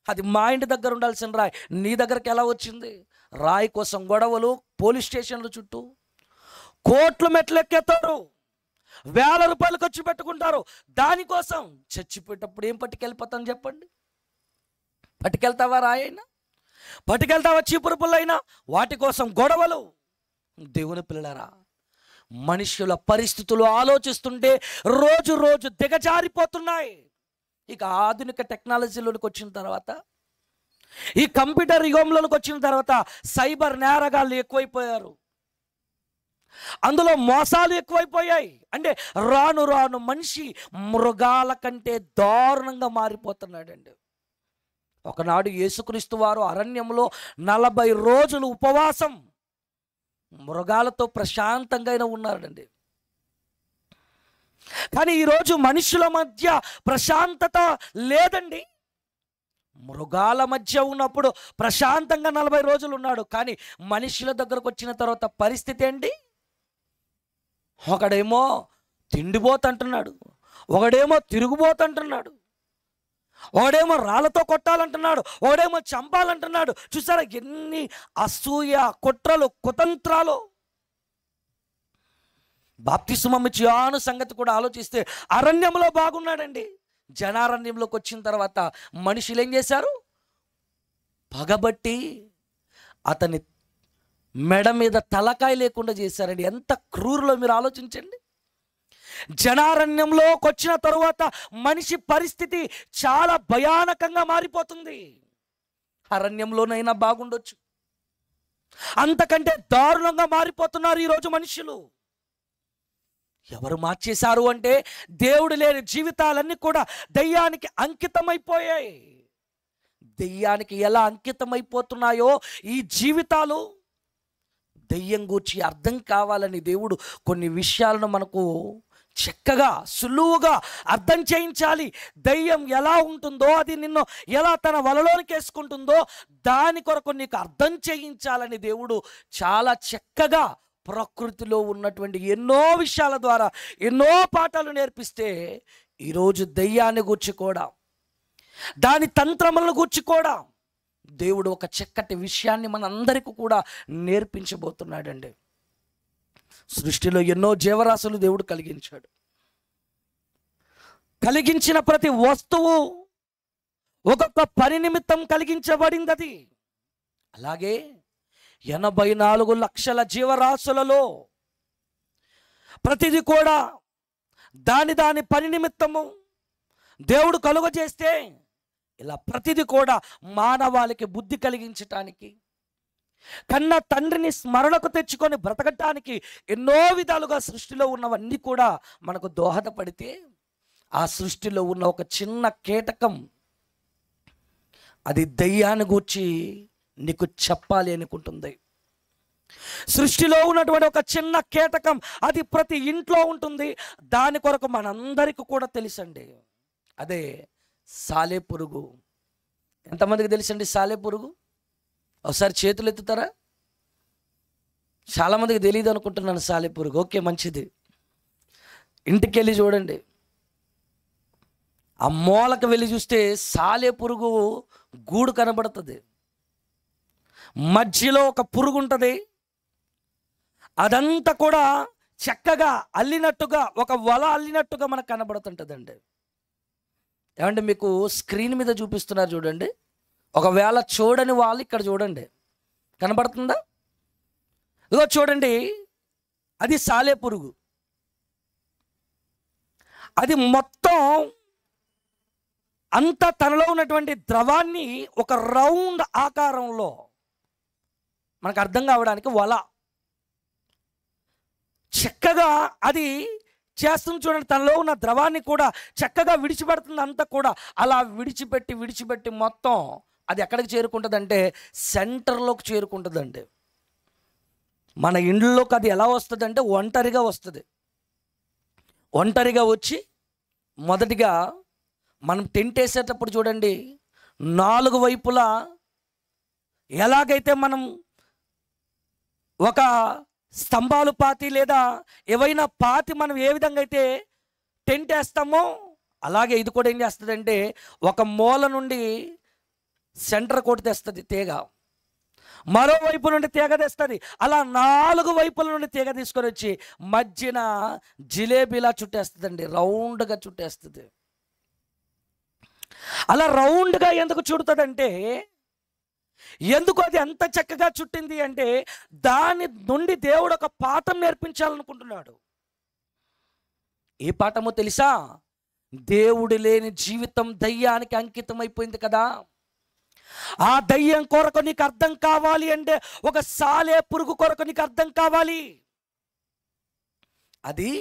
[SPEAKER 2] అది మా ఇంటి దగ్గర ఉండాల్సిన రాయి నీ దగ్గరికి ఎలా వచ్చింది? రాయి కోసం గొడవలు, పోలీస్ స్టేషన్ల చుట్టూ కోట్లు మెట్లెక్కేస్తారు, వేల రూపాయలు ఖర్చు పెట్టుకుంటారు దానికోసం. చచ్చిపోయేటప్పుడు ఏం పట్టుకెళ్ళిపోతాను చెప్పండి? పట్టుకెళ్తావా రాయైనా? పట్టుకెళ్తావా చీపురు పుల్లైనా? వాటి కోసం గొడవలు. దేవుని పిల్లలారా, మనుషుల పరిస్థితులు ఆలోచిస్తుంటే రోజు రోజు దిగజారిపోతున్నాయి. ఇక ఆధునిక టెక్నాలజీలోకి వచ్చిన తర్వాత, ఈ కంప్యూటర్ యుగంలోకి వచ్చిన తర్వాత సైబర్ నేరగాళ్ళు ఎక్కువైపోయారు. అందులో మోసాలు ఎక్కువైపోయాయి. అంటే రాను రాను మనిషి మృగాల కంటే దారుణంగా మారిపోతున్నాడండి. ఒకనాడు యేసుక్రీస్తు వారు అరణ్యంలో 40 రోజులు ఉపవాసం మృగాలతో ప్రశాంతంగా ఉన్నాడండి. కానీ ఈరోజు మనుషుల మధ్య ప్రశాంతత లేదండి. మృగాల మధ్య ఉన్నప్పుడు ప్రశాంతంగా 40 రోజులు ఉన్నాడు. కానీ మనుషుల దగ్గరకు వచ్చిన తర్వాత పరిస్థితి ఏంటి? ఒకడేమో తిండిపోతంటున్నాడు, ఒకడేమో తిరుగుబోతంటున్నాడు, ఒకడేమో రాళ్ళతో కొట్టాలంటున్నాడు, ఒకడేమో చంపాలంటున్నాడు. చూసారా ఎన్ని అసూయ, కుట్రలు, కుతంత్రాలు. బాప్తిస్మమిచ్చి యోహాను సంగతి కూడా ఆలోచిస్తే అరణ్యంలో బాగున్నాడండి. జనారణ్యంలోకి వచ్చిన తర్వాత మనుషులు ఏం చేశారు? పగబట్టి అతని మెడ మీద తలకాయ లేకుండా చేశారండి. ఎంత క్రూరులో మీరు ఆలోచించండి. జనారణ్యంలోకి వచ్చిన తరువాత మనిషి పరిస్థితి చాలా భయానకంగా మారిపోతుంది. అరణ్యంలోనైనా బాగుండొచ్చు, అంతకంటే దారుణంగా మారిపోతున్నారు ఈరోజు మనుషులు. ఎవరు మార్చేశారు అంటే దేవుడు లేని జీవితాలన్నీ కూడా దెయ్యానికి అంకితమైపోయాయి. దెయ్యానికి ఎలా అంకితమైపోతున్నాయో ఈ జీవితాలు, దెయ్యం గూర్చి అర్థం కావాలని దేవుడు కొన్ని విషయాలను మనకు చక్కగా సులువుగా అర్థం చేయించాలి. దెయ్యం ఎలా ఉంటుందో, అది నిన్ను ఎలా తన వలలోనికి వేసుకుంటుందో దాని కొరకు నీకు అర్థం చేయించాలని దేవుడు చాలా చక్కగా ప్రకృతిలో ఉన్నటువంటి ఎన్నో విషయాల ద్వారా ఎన్నో పాఠాలు నేర్పిస్తే ఈరోజు దెయ్యాన్ని గూర్చి కూడా, దాని తంత్రములను గూర్చి కూడా దేవుడు ఒక చక్కటి విషయాన్ని మనందరికీ కూడా నేర్పించబోతున్నాడండి. సృష్టిలో ఎన్నో జీవరాశులు దేవుడు కలిగించాడు. కలిగించిన ప్రతి వస్తువు ఒక్కొక్క పని నిమిత్తం కలిగించబడింది. అది అలాగే 84 లక్షల జీవరాశులలో ప్రతిదీ కూడా దాని దాని పని నిమిత్తము దేవుడు కలుగజేస్తే, ఇలా ప్రతిదీ కూడా మానవాళికి బుద్ధి కలిగించటానికి, కన్న తండ్రిని స్మరణకు తెచ్చుకొని బ్రతకటానికి ఎన్నో విధాలుగా సృష్టిలో ఉన్నవన్నీ కూడా మనకు దోహదపడితే, ఆ సృష్టిలో ఉన్న ఒక చిన్న కీటకం అది దెయ్యాన్ని గూర్చి నీకు చెప్పాలి అనుకుంటుంది. సృష్టిలో ఉన్నటువంటి ఒక చిన్న కీటకం అది ప్రతి ఇంట్లో ఉంటుంది. దాని కొరకు మనందరికీ కూడా తెలుసండి. అదే సాలెపురుగు. ఎంతమందికి తెలుసండి సాలెపురుగు? ఒకసారి చేతులు ఎత్తుతారా? చాలామందికి తెలియదు అనుకుంటున్నాను సాలెపురుగు. ఓకే, మంచిది. ఇంటికి వెళ్ళి చూడండి, ఆ మూలకు వెళ్ళి చూస్తే సాలెపురుగు గూడు కనబడుతుంది. మధ్యలో ఒక పురుగు ఉంటుంది. అదంతా కూడా చక్కగా అల్లినట్టుగా, ఒక వల అల్లినట్టుగా మనకు కనబడుతుంటుందండి. ఏమంటే మీకు స్క్రీన్ మీద చూపిస్తున్నారు చూడండి. ఒకవేళ చూడని వాళ్ళు ఇక్కడ చూడండి, కనబడుతుందా? ఇదిగో చూడండి, అది సాలెపురుగు. అది మొత్తం అంత తనలో ఉన్నటువంటి ద్రవాన్ని ఒక రౌండ్ ఆకారంలో మనకు అర్థం కావడానికి వల చక్కగా అది చేస్తుంది చూడండి. తనలో ఉన్న ద్రవాన్ని కూడా చక్కగా విడిచిపెడుతుంది. అంతా కూడా అలా విడిచిపెట్టి మొత్తం అది ఎక్కడికి చేరుకుంటుందంటే సెంటర్లోకి చేరుకుంటుందండి. మన ఇండ్లలోకి అది ఎలా వస్తుంది అంటే ఒంటరిగా వస్తుంది. ఒంటరిగా వచ్చి మొదటిగా మనం టెంట్ వేసేటప్పుడు చూడండి, 4 వైపులా ఎలాగైతే మనం ఒక స్తంభాలు పాతి లేదా ఏవైనా పాతి మనం ఏ విధంగా అయితే టెంట్ వేస్తామో, అలాగే ఇది కూడా ఏం చేస్తుందంటే ఒక మూల నుండి సెంటర్ కోటి తెస్తుంది తీగ, మరోవైపు నుండి తీగ తెస్తుంది. అలా 4 వైపుల నుండి తీగ తీసుకొని వచ్చి మధ్యన జిలేబీలా చుట్టేస్తుందండి, రౌండ్గా చుట్టేస్తుంది. అలా రౌండ్గా ఎందుకు చుడుతుందంటే, ఎందుకు అది అంత చక్కగా చుట్టింది అంటే, దాని నుండి దేవుడు ఒక పాఠం నేర్పించాలనుకుంటున్నాడు. ఏ పాఠమో తెలుసా? దేవుడు లేని జీవితం దయ్యానికి అంకితం అయిపోయింది కదా. ఆ దయ్యం కొరకు నీకు అర్థం కావాలి అంటే, ఒక సాలే పురుగు కొరకు నీకు అర్థం కావాలి. అది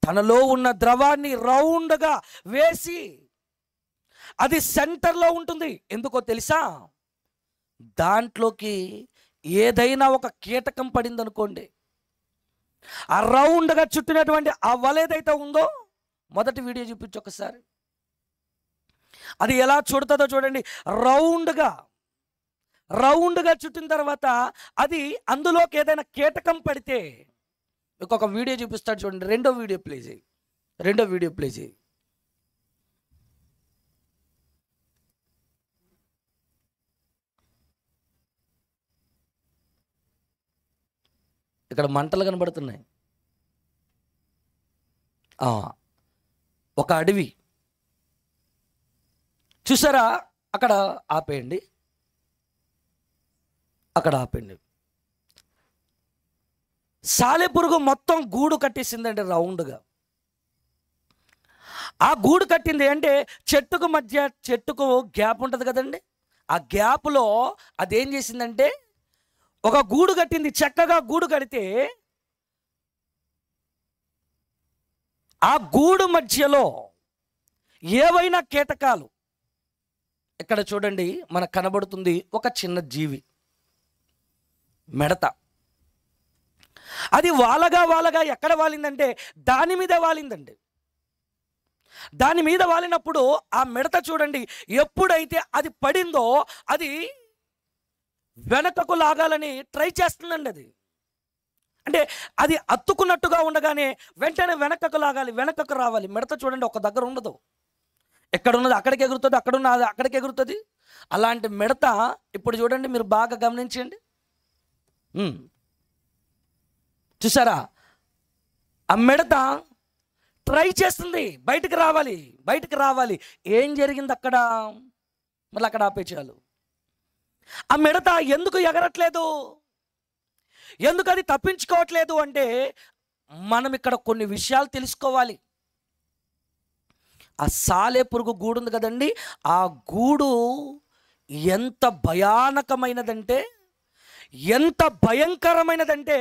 [SPEAKER 2] తనలో ఉన్న ద్రవాన్ని రౌండ్గా వేసి అది సెంటర్లో ఉంటుంది. ఎందుకో తెలుసా? దాంట్లోకి ఏదైనా ఒక కీటకం పడింది అనుకోండి, ఆ రౌండ్గా చుట్టినటువంటి ఆ వల ఏదైతే ఉందో, మొదటి వీడియో చూపించు ఒకసారి, అది ఎలా చుడుతుందో చూడండి. రౌండ్గా చుట్టిన తర్వాత అది అందులోకి ఏదైనా కీటకం పడితే, ఇంకొక వీడియో చూపిస్తాడు చూడండి. రెండో వీడియో ప్లే చేయి. ఇక్కడ మంటలు కనబడుతున్నాయి. ఒక అడవి చూసారా? అక్కడ ఆపేయండి. సాలెపురుగు మొత్తం గూడు కట్టేసిందండి రౌండ్గా. ఆ గూడు కట్టింది అంటే చెట్టుకు గ్యాప్ ఉంటుంది కదండి. ఆ గ్యాప్లో అదేం చేసిందంటే ఒక గూడు కట్టింది. చక్కగా గూడు కడితే ఆ గూడు మధ్యలో ఏవైనా కీటకాలు, ఇక్కడ చూడండి మనకు కనబడుతుంది ఒక చిన్న జీవి, మిడత. అది వాలగా ఎక్కడ వాలిందంటే దాని మీద వాలిందండి. దాని మీద వాలినప్పుడు ఆ మిడత చూడండి, ఎప్పుడైతే అది పడిందో అది వెనకకు లాగాలని ట్రై చేస్తుందండి. అది అంటే అది అత్తుకున్నట్టుగా ఉండగానే వెంటనే వెనకకు లాగాలి, వెనకకు రావాలి. మిడత చూడండి ఒక దగ్గర ఉండదు, ఎక్కడున్నది అక్కడికి ఎగురుతుంది, అక్కడున్నది అక్కడికి ఎగురుతుంది. అలాంటి మిడత ఇప్పుడు చూడండి, మీరు బాగా గమనించండి. చూసారా? ఆ మిడత ట్రై చేస్తుంది బయటికి రావాలి. ఏం జరిగింది అక్కడ? మళ్ళీ అక్కడ ఆపేచాలు. ఆ మిడత ఎందుకు ఎగరట్లేదు, ఎందుకు అది తప్పించుకోవట్లేదు అంటే, మనం ఇక్కడ కొన్ని విషయాలు తెలుసుకోవాలి. ఆ సాలెపురుగు గూడు ఉంది కదండి, ఆ గూడు ఎంత భయానకమైనదంటే, ఎంత భయంకరమైనదంటే,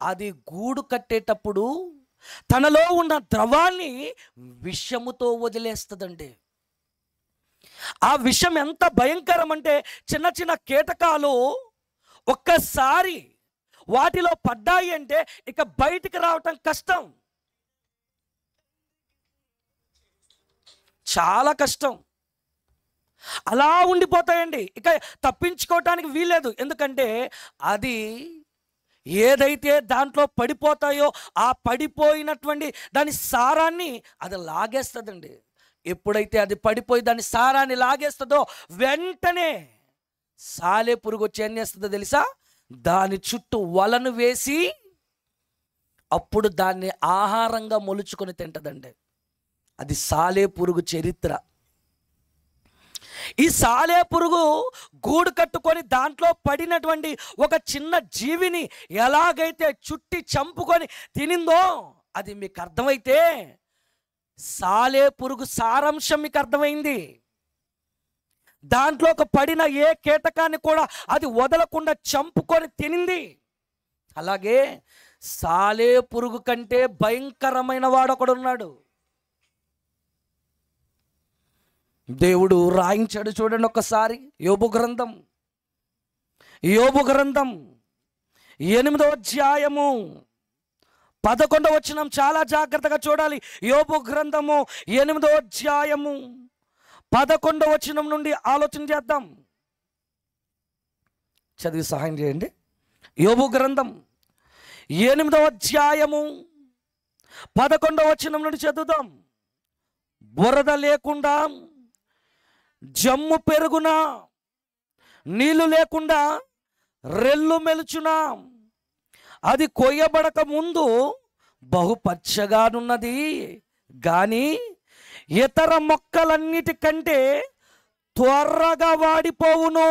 [SPEAKER 2] అది గూడు కట్టేటప్పుడు తనలో ఉన్న ద్రవాన్ని విషముతో వదిలేస్తుందండి. ఆ విషం ఎంత భయంకరం అంటే, చిన్న చిన్న కీటకాలు ఒక్కసారి వాటిలో పడ్డాయి అంటే ఇక బయటికి రావటం కష్టం, చాలా కష్టం. అలా ఉండిపోతాయండి, ఇక తప్పించుకోవటానికి వీల్లేదు. ఎందుకంటే అది ఏదైతే దాంట్లో పడిపోతాయో ఆ పడిపోయినటువంటి దాని సారాన్ని అది లాగేస్తుందండి. ఎప్పుడైతే అది పడిపోయి దాని సారాన్ని లాగేస్తుందో వెంటనే సాలెపురుగు వచ్చి ఏం చేస్తుందో తెలుసా? దాని చుట్టూ వలను వేసి అప్పుడు దాన్ని ఆహారంగా మొలుచుకొని తింటదండి. అది సాలెపురుగు చరిత్ర. ఈ సాలెపురుగు గూడు కట్టుకొని దాంట్లో పడినటువంటి ఒక చిన్న జీవిని ఎలాగైతే చుట్టి చంపుకొని తినిందో అది మీకు అర్థమైతే, సాలెపురుగు సారాంశం మీకు అర్థమైంది. దాంట్లో పడిన ఏ కీటకాన్ని కూడా అది వదలకుండా చంపుకొని తినింది. అలాగే సాలెపురుగు కంటే భయంకరమైన వాడు ఒకడున్నాడు. దేవుడు రాయించాడు చూడండి ఒక్కసారి. యోబు గ్రంథం 8వ అధ్యాయము 11వ వచనం చాలా జాగ్రత్తగా చూడాలి. యోబు గ్రంథము 8వ అధ్యాయము 11వ వచనం నుండి ఆలోచన చేద్దాం. చదివి సహాయం చేయండి. యోబు గ్రంథం 8వ అధ్యాయము 11వ వచనం నుండి చదువుదాం. బురద లేకుండా జమ్ము పెరుగునా, నీళ్లు లేకుండా రెల్లు మెలుచునా, అది కొయ్యబడక ముందు బహుపచ్చగానున్నది కానీ ఇతర మొక్కలన్నిటికంటే త్వరగా వాడిపోవును.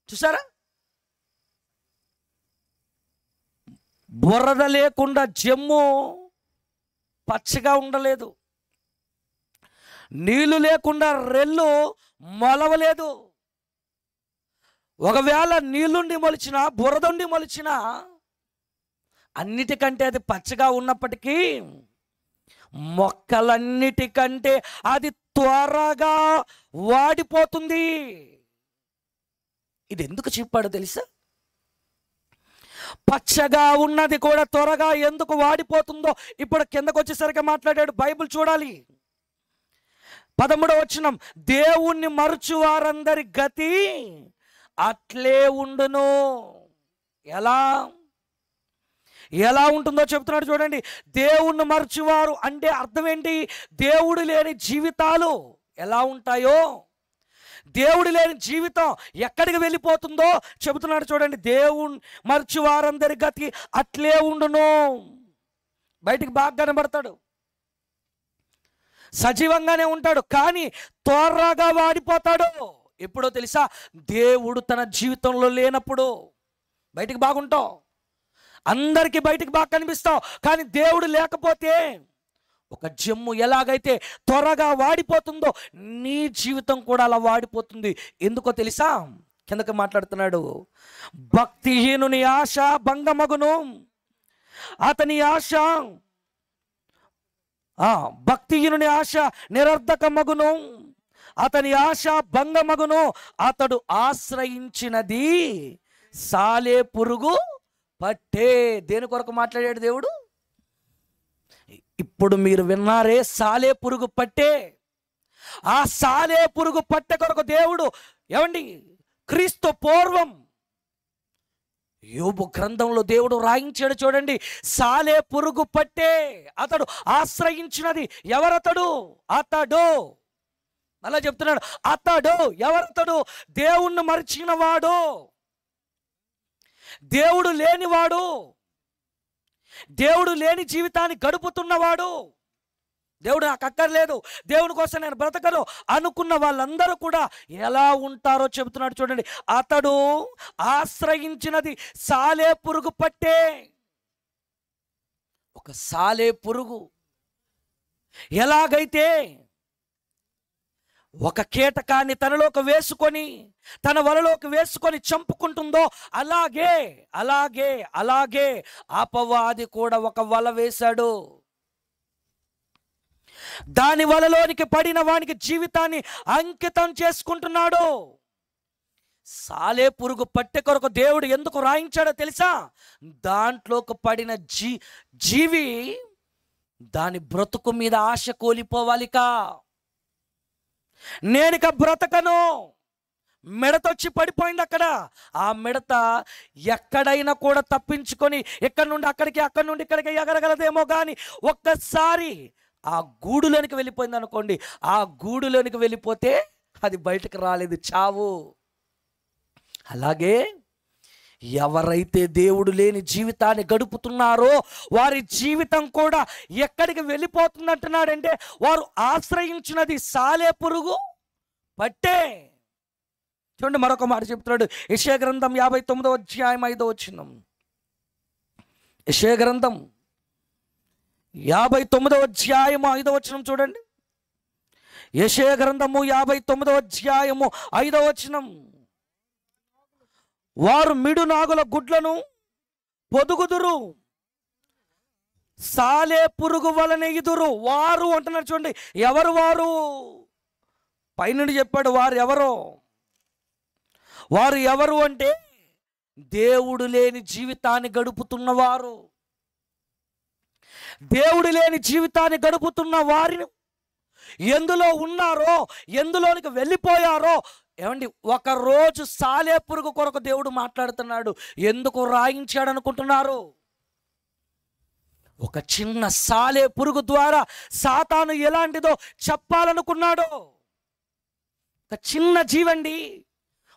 [SPEAKER 2] చూసారా, బురద లేకుండా జమ్ము పచ్చగా ఉండలేదు, నీళ్లు లేకుండా రెల్లు మొలవలేదు. ఒకవేళ నీళ్ళుండి మొలిచినా బురదుండి మొలిచినా అన్నిటికంటే అది పచ్చగా ఉన్నప్పటికీ మొక్కలన్నిటికంటే అది త్వరగా వాడిపోతుంది. ఇది ఎందుకు చెప్పాడో తెలుసా? పచ్చగా ఉన్నది కూడా త్వరగా ఎందుకు వాడిపోతుందో ఇప్పుడు కిందకు వచ్చేసరికి మాట్లాడాడు. బైబిల్ చూడాలి. 13వ వచనం, దేవుణ్ణి మరచు వారందరి గతి అట్లే ఉండును. ఎలా ఉంటుందో చెప్తున్నాడు చూడండి. దేవుణ్ణి మరచువారు అంటే అర్థం ఏంటి? దేవుడు లేని జీవితాలు ఎలా ఉంటాయో, దేవుడు లేని జీవితం ఎక్కడికి వెళ్ళిపోతుందో చెబుతున్నాడు చూడండి. దేవుణ్ణి మరచు వారందరి గతి అట్లే ఉండును. బయటికి బాగా కనబడతాడు, సజీవంగానే ఉంటాడు, కానీ త్వరగా వాడిపోతాడు. ఎప్పుడో తెలుసా? దేవుడు తన జీవితంలో లేనప్పుడు. బయటికి బాగుంటావు, అందరికీ బయటికి బాగా కనిపిస్తావు, కానీ దేవుడు లేకపోతే ఒక జమ్ము ఎలాగైతే త్వరగా వాడిపోతుందో నీ జీవితం కూడా అలా వాడిపోతుంది. ఎందుకో తెలుసా? కిందకి మాట్లాడుతున్నాడు. భక్తిహీనుని ఆశ భంగమగును, అతని ఆశ భక్తిహీనుని ఆశ నిరర్ధకమగును, అతని ఆశ భంగమగును, అతడు ఆశ్రయించినది సాలే పురుగు పట్టే. దేని కొరకు మాట్లాడాడు దేవుడు? ఇప్పుడు మీరు విన్నారే, సాలే పురుగు పట్టే. ఆ సాలే పురుగు పట్టే కొరకు దేవుడు ఏమండి క్రీస్తు పూర్వం యోబు గ్రంథంలో దేవుడు రాయించాడు చూడండి. సాలే పురుగు పట్టే అతడు ఆశ్రయించినది. ఎవరతడు? అతడు అలా చెప్తున్నాడు. అతడు ఎవరతడు? దేవుణ్ణి మరిచిన వాడు, దేవుడు లేనివాడు, దేవుడు లేని జీవితాన్ని గడుపుతున్నవాడు. దేవుడు నాకు అక్కర్లేదు, దేవుని కోసం నేను బ్రతకను అనుకున్న వాళ్ళందరూ కూడా ఎలా ఉంటారో చెబుతున్నాడు చూడండి. అతడు ఆశ్రయించినది సాలే పురుగు పట్టే. ఒక సాలే పురుగు ఎలాగైతే ఒక కీటకాన్ని తనలోకి వేసుకొని తన వలలోకి వేసుకొని చంపుకుంటుందో అలాగే అలాగే అలాగే అపవాది కూడా ఒక వల వేశాడు. దాని వలలోనికి పడిన వానికి జీవితాన్ని అంకితం చేసుకుంటున్నాడు. సాలే పురుగు పట్టె కొరకు దేవుడు ఎందుకు రాయించాడో తెలుసా? దాంట్లోకి పడిన జీవి దాని బ్రతుకు మీద ఆశ కోల్పోవాలిక. నేనిక బ్రతకను, మిడతొచ్చి పడిపోయింది అక్కడ. ఆ మిడత ఎక్కడైనా కూడా తప్పించుకొని ఎక్కడి నుండి అక్కడికి, అక్కడి నుండి ఇక్కడికి ఎగరగలదేమో కానీ ఒక్కసారి ఆ గూడులోనికి వెళ్ళిపోయింది అనుకోండి. ఆ గూడులోనికి వెళ్ళిపోతే అది బయటకు రాలేదు, చావు. అలాగే ఎవరైతే దేవుడు లేని జీవితాన్ని గడుపుతున్నారో వారి జీవితం కూడా ఎక్కడికి వెళ్ళిపోతుందంటున్నాడంటే వారు ఆశ్రయించినది సాలే పురుగు పట్టే. చూడండి మరొక మాట చెప్తున్నాడు. యెషయా గ్రంథం 59వ అధ్యాయం 5వ వచనం. యెషయా గ్రంథం 59వ అధ్యాయము 5వ వచనం చూడండి. యెషయా గ్రంథము 59వ అధ్యాయము 5వ వచనం. వారు మిడు నాగుల గుడ్లను పొదుగుదురు, సాలే పురుగు వలన ఎదురు. వారు అంటున్నారు చూడండి. ఎవరు వారు? పైనుండి చెప్పాడు వారు ఎవరో. వారు ఎవరు అంటే దేవుడు లేని జీవితాన్ని గడుపుతున్నవారు. దేవుడు లేని జీవితాన్ని గడుపుతున్న వారిని ఎందులో ఉన్నారో, ఎందులోనికి వెళ్ళిపోయారో, ఏమండి, ఒకరోజు సాలెపురుగు కొరకు దేవుడు మాట్లాడుతున్నాడు. ఎందుకు రాయించాడు అనుకుంటున్నారు? ఒక చిన్న సాలెపురుగు ద్వారా సాతాను ఎలాంటిదో చెప్పాలనుకున్నాడు. ఒక చిన్న జీవండి,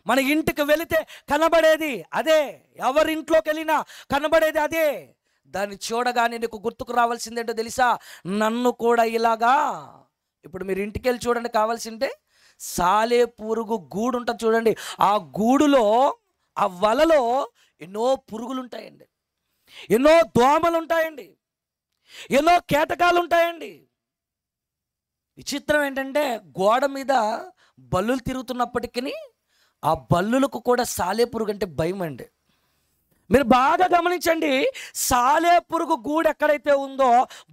[SPEAKER 2] మన ఇంటికి వెళితే కనబడేది అదే, ఎవరింట్లోకి వెళ్ళినా కనబడేది అదే. దాన్ని చూడగానే నీకు గుర్తుకు రావాల్సిందేంటో తెలుసా? నన్ను కూడా ఇలాగా. ఇప్పుడు మీరు ఇంటికి వెళ్ళి చూడండి, కావాల్సిందే సాలెపురుగు గూడు ఉంటుంది చూడండి. ఆ గూడులో, ఆ వలలో ఎన్నో పురుగులు ఉంటాయండి, ఎన్నో దోమలు ఉంటాయండి, ఎన్నో కీటకాలు ఉంటాయండి. విచిత్రం ఏంటంటే గోడ మీద బల్లులు తిరుగుతున్నప్పటికీ ఆ బల్లులకు కూడా సాలెపురుగు అంటే భయం అండి. మీరు బాగా గమనించండి, సాలెపురుగు గూడు ఎక్కడైతే ఉందో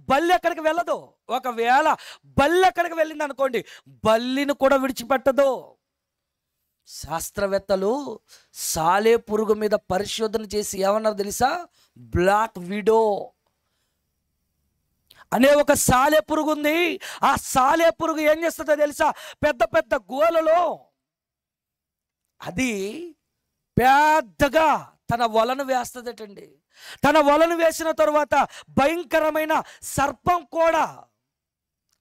[SPEAKER 2] బల్లి ఎక్కడికి వెళ్ళదు. ఒకవేళ బల్లి ఎక్కడికి వెళ్ళింది అనుకోండి, బల్లిని కూడా విడిచిపెట్టదు. శాస్త్రవేత్తలు సాలెపురుగు మీద పరిశోధన చేసి ఏమన్నారు తెలుసా? బ్లాక్ విడో అనే ఒక సాలెపురుగు ఉంది. ఆ సాలెపురుగు ఏం చేస్తుందో తెలుసా? పెద్ద పెద్ద గోలలో అది పెద్దగా తన వలను వేస్తుందటండి. తన వలను వేసిన తరువాత భయంకరమైన సర్పం కూడా,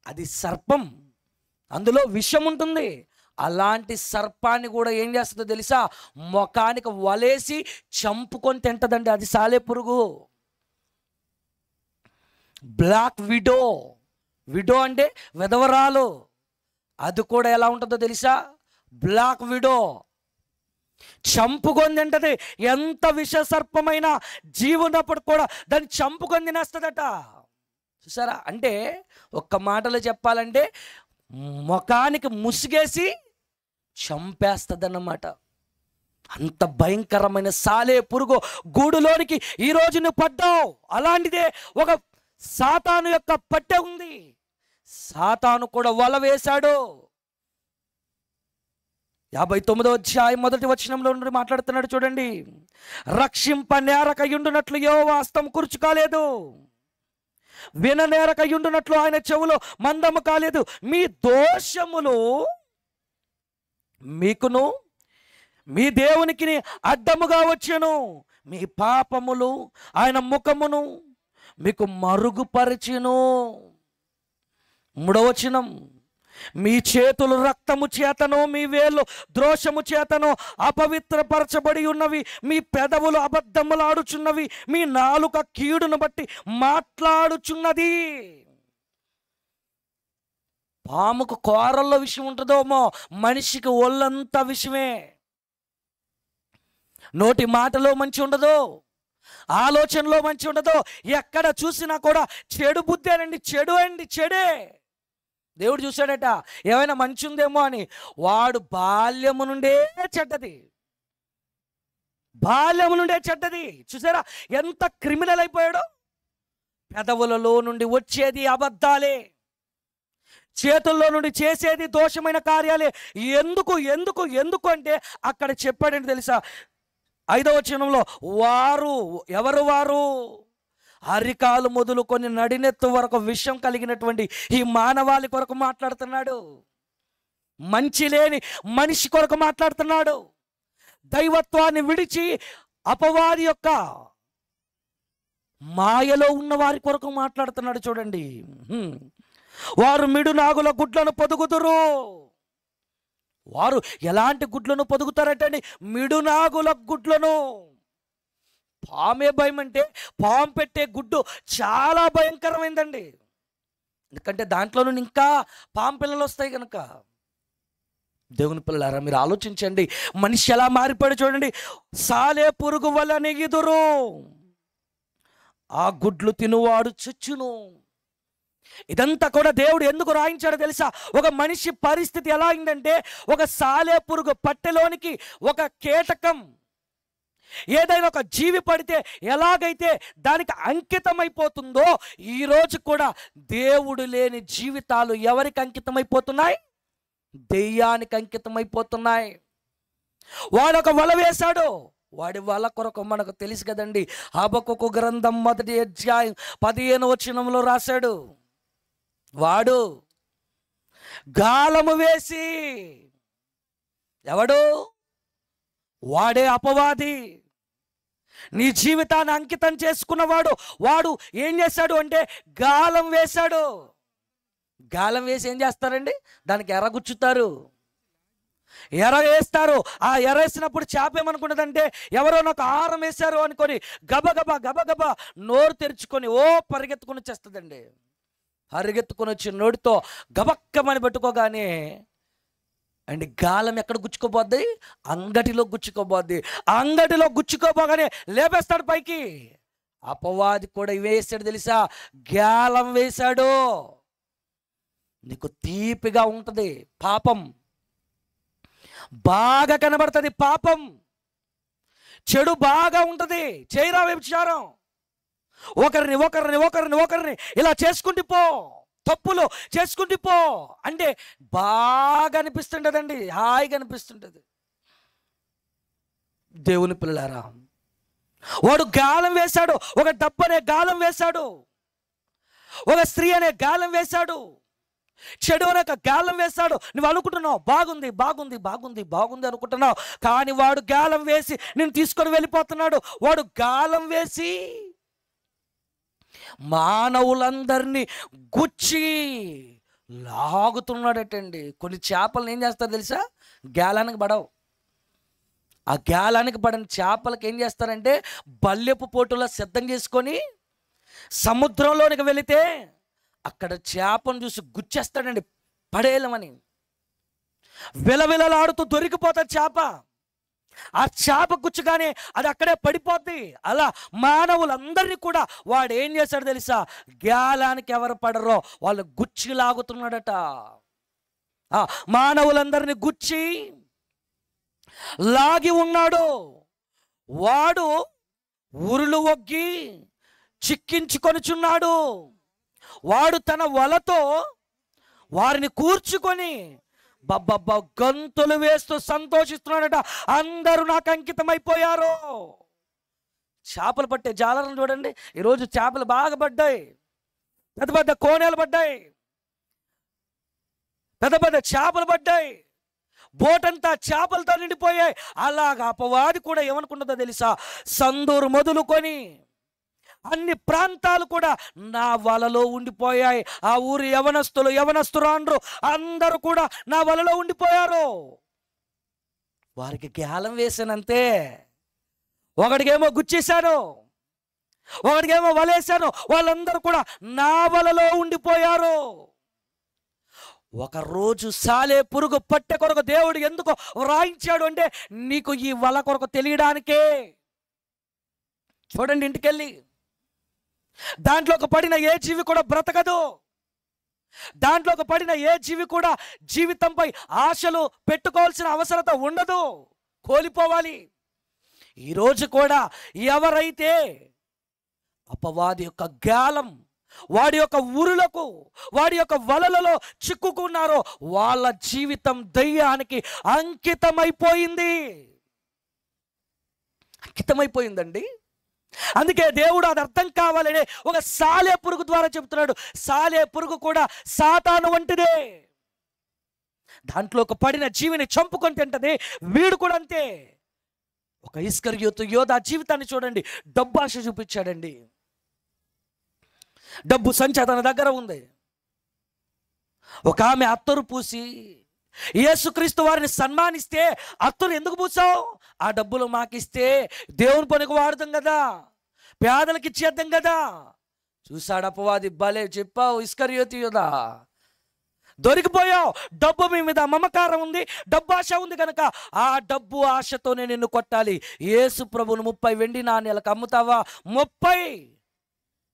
[SPEAKER 2] అది సర్పం, అందులో విషం ఉంటుంది. అలాంటి సర్పాన్ని కూడా ఏం చేస్తుందో తెలుసా? ముఖానికి వలేసి చంపుకొని తింటదండి. అది సాలెపురుగు. బ్లాక్ విడో, విడో అంటే విధవరాలు, అది కూడా ఎలా ఉంటుందో తెలుసా? బ్లాక్ విడో చంపుకొని తింటది. ఎంత విష సర్పమైన జీవున్నప్పుడు కూడా దాన్ని చంపుకొని తినేస్తుందట. చూసారా? అంటే ఒక్క మాటలో చెప్పాలంటే ముఖానికి ముసిగేసి చంపేస్తుందన్నమాట. అంత భయంకరమైన సాలెపురుగు గూడులోనికి ఈరోజు నువ్వు పడ్డావు. అలాంటిదే ఒక సాతాను యొక్క పట్టె ఉంది. సాతాను కూడా వల వేశాడు. 59వ అధ్యాయం 1వ వచనంలో నుండి మాట్లాడుతున్నాడు చూడండి. రక్షింప నేరకయుండునట్లు యెహోవా హస్తం కూర్చు కాలేదు, విననేరకయుండునట్లు ఆయన చెవులో మందము కాలేదు. మీ దోషములు మీకును మీ దేవునికి అడ్డముగా వచ్చెను, మీ పాపములు ఆయన ముఖమును మీకు మరుగుపరిచెను. 3వ వచనం, మీ చేతులు రక్తము చేతనో మీ వేళ్ళు ద్రోషము చేతనో అపవిత్రపరచబడి ఉన్నవి, మీ పెదవులు అబద్ధములాడుచున్నవి, మీ నాలుక కీడును బట్టి మాట్లాడుచున్నది. పాముకు కోరల్లో విషయం ఉంటుందోమో, మనిషికి ఒళ్ళంతా విషయమే. నోటి మాటలో మంచి ఉండదు, ఆలోచనలో మంచి ఉండదు, ఎక్కడ చూసినా కూడా చెడు బుద్ధేనండి. చెడు అండి, చెడే. దేవుడు చూశాడట ఏమైనా మంచి ఉందేమో అని. వాడు బాల్యము నుండే చెడ్డది, బాల్యము నుండే చెడ్డది. చూసారా ఎంత క్రిమినల్ అయిపోయాడో? పెదవులలో నుండి వచ్చేది అబద్ధాలే, చేతుల్లో నుండి చేసేది దోషమైన కార్యాలే. ఎందుకు ఎందుకు ఎందుకు అంటే అక్కడ చెప్పాడని తెలుసా? 5వ వచనంలో, వారు ఎవరు? వారు అరికాలు మొదలుకొని నడినెత్తు వరకు విషం కలిగినటువంటి ఈ మానవాళి కొరకు మాట్లాడుతున్నాడు. మంచి లేని మనిషి కొరకు మాట్లాడుతున్నాడు. దైవత్వాన్ని విడిచి అపవాది యొక్క మాయలో ఉన్న వారి కొరకు మాట్లాడుతున్నాడు. చూడండి, వారు మిడునాగుల గుడ్లను పొదుగుతురు. వారు ఎలాంటి గుడ్లను పొదుగుతారటండి? మిడునాగుల గుడ్లను. పామే భయం అంటే పాము పెట్టే గుడ్డు చాలా భయంకరమైందండి. ఎందుకంటే దాంట్లో నుండి ఇంకా పాము పిల్లలు వస్తాయి కనుక. దేవుని పిల్లలారా, మీరు ఆలోచించండి, మనిషి ఎలా మారిపోయాడు చూడండి. సాలెపురుగు వలె నెగిదురు, ఆ గుడ్లు తినువాడు చచ్చును. ఇదంతా కూడా దేవుడు ఎందుకు రాయించాడో తెలుసా? ఒక మనిషి పరిస్థితి ఎలా అయిందంటే, ఒక సాలెపురుగు పట్టెలోనికి ఒక కీటకం, ఏదైనా ఒక జీవి పడితే ఎలాగైతే దానికి అంకితమైపోతుందో, ఈరోజు కూడా దేవుడు లేని జీవితాలు ఎవరికి అంకితమైపోతున్నాయి? దెయ్యానికి అంకితమైపోతున్నాయి. వాడు ఒక వల వేశాడు, వాడి వాళ్ళ కొరకు మనకు తెలుసు కదండి. హబక్కూకు గ్రంథం 1వ అధ్యాయం 15వ వచనంలో రాశాడు, వాడు గాలము వేసి, ఎవడు? వాడే అపవాది. నీ జీవితాన్ని అంకితం చేసుకున్నవాడు వాడు ఏం చేశాడు అంటే గాలం వేశాడు. గాలం వేసి ఏం చేస్తారండి? దానికి ఎర్ర గుచ్చుతారు, ఎర వేస్తారు. ఆ ఎర వేసినప్పుడు చేప ఏమనుకుంటుందంటే ఎవరో నాకు ఆహారం వేశారు అనుకొని గబగబా గబగబా నోరు తెరుచుకొని పరిగెత్తుకొని వచ్చేస్తుందండి. పరిగెత్తుకొని వచ్చి నోటితో గబక్కమని పట్టుకోగానే అండ్ గాలం ఎక్కడ గుచ్చుకోబోద్ది? అంగటిలో గుచ్చుకోబోద్ది. అంగటిలో గుచ్చుకోబోగానే లేపేస్తాడు పైకి. అపవాది కూడా వేసాడు తెలుసా? గాలం వేశాడు. నీకు తీపిగా ఉంటుంది పాపం, బాగా కనబడుతుంది పాపం, చెడు బాగా ఉంటుంది. చేయరా వ్యభిచారం, ఒకరిని ఒకరిని ఒకరిని ఒకరిని ఇలా చేసుకుంటూ పో, తప్పులు చేసుకుంటూ పో అంటే బాగా అనిపిస్తుంటుందండి, హాయిగా అనిపిస్తుంటుంది. దేవుని పిల్లలారా, వాడు గాలం వేశాడు. ఒక డబ్బు అనే గాలం వేశాడు, ఒక స్త్రీ అనే గాలం వేశాడు, చెడు అనే గాలం వేశాడు. నువ్వు అనుకుంటున్నావు బాగుంది బాగుంది బాగుంది బాగుంది అనుకుంటున్నావు, కానీ వాడు గాలం వేసి నేను తీసుకొని వెళ్ళిపోతున్నాడు. వాడు గాలం వేసి మానవులందరినీ గుచ్చి లాగుతున్నాడటండి. కొన్ని చేపలను ఏం చేస్తారు తెలుసా? గాలానికి పడవు. ఆ గాలానికి పడిన చేపలకు ఏం చేస్తారంటే బల్లెపు పోటులా సిద్ధం చేసుకొని సముద్రంలోనికి వెళితే అక్కడ చేపను చూసి గుచ్చేస్తాడండి పడేయలేమని. విలవిలలాడుతూ దొరికిపోతాడు చేప. ఆ చేప గుచ్చుగానే అది అక్కడే పడిపోద్ది. అలా మానవులందరినీ కూడా వాడు ఏం చేశాడు తెలుసా? గాలానికి ఎవరు పడరో వాళ్ళు గుచ్చి లాగుతున్నాడట. మానవులందరినీ గుచ్చి లాగి ఉన్నాడు. వాడు ఉరులు ఒగ్గి చిక్కించుకొనుచున్నాడు. వాడు తన వలతో వారిని కూర్చుకొని బబ్బబ్బా గంతులు వేస్తూ సంతోషిస్తున్నాడట. అందరూ నాకు అంకితమైపోయారు. చేపలు పట్టే జాలలను చూడండి, ఈరోజు చేపలు బాగా పడ్డాయి, పెద్ద పెద్ద కోనేలు పడ్డాయి, పెద్ద పెద్ద చేపలు పడ్డాయి, బోటంతా చేపలతో నిండిపోయాయి. అలాగా అపవాది కూడా ఏమనుకుంటుందో తెలుసా? సందూరు మొదలుకొని అన్ని ప్రాంతాలు కూడా నా వలలో ఉండిపోయాయి. ఆ ఊరు యవనస్తురాండ్రు అందరూ కూడా నా వలలో ఉండిపోయారు. వారికి గాలం వేసానంతే. ఒకడికేమో గుచ్చేశాను, ఒకడికేమో వలేశాను, వాళ్ళందరూ కూడా నా వలలో ఉండిపోయారు. ఒకరోజు సాలే పురుగు పట్టె కొరకు దేవుడు ఎందుకు వ్రాయించాడు అంటే నీకు ఈ వల కొరకు తెలియడానికే. చూడండి, ఇంటికెళ్ళి దాంట్లోకి పడిన ఏ జీవి కూడా బ్రతకదు. దాంట్లోకి పడిన ఏ జీవి కూడా జీవితంపై ఆశలు పెట్టుకోవాల్సిన అవసరత ఉండదు, కోల్పోవాలి. ఈరోజు కూడా ఎవరైతే అపవాది యొక్క గాలం, వాడి యొక్క ఉరులకు, వాడి యొక్క వలలలో చిక్కుకున్నారో వాళ్ళ జీవితం దయ్యానికి అంకితమైపోయిందండి. అందుకే దేవుడు అది అర్థం కావాలనే ఒక సాలే పురుగు ద్వారా చెబుతున్నాడు. సాలే పురుగు కూడా సాతాను వంటిదే. దాంట్లో ఒక పడిన జీవిని చంపుకొని తింటది. వీడు కూడా అంతే. ఒక ఇస్కరియోతు యోధా జీవితాన్ని చూడండి, డబ్బు ఆశ చూపించాడండి. డబ్బు సంచి తన దగ్గర ఉంది. ఒక ఆమె అత్తరు పూసి యేసుక్రీస్తు వారిని సన్మానిస్తే, అత్తరు ఎందుకు పూసావు? ఆ డబ్బులు మాకిస్తే దేవుని పనికి వాడదాం కదా, పేదలకు ఇచ్చేద్దాం కదా. చూసాడు అపవాది, భలే చెప్పావు ఇస్కరియోతు యోధా, దొరికిపోయావు. డబ్బు మీ మీద మమకారం ఉంది, డబ్బు ఆశ ఉంది కనుక ఆ డబ్బు ఆశతోనే నిన్ను కొట్టాలి. యేసు ప్రభువును 30 వెండి నాణ్యాలకు అమ్ముతావా? 30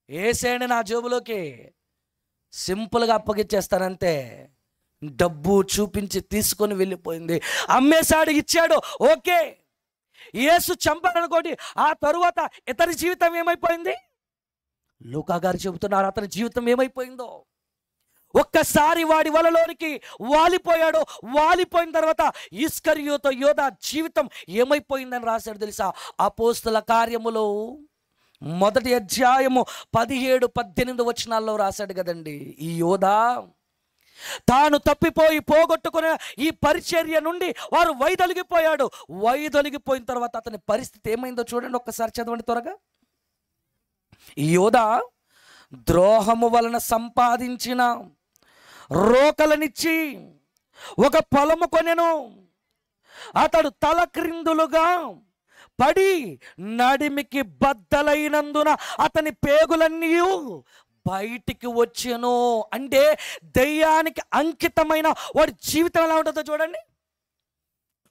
[SPEAKER 2] వేసేయండి నా జేబులోకి, సింపుల్గా అప్పగిచ్చేస్తానంతే. డబ్బు చూపించి తీసుకొని వెళ్ళిపోయింది. అమ్మేశాడు, ఇచ్చాడు, ఓకే. యేసు చంపాడనుకోండి, ఆ తరువాత ఇతని జీవితం ఏమైపోయింది? లూకా గారు చెబుతున్నారు అతని జీవితం ఏమైపోయిందో. ఒక్కసారి వాడి వలలోనికి వాలిపోయాడు. వాలిపోయిన తర్వాత ఇస్కరియోతు యోధా జీవితం ఏమైపోయిందని రాశాడు తెలుసా? అపోస్తల కార్యములో 1వ అధ్యాయము 17-18 వచనాల్లో రాశాడు కదండి. ఈ యోధా తాను తప్పిపోయి పోగొట్టుకునే ఈ పరిచర్య నుండి వారు వైదొలిగిపోయాడు. వైదొలిగిపోయిన తర్వాత అతని పరిస్థితి ఏమైందో చూడండి, ఒక్కసారి చదవండి త్వరగా. ఈ యోధా ద్రోహము వలన సంపాదించిన రోకలనిచ్చి ఒక పొలము కొనెను. అతడు తల క్రిందులుగా పడి నడిమికి బద్దలైనందున అతని పేగులన్నీ బయటికి వచ్చెను. అంటే దెయ్యానికి అంకితమైన వాడి జీవితం ఎలా ఉంటుందో చూడండి,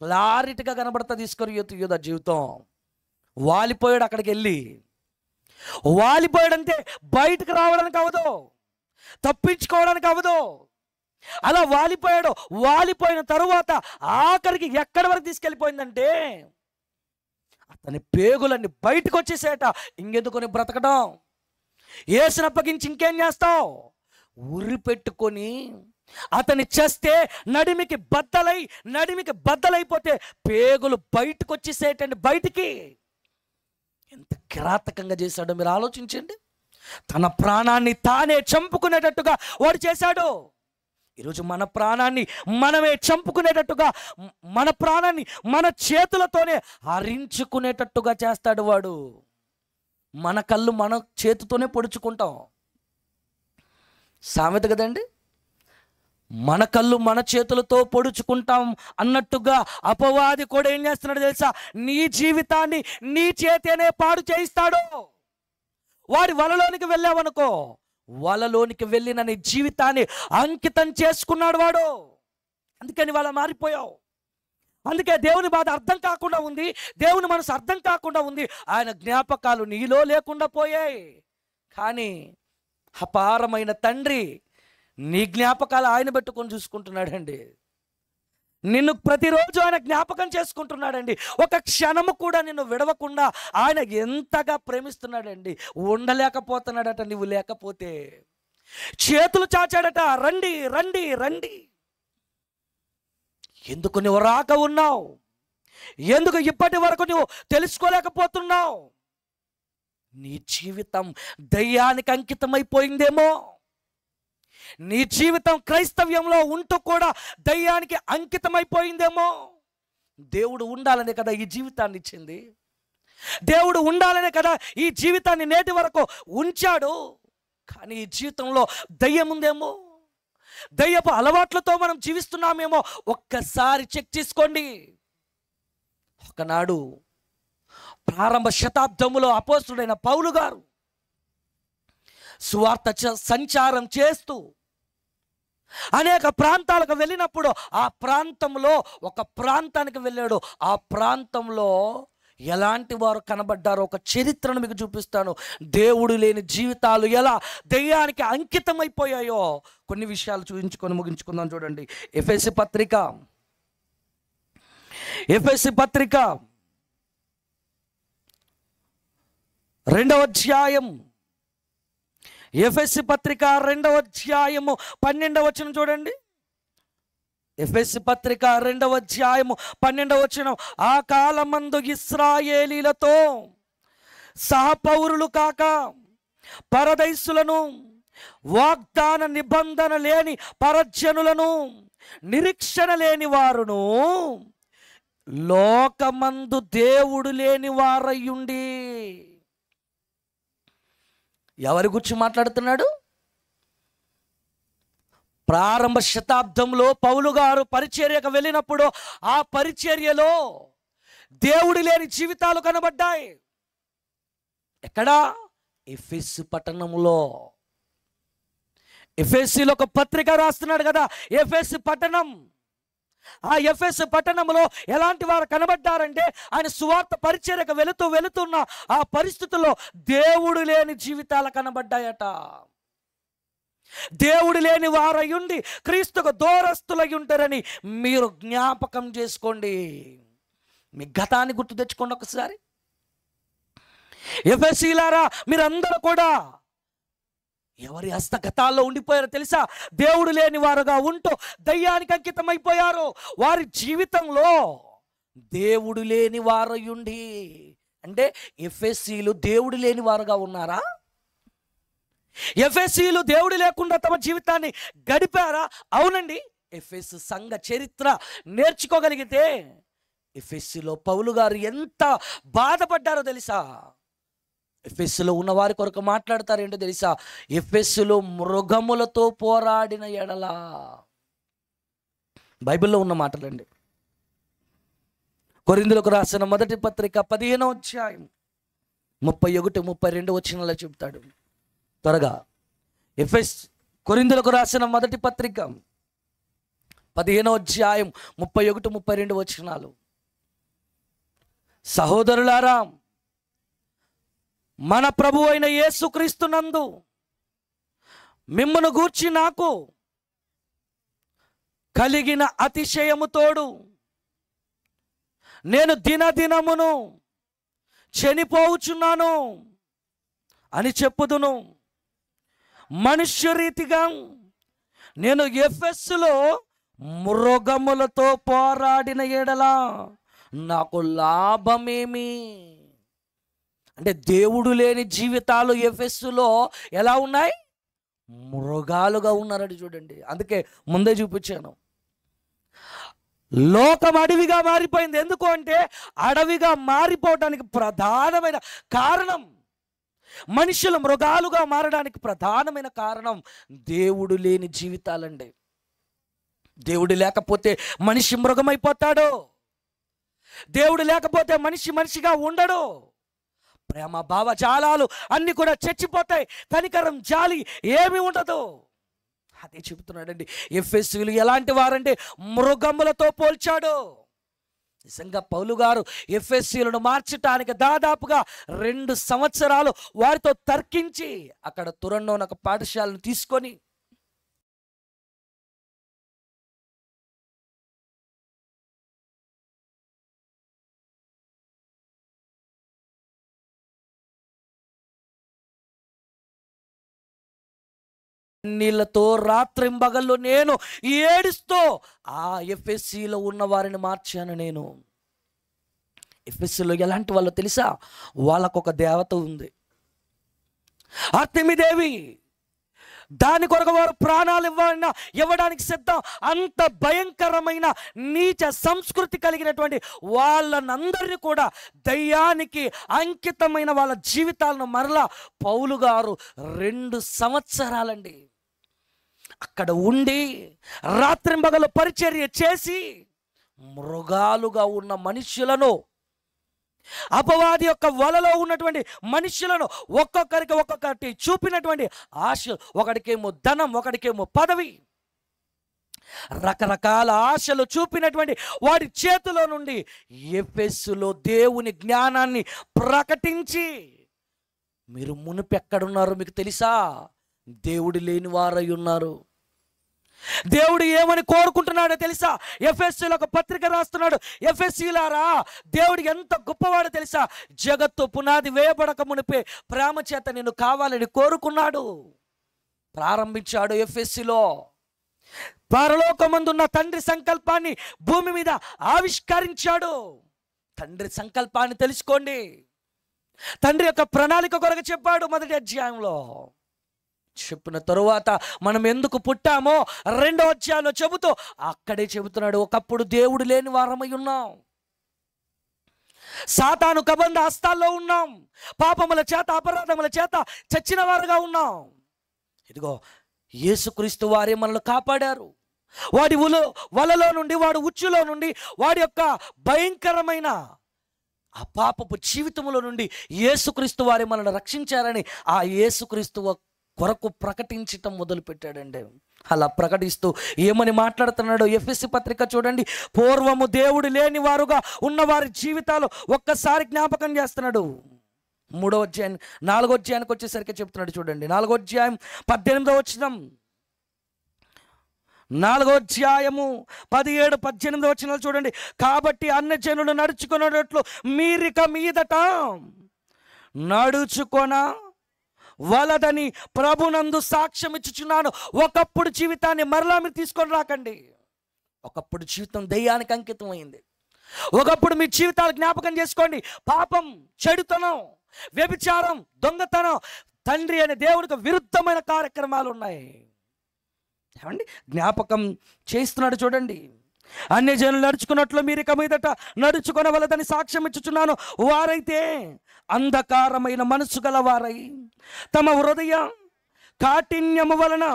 [SPEAKER 2] క్లారిటీగా కనబడుతుంది. ఇస్కరియోతు యోధా జీవితం. వాలిపోయాడు, అక్కడికి వెళ్ళి వాలిపోయాడంటే బయటకు రావడానికి అవ్వదు, తప్పించుకోవడానికి అవ్వదు. అలా వాలిపోయాడు. వాలిపోయిన తరువాత ఆఖరికి ఎక్కడి వరకు తీసుకెళ్ళిపోయిందంటే అతని పేగులన్నీ బయటకు వచ్చేసేట. ఇంకెందుకొని బ్రతకడం? యేసుని అప్పగించి ఇంకేం చేస్తావు? ఉరి పెట్టుకొని అతని చేస్తే నడిమికి బద్దలైపోతే పేగులు బయటకు వచ్చేసేటండి. బయటికి ఎంత కిరాతకంగా చేశాడో మీరు ఆలోచించండి. తన ప్రాణాన్ని తానే చంపుకునేటట్టుగా వాడు చేశాడు. ఈరోజు మన ప్రాణాన్ని మనమే చంపుకునేటట్టుగా, మన ప్రాణాన్ని మన చేతులతోనే హరించుకునేటట్టుగా చేస్తాడు వాడు. మన కళ్ళు మన చేతితోనే పొడుచుకుంటాం. సామెత కదండి, మన కళ్ళు మన చేతులతో పొడుచుకుంటాం అన్నట్టుగా అపవాది కూడా ఏం చేస్తున్నాడు తెలుసా? నీ జీవితాన్ని నీ చేతేనే పాడు చేయిస్తాడు. వాడి వలలోనికి వెళ్ళావనుకో, వలలోనికి వెళ్ళిన నీ జీవితాన్ని అంకితం చేసుకున్నాడు వాడు. అందుకని వాళ్ళ మారిపోయావు. అందుకే దేవుని బాధ అర్థం కాకుండా ఉంది, దేవుని మనసు అర్థం కాకుండా ఉంది. ఆయన జ్ఞాపకాలు నీలో లేకుండా పోయాయి. కానీ అపారమైన తండ్రి నీ జ్ఞాపకాలు ఆయన పెట్టుకొని చూసుకుంటున్నాడండి. నిన్ను ప్రతిరోజు ఆయన జ్ఞాపకం చేసుకుంటున్నాడండి. ఒక క్షణము కూడా నిన్ను విడవకుండా ఆయన ఎంతగా ప్రేమిస్తున్నాడండి. ఉండలేకపోతున్నాడట నువ్వు లేకపోతే. చేతులు చాచాడట, రండి రండి రండి. ఎందుకు నువ్వు రాక ఉన్నావు? ఎందుకు ఇప్పటి వరకు నువ్వు తెలుసుకోలేకపోతున్నావు? నీ జీవితం దయ్యానికి అంకితమైపోయిందేమో. నీ జీవితం క్రైస్తవ్యంలో ఉంటూ కూడా దయ్యానికి అంకితమైపోయిందేమో. దేవుడు ఉండాలనే కదా ఈ జీవితాన్ని ఇచ్చింది. దేవుడు ఉండాలనే కదా ఈ జీవితాన్ని నేటి వరకు ఉంచాడు. కానీ ఈ జీవితంలో దయ్యం ఉందేమో, దయ్యపు అలవాట్లతో మనం జీవిస్తున్నామేమో. ఒక్కసారి చెక్ చేసుకోండి. ఒకనాడు ప్రారంభ శతాబ్దములో అపోస్తుడైన పౌలు గారు సువార్త సంచారం చేస్తూ అనేక ప్రాంతాలకు వెళ్ళినప్పుడు ఆ ప్రాంతంలో ఒక ప్రాంతానికి వెళ్ళాడు. ఆ ప్రాంతంలో ఎలాంటి వారు కనబడ్డారో ఒక చరిత్రను మీకు చూపిస్తాను. దేవుడు లేని జీవితాలు ఎలా దయ్యానికి అంకితమైపోయాయో కొన్ని విషయాలు చూపించుకొని ముగించుకుందాం. చూడండి, ఎఫెసీ పత్రిక 2వ అధ్యాయం, ఎఫెసీ పత్రిక 2వ అధ్యాయము 12వ వచనం చూడండి. ఎఫెసీ పత్రిక 2వ అధ్యాయము 12వ వచనం. ఆ కాలమందు ఇశ్రాయేలీలతో సహపౌరులు కాక పరదైసులను, వాగ్దాన నిబంధన లేని పరజనులను, నిరీక్షణ లేని వారును, లోకమందు దేవుడు లేని వారయ్యుండి. ఎవరి గురించి మాట్లాడుతున్నాడు? ప్రారంభ శతాబ్దంలో పౌలు గారు పరిచర్యకు వెళ్ళినప్పుడు ఆ పరిచర్యలో దేవుడు లేని జీవితాలు కనబడ్డాయి. ఎక్కడా? ఎఫెసు పట్టణంలో. ఎఫెసీలో ఒక పత్రిక రాస్తున్నాడు కదా, ఎఫెసు పట్టణం. ఆ ఎఫెసు పట్టణంలో ఎలాంటి వారు కనబడ్డారంటే ఆయన సువార్త పరిచర్యకు వెళుతున్న ఆ పరిస్థితుల్లో దేవుడు లేని జీవితాలు కనబడ్డాయట. దేవుడు లేని వారయ్యుండి క్రీస్తుకు దూరస్తులై ఉంటారని మీరు జ్ఞాపకం చేసుకోండి. మీ గతాన్ని గుర్తు తెచ్చుకోండి ఒకసారి. ఎఫెసీలారా, మీరందరూ కూడా ఎవరి హస్తగతాల్లో ఉండిపోయారో తెలుసా? దేవుడు లేని వారుగా ఉంటూ దయ్యానికి అంకితమైపోయారు. వారి జీవితంలో దేవుడు లేని వారయుండి, అంటే ఎఫెసీలు దేవుడు లేని వారుగా ఉన్నారా? ఎఫెసీలు దేవుడు లేకుండా తమ జీవితాన్ని గడిపారా? అవునండి. ఎఫెసు సంఘ చరిత్ర నేర్చుకోగలిగితే ఎఫెసులో పౌలు గారు ఎంత బాధపడ్డారో తెలుసా? ఎఫెసులో ఉన్న వారి కొరకు మాట్లాడతారు ఏంటో తెలుసా? ఎఫెసులో మృగములతో పోరాడిన ఎడల. బైబిల్లో ఉన్న మాటలండి. కొరింథీయులకు రాసిన మొదటి పత్రిక 15వ అధ్యాయం 31, 32 వచనాల్లో చెప్తాడు. త్వరగా కొరింథీయులకు రాసిన మొదటి పత్రిక 15వ అధ్యాయం 31, 32 వచనాలు. సహోదరులారా, మన ప్రభువు అయిన యేసుక్రీస్తునందు మిమ్మును గూర్చి నాకు కలిగిన అతిశయము తోడు నేను దినదినమును చనిపోవుచున్నాను అని చెప్పుదును. మనుష్యరీతిగా నేను ఎఫెసులో మృగములతో పోరాడిన ఎడల నాకు లాభమేమి? అంటే దేవుడు లేని జీవితాలు ఎఫెసులో ఎలా ఉన్నాయి? మృగాలుగా ఉన్నారని చూడండి. అందుకే ముందే చూపించాను, లోకం అడవిగా మారిపోయింది. ఎందుకు అంటే అడవిగా మారిపోవడానికి ప్రధానమైన కారణం, మనుషులు మృగాలుగా మారడానికి ప్రధానమైన కారణం దేవుడు లేని జీవితాలండి. దేవుడు లేకపోతే మనిషి మృగమైపోతాడు. దేవుడు లేకపోతే మనిషి మనిషిగా ఉండడు. ప్రేమ భావజాలాలు అన్నీ కూడా చచ్చిపోతాయి. కనికరం, జాలి ఏమీ ఉండదు. అదే చెబుతున్నాడండి. ఎఫెసీయులు ఎలాంటి వారంటే మృగములతో పోల్చాడు. నిజంగా పౌలు గారు ఎఫెసీయులను మార్చడానికి దాదాపుగా 2 సంవత్సరాలు వారితో తర్కించి అక్కడ తురన్నోని ఒక పాఠశాలను తీసుకొని నీళ్లతో రాత్రింబగళ్ళు నేను ఏడుస్తూ ఆ ఎఫెసీలో ఉన్న వారిని మార్చాను. నేను ఎఫెసీలో ఎలాంటి వాళ్ళు తెలుసా? వాళ్ళకొక దేవత ఉంది, ఆర్తెమిదేవి. దాని కొరకు వారు ప్రాణాలు ఇవ్వడానికి సిద్ధం. అంత భయంకరమైన నీచ సంస్కృతి కలిగినటువంటి వాళ్ళనందరినీ కూడా దయ్యానికి అంకితమైన వాళ్ళ జీవితాలను మరలా పౌలు గారు 2 సంవత్సరాలండి అక్కడ ఉండి రాత్రింబగలు పరిచర్య చేసి మృగాలుగా ఉన్న మనుష్యులను, అపవాది యొక్క వలలో ఉన్నటువంటి మనుష్యులను ఒక్కొక్కరికి ఒక్కొక్కటి చూపినటువంటి ఆశ, ఒకడికేమో ధనం, ఒకడికేమో పదవి, రకరకాల ఆశలు చూపినటువంటి వాడి చేతిలో నుండి ఎఫెసులో దేవుని జ్ఞానాన్ని ప్రకటించి, మీరు మునుపెక్కడున్నారు మీకు తెలుసా? దేవుడు లేని వారై ఉన్నారు. దేవుడు ఏమని కోరుకుంటున్నాడో తెలుసా? ఎఫెసీయులకు పత్రిక రాస్తున్నాడు. ఎఫెసీయులారా, దేవుడు ఎంత గొప్పవాడో తెలుసా? జగత్తు పునాది వేయబడక మునిపే ప్రేమ చేత నిన్ను కావాలని కోరుకున్నాడు. ప్రారంభించాడు ఎఫెసీలో. పరలోకమందున్న తండ్రి సంకల్పాన్ని భూమి మీద ఆవిష్కరించాడు. తండ్రి సంకల్పాన్ని తెలుసుకోండి. తండ్రి యొక్క ప్రణాళిక కొరకు చెప్పాడు మొదటి అధ్యాయంలో. చెప్పిన తరువాత మనం ఎందుకు పుట్టామో 2వ అధ్యాయంలో చెబుతూ అక్కడే చెబుతున్నాడు, ఒకప్పుడు దేవుడు లేని వారమై ఉన్నాం, సాతాను కబంధ హస్తాల్లో ఉన్నాం, పాపముల చేత అపరాధముల చేత చచ్చిన వారుగా ఉన్నాం. ఇదిగో యేసుక్రీస్తు వారే మనల్ని కాపాడారు. వాడి వలలో నుండి, వాడి ఉచ్చులో నుండి, వాడి యొక్క భయంకరమైన ఆ పాపపు జీవితంలో నుండి యేసుక్రీస్తు వారే మనల్ని రక్షించారని ఆ యేసుక్రీస్తు కొరకు ప్రకటించటం మొదలుపెట్టాడండి. అలా ప్రకటిస్తూ ఏమని మాట్లాడుతున్నాడో ఎఫెసీ పత్రిక చూడండి. పూర్వము దేవుడు లేని వారుగా ఉన్న వారి జీవితాలు ఒక్కసారి జ్ఞాపకం చేస్తున్నాడు. 3వ అధ్యాయం 4వ అధ్యాయానికి వచ్చేసరికి చెప్తున్నాడు చూడండి. 4వ అధ్యాయం 18వ వచనం, 4వ అధ్యాయము 17, 18 వచనాలు చూడండి. కాబట్టి అన్యజనులు నడుచుకునేటట్లు మీరిక మీదట నడుచుకొన వలదని ప్రభునందు సాక్ష్యం ఇచ్చుచున్నాను. ఒకప్పుడు జీవితాన్ని మరలా మీరు తీసుకొని రాకండి. ఒకప్పుడు జీవితం దయ్యానికి అంకితం అయింది. ఒకప్పుడు మీ జీవితాలు జ్ఞాపకం చేసుకోండి. పాపం, చెడుతనం, వ్యభిచారం, దొంగతనం, తండ్రి అనే దేవునికి విరుద్ధమైన కార్యక్రమాలు ఉన్నాయి. ఏమండి, జ్ఞాపకం చేస్తున్నాడు చూడండి. అన్ని జనులు నడుచుకున్నట్లు మీరు ఇక మీదట నడుచుకొనవలదని సాక్ష్యం ఇచ్చుచున్నాను. వారైతే అంధకారమైన మనసు గల వారై తమ హృదయ కాఠిన్యము వలన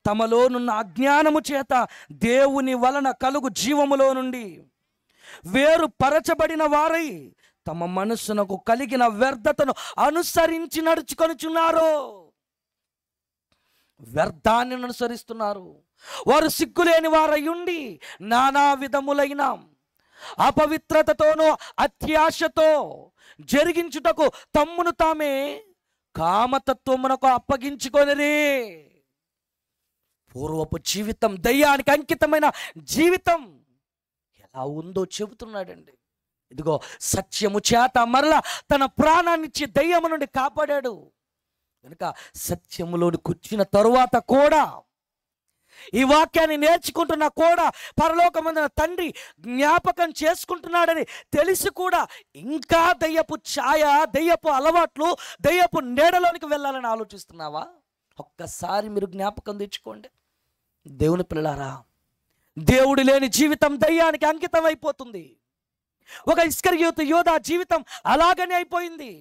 [SPEAKER 2] తమలోనున్న అజ్ఞానము చేత దేవుని వలన కలుగు జీవములో నుండి వేరు పరచబడిన వారై తమ మనస్సునకు కలిగిన వ్యర్థతను అనుసరించి నడుచుకొనుచున్నారు. వ్యర్థాన్ని అనుసరిస్తున్నారు. వారు సిగ్గులేని వారయుండి నానా విధములైన అపవిత్రతతోనూ అత్యాశతో జరిగించుటకు తమ్మును తామే కామతత్వమునకు అప్పగించుకొనిరి. పూర్వపు జీవితం, దయ్యానికి అంకితమైన జీవితం ఎలా ఉందో చెబుతున్నాడండి. ఇదిగో సత్యము చేత మరలా తన ప్రాణాన్నిచ్చి దయ్యము నుండి కాపాడాడు. కనుక సత్యములోని కూర్చున్న తరువాత కూడా, ఈ వాక్యాన్ని నేర్చుకుంటున్నా కూడా, పరలోకమందున తండ్రి జ్ఞాపకం చేసుకుంటున్నాడని తెలిసి కూడా ఇంకా దయ్యపు ఛాయ, దయ్యపు అలవాట్లు, దయ్యపు నీడలోనికి వెళ్ళాలని ఆలోచిస్తున్నావా? ఒక్కసారి మీరు జ్ఞాపకం తెచ్చుకోండి. దేవుని పిల్లలారా, దేవుడు లేని జీవితం దయ్యానికి అంకితం అయిపోతుంది. ఒక ఇస్కరియోతు యోధా జీవితం అలాగనే అయిపోయింది.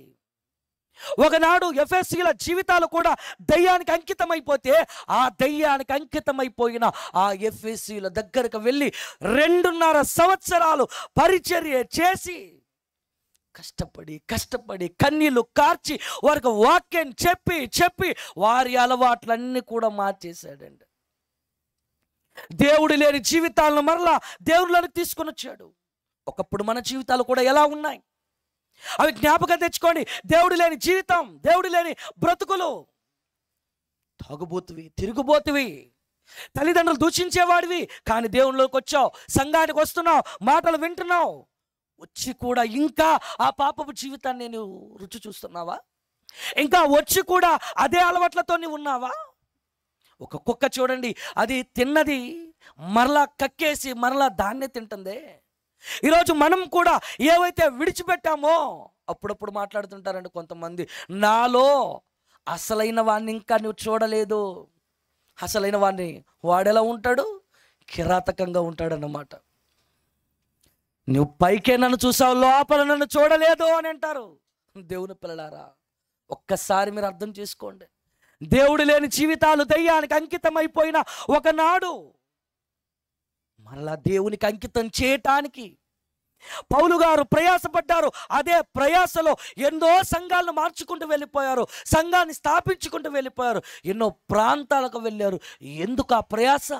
[SPEAKER 2] ఒకనాడు ఎఫెసీయుల జీవితాలు కూడా దయ్యానికి అంకితమైపోతే, ఆ దయ్యానికి అంకితమైపోయిన ఆ ఎఫెసీయుల దగ్గరకు వెళ్ళి 2.5 సంవత్సరాలు పరిచర్య చేసి కష్టపడి కన్నీళ్లు కార్చి వారికి వాక్యం చెప్పి వారి అలవాట్లన్నీ కూడా మార్చేశాడండి. దేవుడు లేని జీవితాలను మరలా దేవుళ్ళకి తీసుకొని వచ్చాడు. ఒకప్పుడు మన జీవితాలు కూడా ఎలా ఉన్నాయి అవి జ్ఞాపకం తెచ్చుకోండి. దేవుడు లేని జీవితం, దేవుడు లేని బ్రతుకులు, తాగుబోతువి, తిరుగుబోతువి, తల్లిదండ్రులు దూషించేవాడివి, కానీ దేవుళ్ళలోకి వచ్చావు, సంఘానికి వస్తున్నావు, మాటలు వింటున్నావు, వచ్చి కూడా ఇంకా ఆ పాపపు జీవితాన్ని నేను రుచి చూస్తున్నావా? ఇంకా వచ్చి కూడా అదే అలవాట్లతో నీవు ఉన్నావా? ఒక కుక్క చూడండి, అది తిన్నది మరలా కక్కేసి మరలా దాన్నే తింటుందే. ఈరోజు మనం కూడా ఏవైతే విడిచిపెట్టామో, అప్పుడప్పుడు మాట్లాడుతుంటారండి కొంతమంది, నాలో అసలైన వాడిని ఇంకా నువ్వు చూడలేదు. అసలైన వాడిని వాడెలా ఉంటాడు? కిరాతకంగా ఉంటాడన్నమాట. నువ్వు పైకే నన్ను చూసావు, లోపల నన్ను చూడలేదు అని అంటారు. దేవుని పిల్లలారా, ఒక్కసారి మీరు అర్థం చేసుకోండి. దేవుడు లేని జీవితాలు దయ్యానికి అంకితమైపోయిన ఒకనాడు మరలా దేవునికి అంకితం చేయటానికి పౌలు గారు ప్రయాసపడ్డారు. అదే ప్రయాసలో ఎన్నో సంఘాలను మార్చుకుంటూ వెళ్ళిపోయారు, సంఘాన్ని స్థాపించుకుంటూ వెళ్ళిపోయారు, ఎన్నో ప్రాంతాలకు వెళ్ళారు. ఎందుకు ఆ ప్రయాస?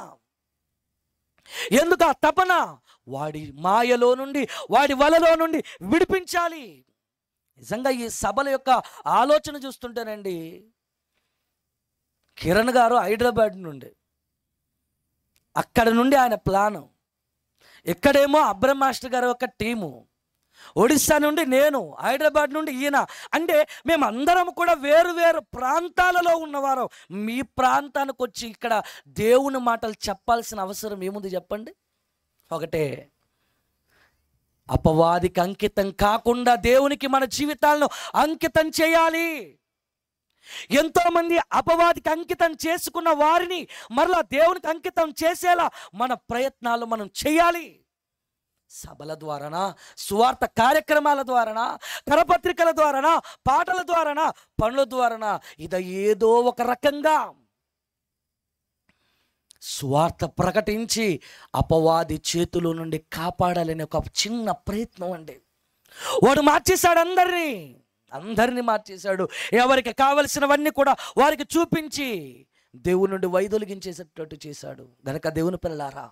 [SPEAKER 2] ఎందుకు ఆ తపన? వాడి మాయలో నుండి, వాడి వలలో నుండి విడిపించాలి. నిజంగా ఈ సభల యొక్క ఆలోచన చూస్తుంటేనండి, కిరణ్ గారు హైదరాబాద్ నుండి, అక్కడ నుండి ఆయన ప్లాను, ఇక్కడేమో అబ్రహం మాస్టర్ గారు ఒక టీము, ఒడిస్సా నుండి నేను, హైదరాబాద్ నుండి ఈయన. అంటే మేమందరం కూడా వేరు వేరు ప్రాంతాలలో ఉన్నవారు. మీ ప్రాంతానికి వచ్చి ఇక్కడ దేవుని మాటలు చెప్పాల్సిన అవసరం ఏముంది చెప్పండి? ఒకటే, అపవాదికి అంకితం కాకుండా దేవునికి మన జీవితాలను అంకితం చేయాలి. ఎంతోమంది అపవాదికి అంకితం చేసుకున్న వారిని మరలా దేవునికి అంకితం చేసేలా మన ప్రయత్నాలు మనం చేయాలి. సభల ద్వారానా, సువార్త కార్యక్రమాల ద్వారానా, కరపత్రికల ద్వారానా, పాటల ద్వారానా, పనుల ద్వారానా, ఇది ఏదో ఒక రకంగా సువార్త ప్రకటించి అపవాది చేతుల నుండి కాపాడాలని ఒక చిన్న ప్రయత్నం అండి. వాడు మార్చేశాడు, అందరినీ మార్చేశాడు. ఎవరికి కావలసినవన్నీ కూడా వారికి చూపించి దేవుని నుండి వైదొలిగించేసేటట్టు చేశాడు. గనక దేవుని పిల్లలారా,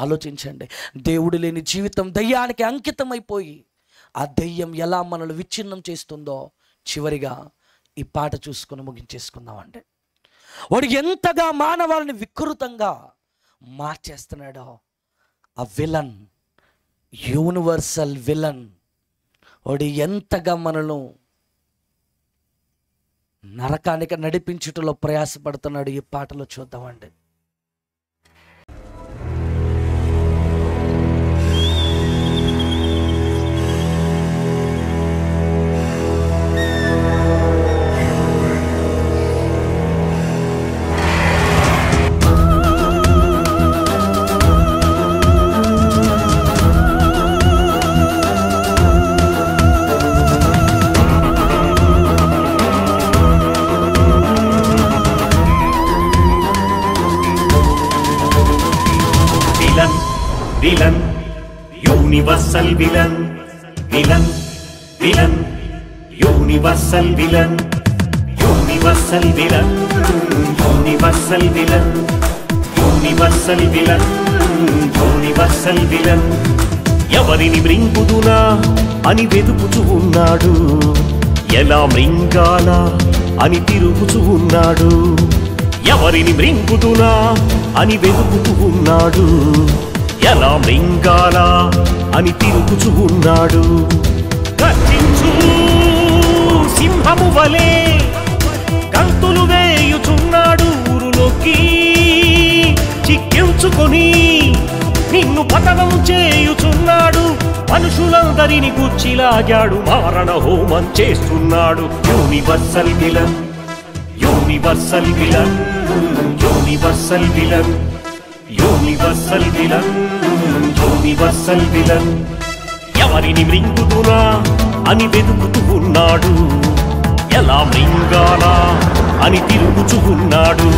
[SPEAKER 2] ఆలోచించండి. దేవుడు లేని జీవితం దయ్యానికి అంకితమైపోయి ఆ దయ్యం ఎలా మనల్ని విచ్ఛిన్నం చేస్తుందో చివరిగా ఈ పాట చూసుకొని ముగించేసుకుందామండి. వాడు ఎంతగా మానవాళిని వికృతంగా మార్చేస్తున్నాడో, ఆ విలన్, యూనివర్సల్ విలన్, వాడు ఎంతగా మనను నరకానికి నడిపించుటలో ప్రయాసపడుతున్నాడు. ఈ పాటలో చూద్దామండి.
[SPEAKER 3] Villain, universal villain, villain, villain, universal villain, universal villain, universal villain, universal villain, universal villain. ఎవరిని మృంగుదునా అని వెతుకుచూ ఉన్నాడు, ఎలా మృంగాలా అని తిరుగుచూ ఉన్నాడు. ఎవరిని మృంగుదునా అని వెతుకుతూ ఉన్నాడు, ఎలా మృంగాలా అని తిరుగుచూ ఉన్నాడు. గర్జించు సింహము వలె గంతులు వేయుచున్నాడు, ఊరులోకి చిక్కించుకొని నిన్ను పతనం చేయుచున్నాడు. మనుషులందరిని గుచ్చిలాగాడు, మారణ హోమం చేస్తున్నాడు. Universal villain, universal villain, universal villain, universal villain, universal villain. ఎవరిని మృంగుదునా అని వెతుకుతూ ఉన్నాడు, ఎలా మృంగాలా అని తిరుగుచూ ఉన్నాడు.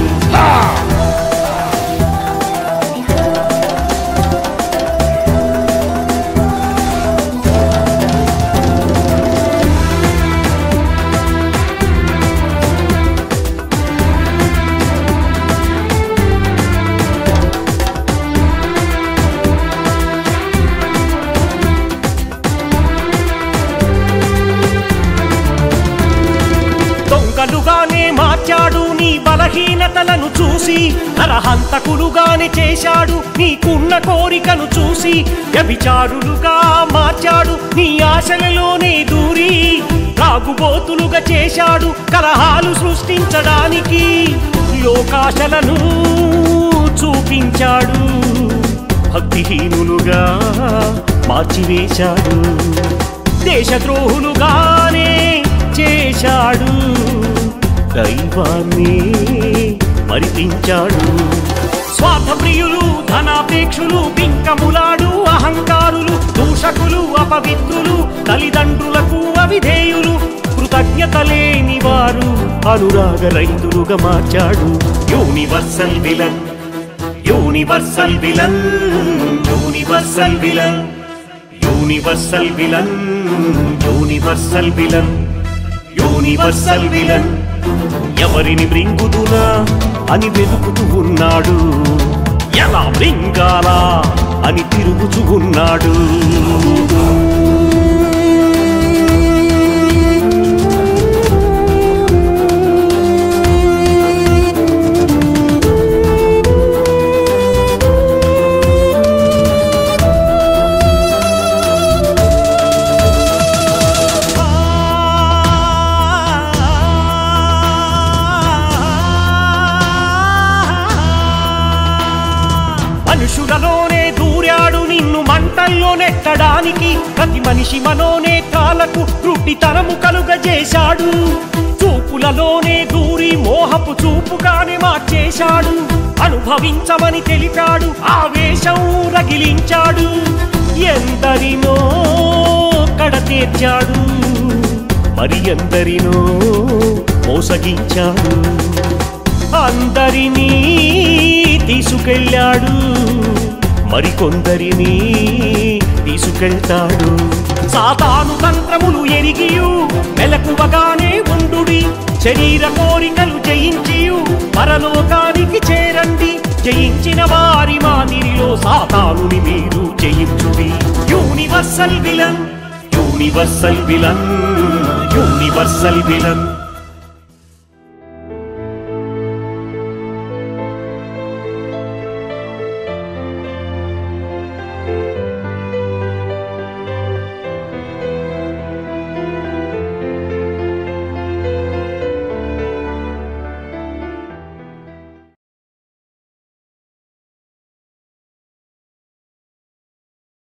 [SPEAKER 3] దొంగలుగానే మార్చాడు నీ బలహీనతలను చూసి, నరహంతకులుగానే చేశాడు నీకున్న కోరికను చూసి. వ్యభిచారులుగా మార్చాడు నీ ఆశలలోనే దూరి, తాగుబోతులుగా చేశాడు కలహాలు సృష్టించడానికి. లోకాశలను చూపించాడు, భక్తిహీనులుగా మార్చివేశాడు. దేశద్రోహులుగానే చేశాడు, దైవాన్ని మరిపించాడు. స్వార్థప్రియులు, ధనాపేక్షులు, బింకములాడు అహంకారులు, దూషకులు, అపవిత్రులు, తల్లిదండ్రులకు అవిధేయులు, కృతజ్ఞత లేని వారు అనురాగ రైతులుగా మార్చాడు. Universal villain, universal villain, universal villain, universal villain, universal villain, universal villain. ఎవరిని మృంగుదునా అని వెతుకుతూ ఉన్నాడు, ఎలా మృంగాలా అని తిరుగుచూ ఉన్నాడు. మనుషులలోనే దూరాడు నిన్ను మంటల్లో నెట్టడానికి, ప్రతి మనిషి మనోనేత్రాలకు త్రుటితనము కలుగజేశాడు. చూపులలోనే దూరి మోహపు చూపుగానే మార్చేశాడు. అనుభవించమని తెలిపాడు, ఆవేశం రగిలించాడు. ఎందరినో కడతీర్చాడు, మరి ఎందరినో మోసగించాడు. అందరినీ తీసుకెళ్ళాడు, మరికొందరిని తీసుకెళ్తాడు. సాతాను తంత్రములు ఎరిగియు మెలకువగానే ఉండుడి, శరీర కోరికలు జయించియు పరలోకానికి చేరండి. జయించిన వారి మాదిరిలో సాతానుని మీరు జయించుడి. Universal villain, universal villain, universal villain.